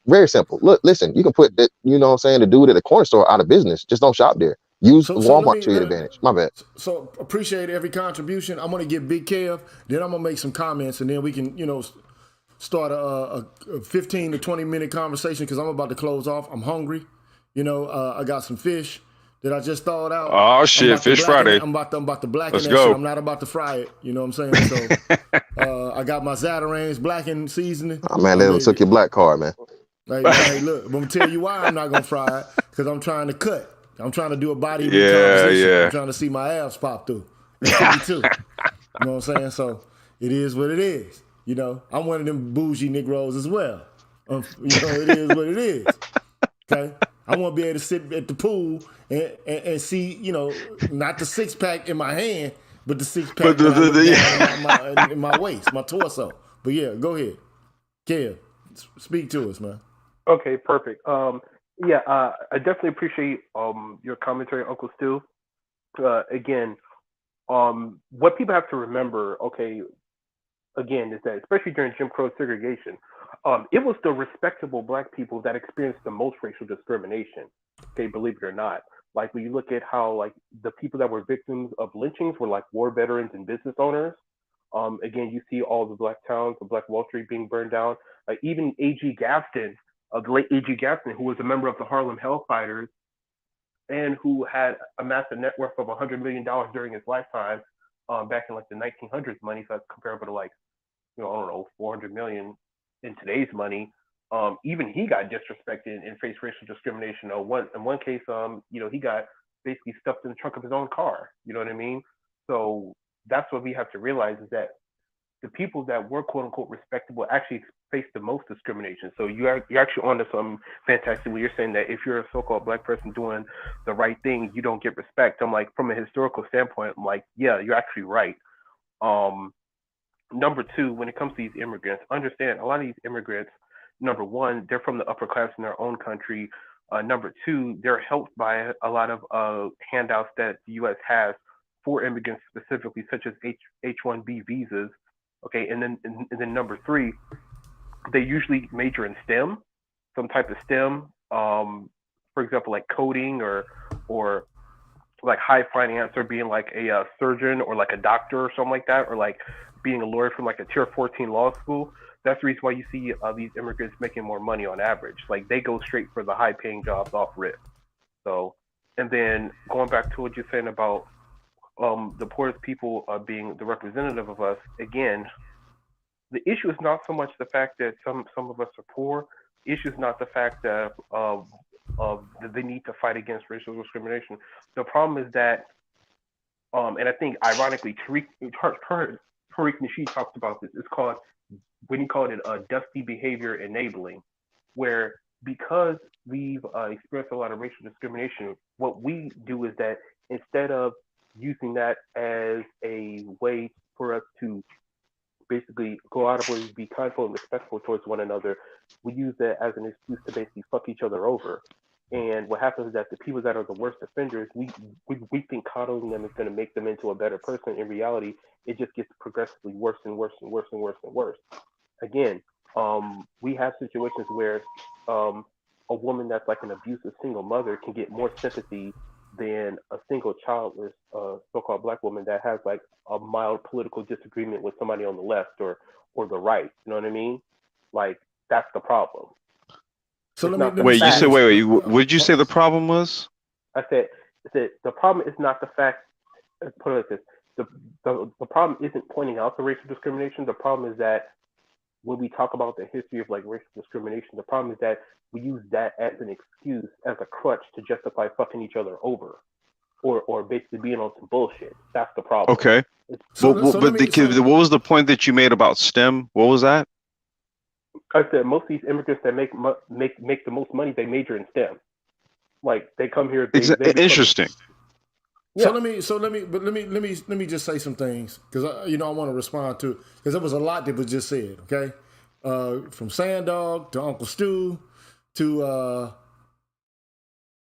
Very simple. Look, listen, you can put that, you know what I'm saying, the dude at the corner store out of business. Just don't shop there. Use Walmart to your advantage. My bad. So appreciate every contribution. I'm gonna get Big Kev, then I'm gonna make some comments, and then we can, start a 15 to 20 minute conversation because I'm about to close off. I'm hungry. I got some fish that I just thawed out. Oh shit, Fish Friday. I'm about to blacken Let's that go. shit. I'm not about to fry it. You know what I'm saying? So I got my Zatarain's blackened seasoning. Oh man, they took your black card, man. Hey, look, I'm gonna tell you why I'm not gonna fry it, because I'm trying to cut. I'm trying to do a body recomposition. Yeah. I'm trying to see my abs pop through. Too. You know what I'm saying? So it is what it is. I'm one of them bougie Negroes as well. It is what it is. Okay? I want to be able to sit at the pool and see, not the six pack in my hand, but the six pack in my waist, my torso. But yeah, go ahead. Kev, speak to us, man. Okay, perfect. I definitely appreciate your commentary, Uncle Stu. Again, what people have to remember, again, is that especially during Jim Crow segregation, it was the respectable Black people that experienced the most racial discrimination. Okay, believe it or not. Like when you look at how like the people that were victims of lynchings were like war veterans and business owners. Again, you see all the Black towns, the Black Wall Street being burned down. Even A.G. Gaston, the late A.G. Gaston, who was a member of the Harlem Hellfighters and who had amassed a net worth of $100 million during his lifetime, back in like the 1900s money, so that's comparable to like, I don't know, 400 million in today's money. Even he got disrespected and faced racial discrimination. In one case, he got basically stuffed in the trunk of his own car. You know what I mean? So that's what we have to realize, is that the people that were quote unquote respectable actually faced the most discrimination. So you're actually onto something fantastic when you're saying that if you're a so-called Black person doing the right thing, you don't get respect. I'm like, from a historical standpoint, I'm like, yeah, you're actually right. Number two, when it comes to these immigrants, understand a lot of these immigrants, number one, they're from the upper class in their own country. Number two, they're helped by a lot of handouts that the U.S. has for immigrants specifically, such as H-1B visas. Okay, and then number three, they usually major in STEM, some type of STEM. For example, like coding or like high finance, or being like a surgeon or like a doctor or something like that, or like being a lawyer from like a tier 14 law school. That's the reason why you see these immigrants making more money on average. Like they go straight for the high paying jobs off rip. So, and then going back to what you're saying about the poorest people being the representative of us, again, the issue is not so much the fact that some of us are poor. The issue is not the fact that that they need to fight against racial discrimination. The problem is that, and I think ironically, Tariq Nasheed talked about this. It's called, when he called it dusty behavior enabling, where because we've experienced a lot of racial discrimination, what we do is that instead of using that as a way for us to basically go out of way to be kindful and respectful towards one another, we use that as an excuse to basically fuck each other over. And what happens is that the people that are the worst offenders, we think coddling them is going to make them into a better person. In reality, it just gets progressively worse and worse and worse and worse and worse. Again, we have situations where a woman that's like an abusive single mother can get more sympathy than a single childless so-called Black woman that has like a mild political disagreement with somebody on the left or the right. You know what I mean? Like, that's the problem. So let me wait. You said wait. What did you say the problem was? I said the problem is not the fact. Put it like this: the problem isn't pointing out the racial discrimination. The problem is that when we talk about the history of like racial discrimination, the problem is that we use that as an excuse, as a crutch to justify fucking each other over, or basically being on some bullshit. That's the problem. Okay. What was the point that you made about STEM? What was that? I said most of these immigrants that make the most money, they major in STEM. Like they come here. Interesting. Yeah. So let me just say some things, because I want to respond to, because there was a lot that was just said. Okay, from Sandog to Uncle Stu to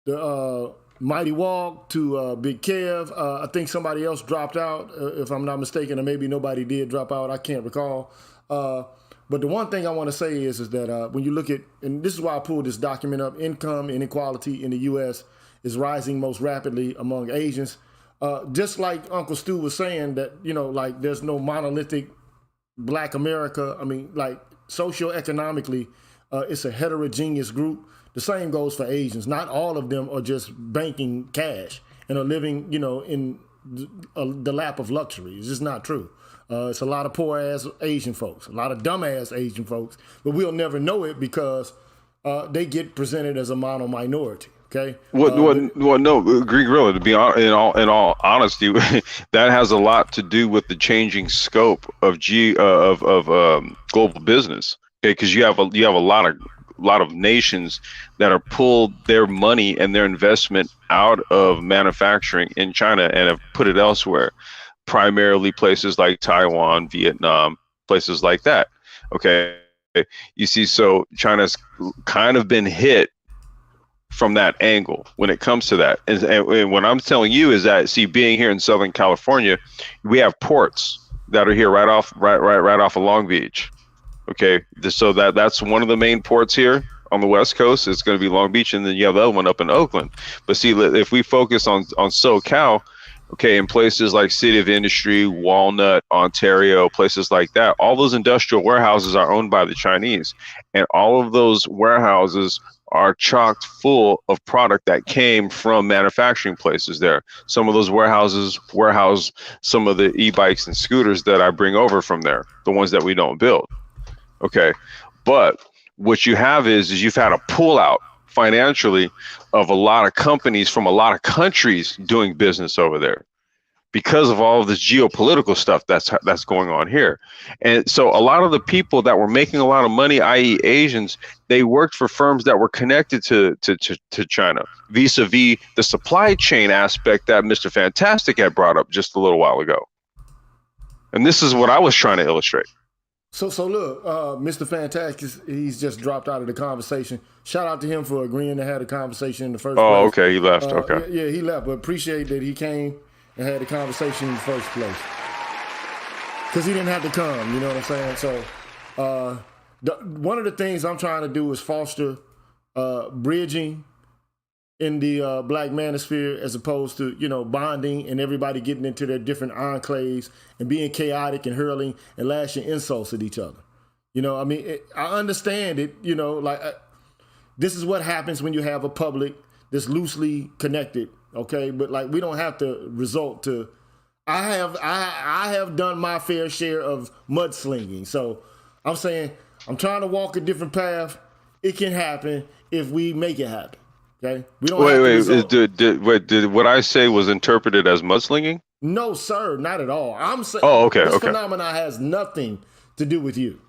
the Mighty Walk, to Big Kev. I think somebody else dropped out, if I'm not mistaken, or maybe nobody did drop out. I can't recall. But the one thing I want to say is that when you look at, and this is why I pulled this document up, income inequality in the U.S. is rising most rapidly among Asians. Just like Uncle Stu was saying that, like there's no monolithic Black America. I mean, like socioeconomically, it's a heterogeneous group. The same goes for Asians. Not all of them are just banking cash and are living, in the lap of luxury. It's just not true. It's a lot of poor ass Asian folks, a lot of dumb ass Asian folks, but we'll never know it because they get presented as a minority. Okay. No, Green Gorilla. To be in all honesty, that has a lot to do with the changing scope of global business. Okay, because you have a lot of nations that are pulled their money and their investment out of manufacturing in China and have put it elsewhere. Primarily places like Taiwan, Vietnam, places like that. Okay. You see, so China's kind of been hit from that angle when it comes to that. And what I'm telling you is that, see, being here in Southern California, we have ports that are here right off of Long Beach. Okay. So that's one of the main ports here on the West Coast. It's going to be Long Beach, and then you have the other one up in Oakland. But see, if we focus on SoCal, okay, in places like City of Industry, Walnut, Ontario, places like that, all those industrial warehouses are owned by the Chinese. And all of those warehouses are chocked full of product that came from manufacturing places there. Some of those warehouses warehouse some of the e-bikes and scooters that I bring over from there, the ones that we don't build. Okay, but what you have is you've had a pullout financially of a lot of companies from a lot of countries doing business over there because of all of this geopolitical stuff that's going on here. And so a lot of the people that were making a lot of money, i.e. Asians, they worked for firms that were connected to China, vis-a-vis the supply chain aspect that Mr. Fantastic had brought up just a little while ago. And this is what I was trying to illustrate. So look, Mr. Fantastic, he's just dropped out of the conversation. Shout out to him for agreeing to have the conversation in the first place. Oh, okay, he left. Okay. Yeah, he left, but appreciate that he came and had the conversation in the first place. Because he didn't have to come, you know what I'm saying? So one of the things I'm trying to do is foster bridging in the Black manosphere, as opposed to, bonding and everybody getting into their different enclaves and being chaotic and hurling and lashing insults at each other. I understand it, this is what happens when you have a public that's loosely connected, okay? But like, we don't have to resort to, I have done my fair share of mudslinging. So I'm saying, I'm trying to walk a different path. It can happen if we make it happen. Okay. We don't did what I say was interpreted as mudslinging? No, sir, not at all. I'm saying this phenomena has nothing to do with you.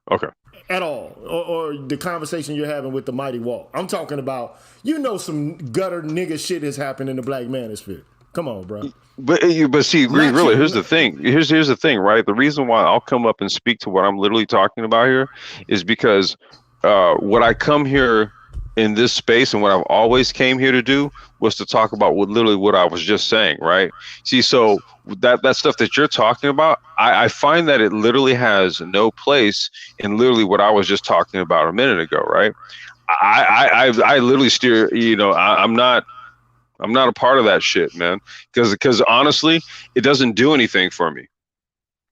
Okay. At all. Or the conversation you're having with the Mighty Walk. I'm talking about, some gutter nigga shit has happened in the Black manosphere. Come on, bro. But see, really, here's the thing. Here's the thing, right? The reason why I'll come up and speak to what I'm literally talking about here is because what I come here in this space and what I've always came here to do was to talk about what I was just saying, right? See, so that stuff that you're talking about, I find that it literally has no place in literally what I was just talking about a minute ago, right? I literally steer, I'm not a part of that shit, man, because honestly, it doesn't do anything for me.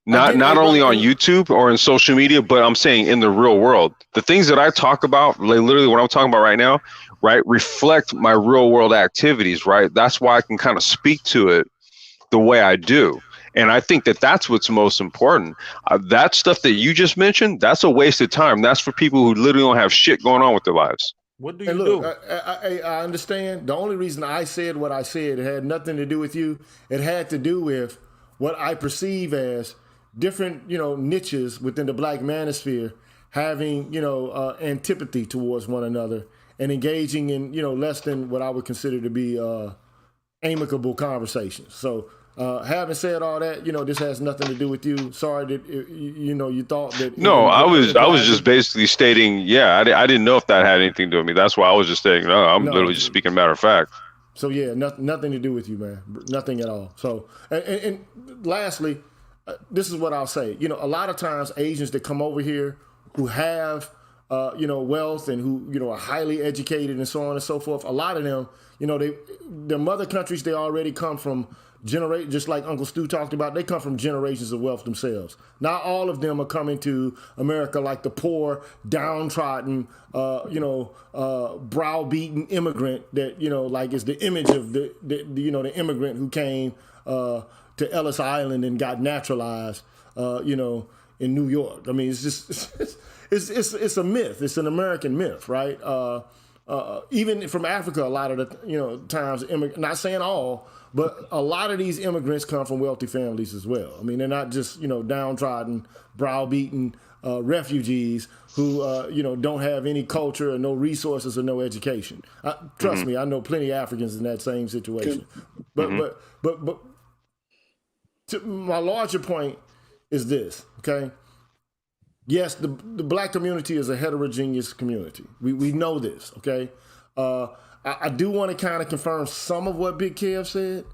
Not only on YouTube or in social media, but I'm saying in the real world. The things that I talk about, like literally what I'm talking about right now, right, reflect my real world activities, right? That's why I can kind of speak to it the way I do. And I think that that's what's most important. That stuff that you just mentioned, that's a waste of time. That's for people who literally don't have shit going on with their lives. What do you do? I understand. The only reason I said what I said, it had nothing to do with you. It had to do with what I perceive as different, niches within the Black manosphere having, antipathy towards one another and engaging in, less than what I would consider to be amicable conversations. So Having said all that, this has nothing to do with you. Sorry that you thought that. No, I was just basically stating, yeah, I didn't know if that had anything to do with me. That's why I was just saying, no, I'm literally just speaking matter of fact. So yeah, nothing to do with you, man. Nothing at all. So and lastly, this is what I'll say. A lot of times Asians that come over here who have wealth and who are highly educated and so on and so forth. A lot of them, their mother countries, they already come from just like Uncle Stu talked about, they come from generations of wealth themselves. Not all of them are coming to America like the poor, downtrodden, browbeaten immigrant that, like is the image of the immigrant who came to Ellis Island and got naturalized, in New York. I mean, it's just, it's a myth. It's an American myth, right? Even from Africa, a lot of the times, not saying all, but a lot of these immigrants come from wealthy families as well. I mean, they're not just downtrodden, browbeaten refugees who don't have any culture or no resources or no education. Trust me, I know plenty of Africans in that same situation. But my larger point is this, okay? Yes, the black community is a heterogeneous community. We know this, okay? I do want to kind of confirm some of what Big Kev said.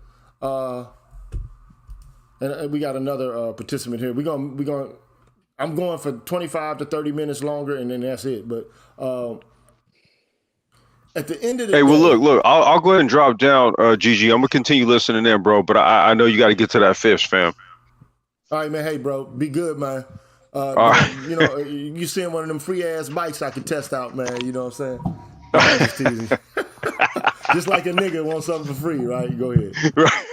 And we got another participant here. I'm going for 25 to 30 minutes longer, and then that's it. But at the end of the day, well, look, I'll go ahead and drop down, Gigi. I'm gonna continue listening in, bro. But I know you got to get to that fish, fam. All right, man. Hey, bro, be good, man. You send one of them free ass bikes I can test out, man. You know what I'm saying? I'm just teasing. Just like a nigga wants something for free, right? Go ahead. Right.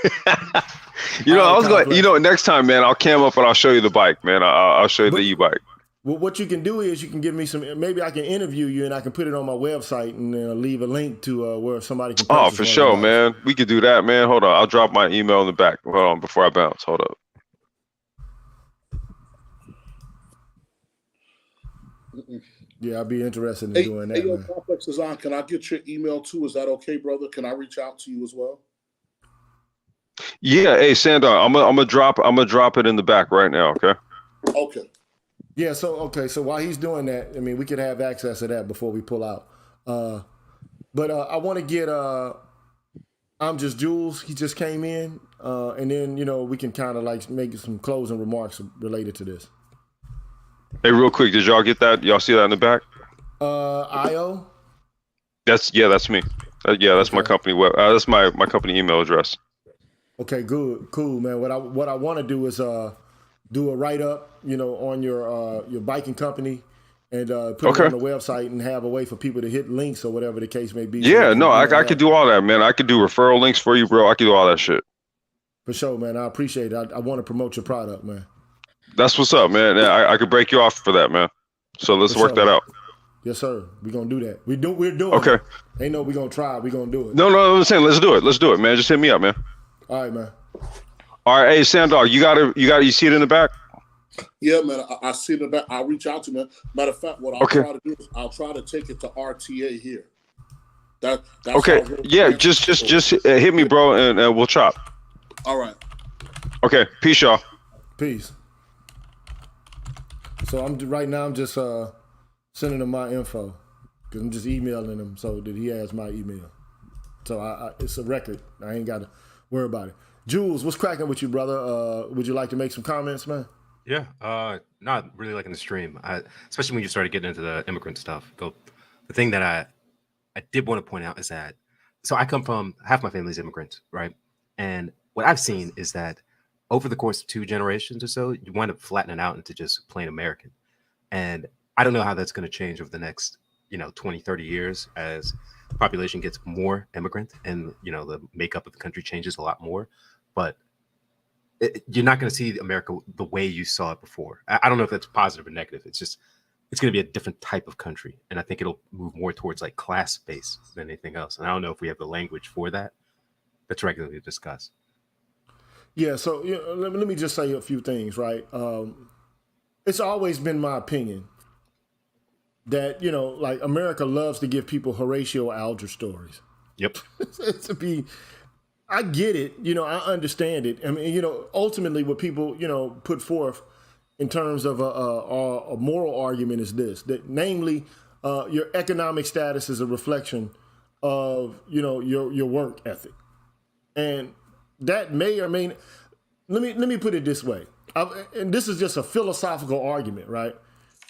I was going. Next time, man, I'll cam up and I'll show you the bike, man. I'll show you the e-bike. Well, what you can do is you can give me maybe I can interview you and I can put it on my website and leave a link to where somebody can. Oh, for sure, man. We could do that, man. Hold on, I'll drop my email in the back. Hold on, before I bounce. Hold up. Yeah, I'd be interested in doing that. Man. Complex Design, can I get your email too? Is that okay, brother? Can I reach out to you as well? Yeah, hey Sandor, I'm gonna drop it in the back right now, okay? Okay. Yeah, so while he's doing that, I mean we could have access to that before we pull out. But I want to get I'm Just Jules, he just came in, and then we can kind of like make some closing remarks related to this. Hey, real quick, did y'all get that? Y'all see that in the back? IO? That's me. That's my company web. That's my company email address. Okay, good, cool, man. What I want to do is do a write up, on your biking company, and put it on the website and have a way for people to hit links or whatever the case may be. Yeah, no, I could do all that, man. I could do referral links for you, bro. I could do all that shit. For sure, man. I appreciate it. I want to promote your product, man. That's what's up, man. I could break you off for that, man. So let's work that out. Yes, sir. We're gonna do that. We're doing okay. It. Ain't no we're gonna try, we're gonna do it. No, I'm saying let's do it, man. Just hit me up, man. All right, man. All right, hey Sandor, you see it in the back? Yeah, man. I see it in the back. I'll reach out to you, man. Matter of fact, what I'll try to do is I'll try to take it to RTA here. That's okay. Yeah, just hit me, bro, and we'll chop. All right. Okay. Peace, y'all. Peace. So right now I'm just sending him my info because I'm just emailing him so that he has my email. So it's a record. I ain't got to worry about it. Jules, what's cracking with you, brother? Would you like to make some comments, man? Yeah, not really liking the stream, especially when you started getting into the immigrant stuff. The thing that I did want to point out is that, so I come from, half my family's immigrants, right? And what I've seen is that over the course of 2 generations or so, you wind up flattening out into just plain American. And I don't know how that's going to change over the next, 20, 30 years as the population gets more immigrant and, the makeup of the country changes a lot more. But you're not going to see America the way you saw it before. I don't know if that's positive or negative. It's going to be a different type of country. And I think it'll move more towards like class based than anything else. And I don't know if we have the language for that. That's regularly discussed. Yeah, so let me just say a few things, right? It's always been my opinion that, like America loves to give people Horatio Alger stories. Yep. I get it. You know, I understand it. I mean, you know, ultimately what people, you know, put forth in terms of a moral argument is this, that namely, your economic status is a reflection of, you know, your work ethic. And that may or may, let me put it this way. And this is just a philosophical argument, right?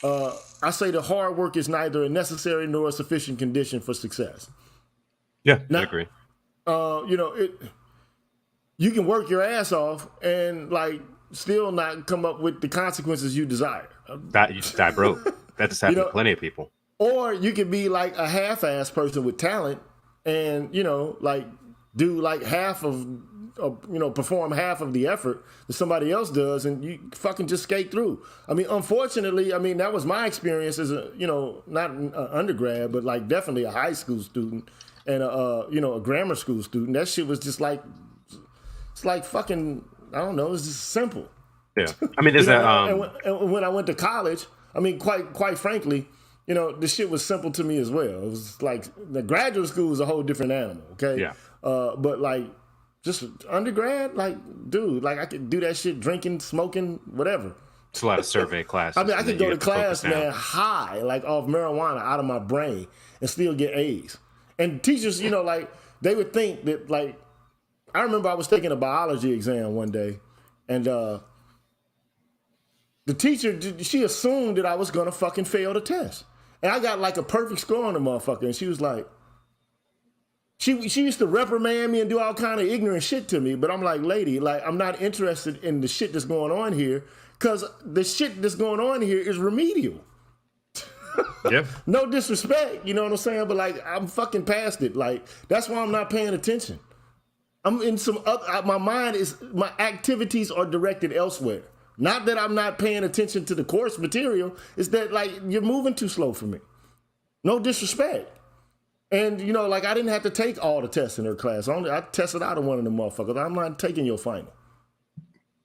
I say that hard work is neither a necessary nor a sufficient condition for success. Yeah, Now, I agree. You know, you can work your ass off and like still not come up with the consequences you desire. That you just die broke. That just happened to plenty of people. Or you could be like a half-ass person with talent and, you know, like do like half of, you know, perform half of the effort that somebody else does and you fucking just skate through. I mean, unfortunately, I mean, that was my experience as a, you know, not an undergrad, but like definitely a high school student and you know, a grammar school student. That shit was just like, it's like fucking, I don't know, it's just simple. Yeah. I mean, there's You that, know, and when I went to college, I mean, quite frankly, you know, the shit was simple to me as well. It was like the graduate school is a whole different animal, okay? Yeah. But like just undergrad, like, dude, like I could do that shit drinking, smoking, whatever. it's a lot of survey classes. I mean, I and could then go you to have focus class, man, down. high, like off marijuana out of my brain and still get A's. And teachers, you know, like they would think that, like, I remember I was taking a biology exam one day and the teacher, she assumed that I was gonna fucking fail the test. And I got like a perfect score on the motherfucker. And she was like, she used to reprimand me and do all kind of ignorant shit to me. But I'm like, lady, like, I'm not interested in the shit that's going on here because the shit that's going on here is remedial. Yep. No disrespect, you know what I'm saying? But like, I'm fucking past it. Like, that's why I'm not paying attention. I'm in some other, my mind is, my activities are directed elsewhere. Not that I'm not paying attention to the course material, it's that like you're moving too slow for me. No disrespect. And you know, like I didn't have to take all the tests in her class. I tested out of one of them motherfuckers. I'm not taking your final.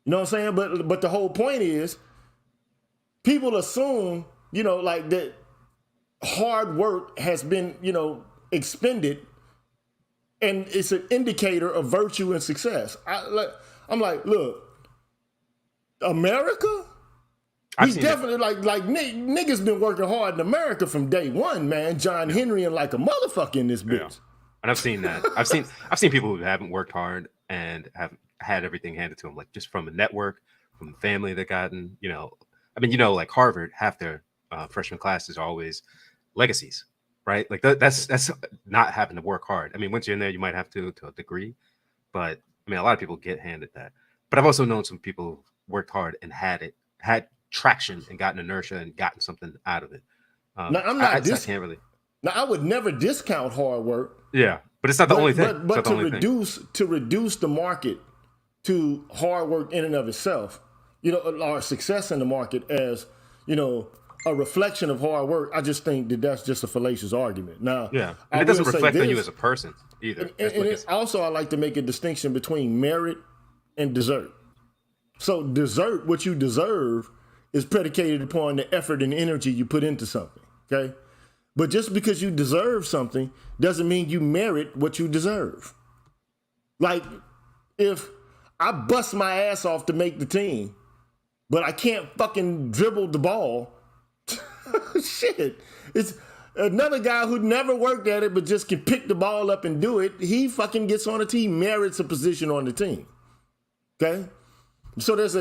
You know what I'm saying? But the whole point is, people assume, you know, like that hard work has been, you know, expended and it's an indicator of virtue and success. I'm like, look, America? He's definitely like niggas been working hard in America from day one, man. John Henry and like a motherfucker in this bitch. Yeah. And I've seen that. I've seen people who haven't worked hard and have had everything handed to them, like just from a network, from the family they gotten. You know, I mean, you know, like Harvard, half their freshman classes are always legacies, right? Like that's not having to work hard. I mean, once you're in there, you might have to a degree, but I mean, a lot of people get handed that. But I've also known some people who worked hard and had traction and gotten inertia and gotten something out of it. Now, I'm not I can't really. Now, I would never discount hard work. Yeah, but it's not the only thing. But to reduce the market to hard work in and of itself, you know, or success in the market as, you know, a reflection of hard work, I just think that that's just a fallacious argument. Now, yeah, and it doesn't reflect on you as a person either. Also, I like to make a distinction between merit and desert. So desert, what you deserve, is predicated upon the effort and energy you put into something, okay? But just because you deserve something doesn't mean you merit what you deserve. Like, if I bust my ass off to make the team, but I can't fucking dribble the ball, shit. It's another guy who never worked at it but just can pick the ball up and do it. He fucking gets on the team, merits a position on the team, okay? So there's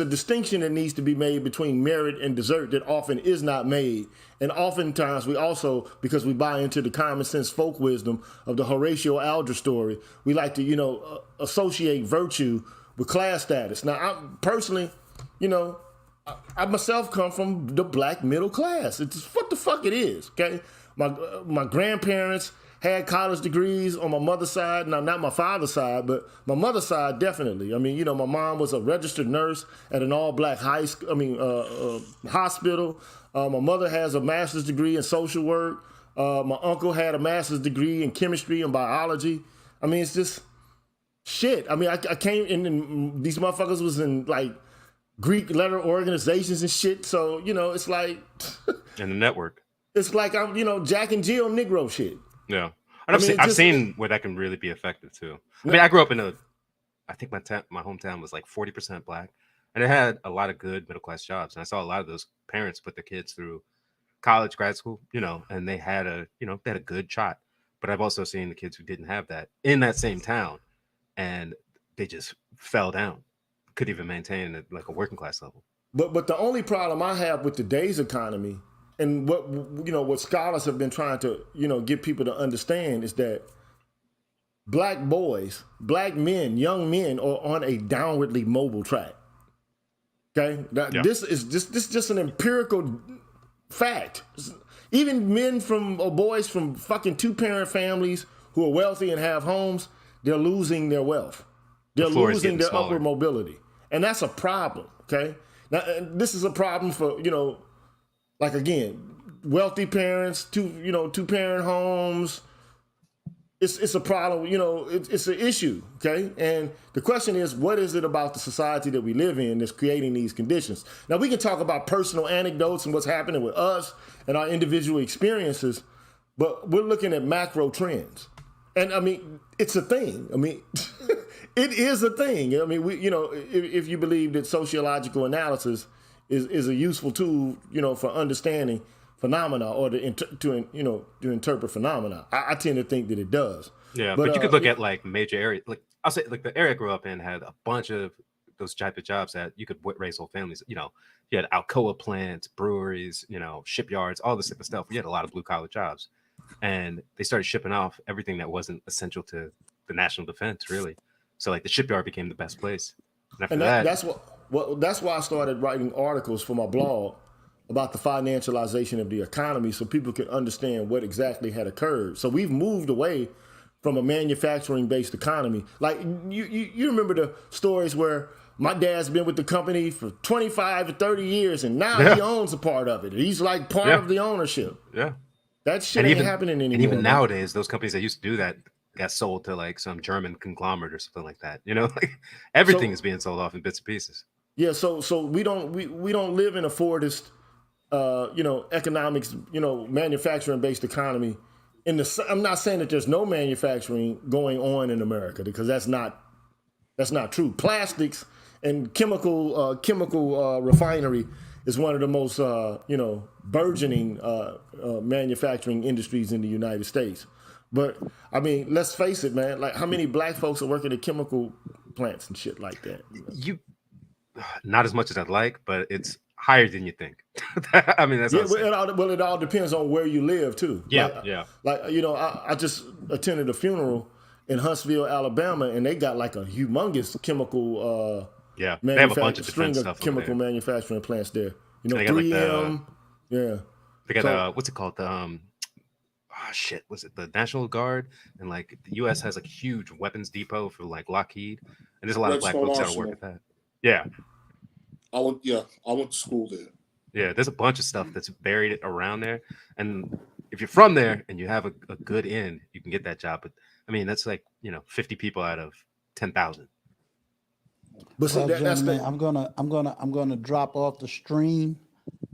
a distinction that needs to be made between merit and desert that often is not made. And oftentimes we also, because we buy into the common sense folk wisdom of the Horatio Alger story, we like to, you know, associate virtue with class status. Now, I personally, you know, I myself come from the black middle class. It's what the fuck it is, okay? My grandparents had college degrees on my mother's side. Now, not my father's side, but my mother's side, definitely. I mean, you know, my mom was a registered nurse at an all-black hospital. My mother has a master's degree in social work. My uncle had a master's degree in chemistry and biology. I mean, it's just shit. I mean, I came in and these motherfuckers was in, like, Greek letter organizations and shit. So, you know, it's like... And the network. It's like I'm, you know, Jack and Jill Negro shit. Yeah. And I've just, seen where that can really be effective too. I mean, I grew up in I think my hometown was like 40% black, and it had a lot of good middle class jobs. And I saw a lot of those parents put their kids through college, grad school, and they had a good shot. But I've also seen the kids who didn't have that in that same town, and they just fell down, couldn't even maintain like a working class level. But the only problem I have with today's economy, and what scholars have been trying to get people to understand, is that black boys, black men, young men are on a downwardly mobile track. Okay, this is just an empirical fact. Even men or boys from fucking 2-parent families who are wealthy and have homes, they're losing their wealth. They're losing their upward mobility, and that's a problem. Okay, now this is a problem for like again, wealthy parents, 2-parent homes. It's a problem, it's an issue, okay? And the question is, what is it about the society that we live in that's creating these conditions? Now, we can talk about personal anecdotes and what's happening with us and our individual experiences, but we're looking at macro trends. And I mean, it's a thing. I mean, it is a thing. I mean, if you believe that sociological analysis is a useful tool, for understanding phenomena or to interpret phenomena. I tend to think that it does. Yeah, but you could look at like major areas. Like I'll say, like the area I grew up in had a bunch of those type of jobs that you could raise whole families. You had Alcoa plants, breweries, shipyards, all this type of stuff. You had a lot of blue collar jobs, and they started shipping off everything that wasn't essential to the national defense, really. So like the shipyard became the best place. And that's why I started writing articles for my blog about the financialization of the economy so people could understand what exactly had occurred. So we've moved away from a manufacturing-based economy. Like, you remember the stories where my dad's been with the company for 25 to 30 years, and now he owns a part of it. He's like part of the ownership. Yeah. That shit ain't happening anymore. And even nowadays, those companies that used to do that got sold to like some German conglomerate or something like that. Like everything is being sold off in bits and pieces. Yeah, so we don't live in a Fordist economics, manufacturing-based economy. I'm not saying that there's no manufacturing going on in America, because that's not true. Plastics and chemical refinery is one of the most burgeoning manufacturing industries in the United States. But I mean, let's face it, man. Like, how many black folks are working at chemical plants and shit like that? Not as much as I'd like, but it's higher than you think. I mean, that's it all depends on where you live too. Yeah, I just attended a funeral in Huntsville, Alabama, and they got like a humongous chemical they have a bunch of string of stuff chemical manufacturing plants there. They got 3M. They got what's it called? Was it the National Guard? And like the U.S. has like a huge weapons depot for like Lockheed, and there's a lot of black folks that work at that. Yeah. I went to school there. Yeah, there's a bunch of stuff that's buried around there, and if you're from there and you have a good in, you can get that job. But I mean, that's like 50 people out of 10,000. But so I'm gonna drop off the stream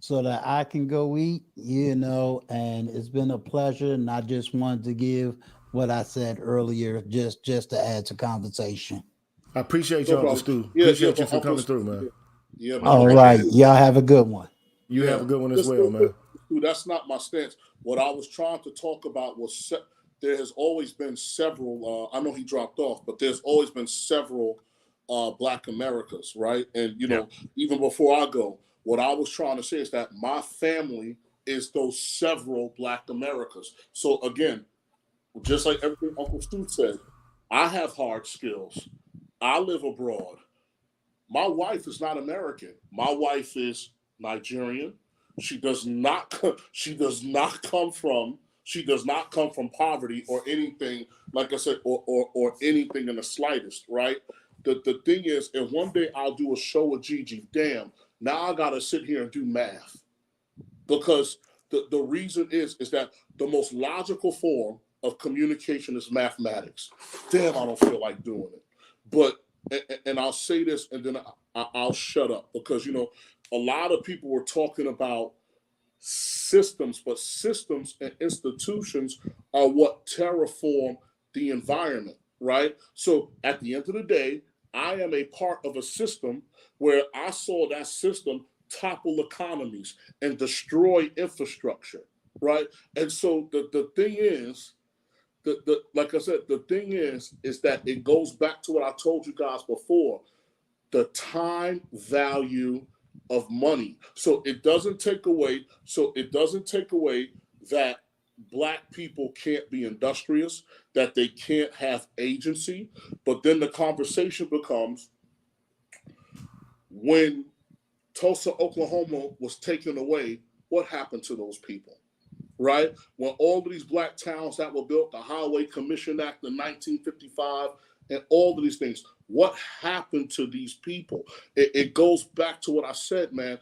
so that I can go eat. And it's been a pleasure, and I just wanted to give what I said earlier, just to add to conversation. I appreciate you, Uncle Stu. Appreciate you for coming through, man. Yeah, man. All right. Y'all have a good one. You have a good one as well, man. That's not my stance. What I was trying to talk about was there has always been several, I know he dropped off, but there's always been several Black Americas, right? And, even before I go, what I was trying to say is that my family is those several Black Americas. So again, just like everything Uncle Stu said, I have hard skills. I live abroad. My wife is not American. My wife is Nigerian. She does not come from poverty or anything, like I said, or anything in the slightest, right? The thing is, and one day I'll do a show with Gigi, damn, now I gotta sit here and do math. Because the reason is that the most logical form of communication is mathematics. Damn, I don't feel like doing it. But and I'll say this, and then I'll shut up, because a lot of people were talking about systems, but systems and institutions are what terraform the environment, right? So at the end of the day, I am a part of a system where I saw that system topple economies and destroy infrastructure, right? And so the thing is, like I said, the thing is that it goes back to what I told you guys before, the time value of money. So it doesn't take away that Black people can't be industrious, that they can't have agency. But then the conversation becomes, when Tulsa, Oklahoma was taken away, what happened to those people? Right? When all of these Black towns that were built, the Highway Commission Act in 1955, and all of these things, what happened to these people? It goes back to what I said, man.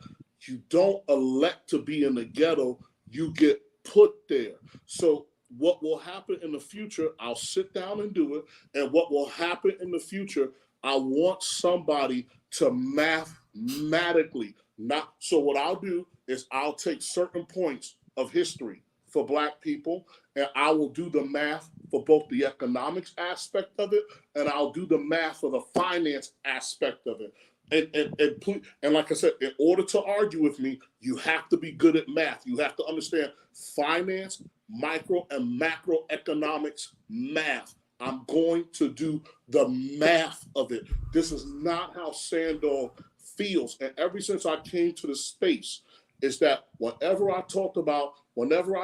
You don't elect to be in the ghetto, you get put there. So what will happen in the future, I'll sit down and do it. And what will happen in the future, I want somebody to mathematically, not, so what I'll do is I'll take certain points of history for Black people, and I will do the math for both the economics aspect of it, and I'll do the math for the finance aspect of it. And like I said, in order to argue with me, you have to be good at math. You have to understand finance, micro and macroeconomics math. I'm going to do the math of it. This is not how Sandor feels. And ever since I came to the space, is that whenever I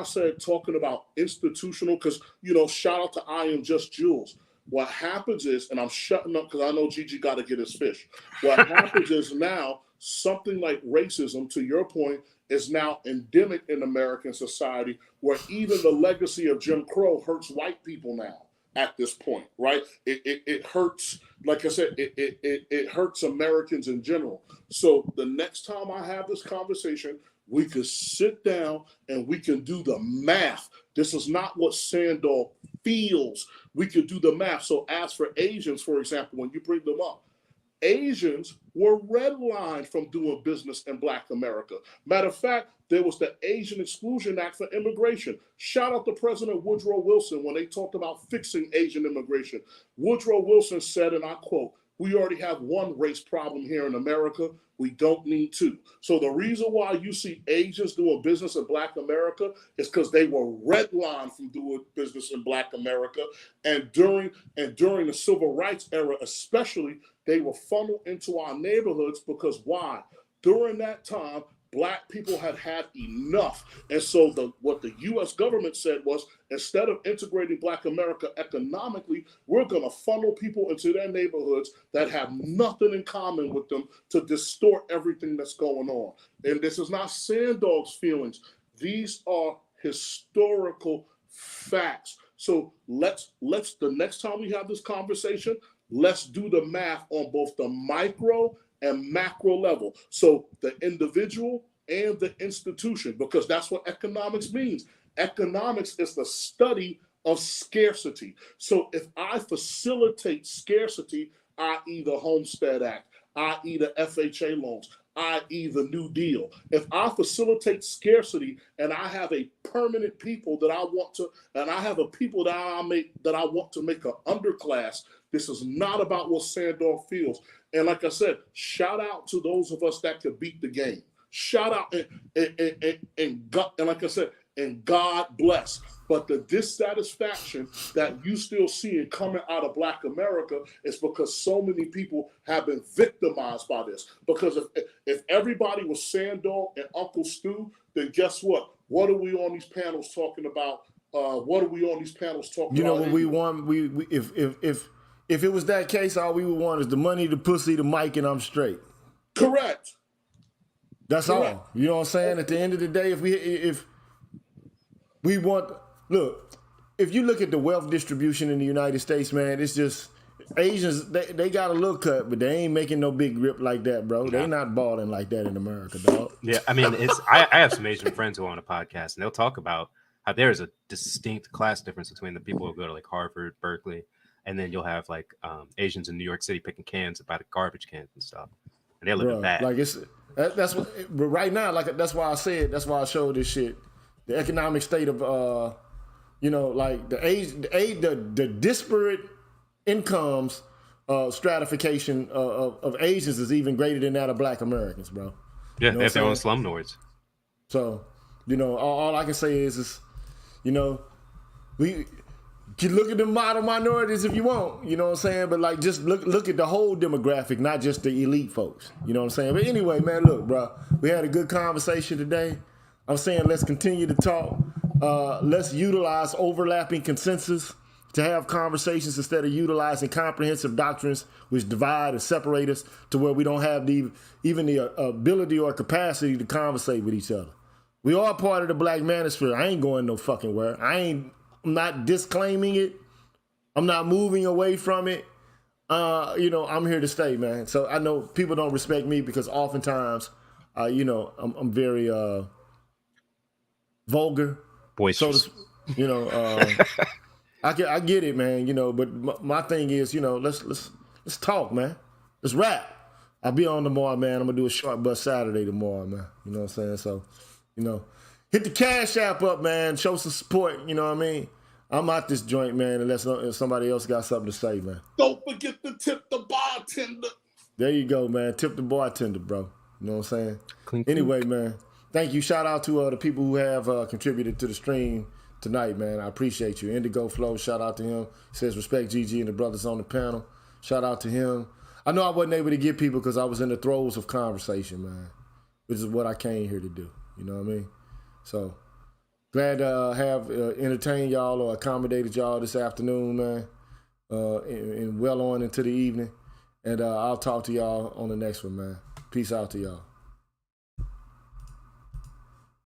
said talking about institutional, because, shout out to I Am Just Jules. What happens is, and I'm shutting up because I know Gigi got to get his fish. What happens is now something like racism, to your point, is now endemic in American society, where even the legacy of Jim Crow hurts white people now at this point, right? It hurts, like I said, it hurts Americans in general. So the next time I have this conversation, we could sit down and we can do the math. This is not what Sandor feels. We could do the math. So as for Asians, for example, when you bring them up, Asians were redlined from doing business in Black America. Matter of fact, there was the Asian Exclusion Act for immigration. Shout out to President Woodrow Wilson when they talked about fixing Asian immigration. Woodrow Wilson said, and I quote, "We already have one race problem here in America. We don't need two." So the reason why you see Asians doing business in Black America is because they were redlined from doing business in Black America. And during the Civil Rights era, especially, they were funneled into our neighborhoods because why? During that time, Black people had had enough. And so what the U.S. government said was, instead of integrating Black America economically, we're going to funnel people into their neighborhoods that have nothing in common with them to distort everything that's going on. And this is not Sandog's feelings. These are historical facts. So let's the next time we have this conversation, let's do the math on both the micro and macro level. So the individual and the institution, because that's what economics means. Economics is the study of scarcity. So if I facilitate scarcity, i.e. the Homestead Act, i.e. the FHA loans, i.e. the New Deal, if I facilitate scarcity and I have a permanent people that I want to, and I have a people that I want to make an underclass, this is not about what Sandor feels. And like I said, shout out to those of us that could beat the game. Shout out and God, and like I said, and God bless. But the dissatisfaction that you still see coming out of Black America is because so many people have been victimized by this. Because if everybody was Sandor and Uncle Stu, then guess what? What are we on these panels talking about? What we want? If it was that case, all we would want is the money, the pussy, the mic, and I'm straight. Correct. That's all. You know what I'm saying? At the end of the day, if we want, look, if you look at the wealth distribution in the United States, man, it's just Asians, they got a little cut, but they ain't making no big grip like that, bro. They not balling like that in America, dog. Yeah, I mean, I have some Asian friends who are on a podcast, and they'll talk about how there's a distinct class difference between the people who go to like Harvard, Berkeley, and then you'll have like Asians in New York City picking cans about garbage cans and stuff. And they live in that. Like That's what. But right now, like that's why I said. That's why I showed this shit. The economic state of, like the disparate incomes stratification of Asians is even greater than that of Black Americans, bro. Yeah, You know they have their what own I'm saying? slumlords. So, all I can say is, we can look at the model minorities if you want, you know what I'm saying? But like, just look at the whole demographic, not just the elite folks, you know what I'm saying? But anyway, man, look, bro, we had a good conversation today. I'm saying let's continue to talk. Let's utilize overlapping consensus to have conversations instead of utilizing comprehensive doctrines which divide and separate us to where we don't have even the ability or capacity to conversate with each other. We are part of the Black manosphere. I ain't going no fucking where. I'm not disclaiming it. I'm not moving away from it. I'm here to stay, man. So I know people don't respect me because oftentimes, I'm very vulgar. Boisterous. I get it, man. But my thing is, let's talk, man. Let's rap. I'll be on tomorrow, man. I'm gonna do a short bus Saturday tomorrow, man. You know what I'm saying? So, hit the Cash App up, man. Show some support. You know what I mean? I'm out this joint, man. Unless somebody else got something to say, man. Don't forget to tip the bartender. There you go, man. Tip the bartender, bro. You know what I'm saying? Clink, Anyway, clink. man. Thank you. Shout out to the people who have contributed to the stream tonight, man. I appreciate you. Indigo Flow, shout out to him. He says, respect GG and the brothers on the panel. Shout out to him. I know I wasn't able to get people because I was in the throes of conversation, man, which is what I came here to do. You know what I mean? So, glad to have entertained y'all or accommodated y'all this afternoon, man, and well on into the evening. And I'll talk to y'all on the next one, man. Peace out to y'all.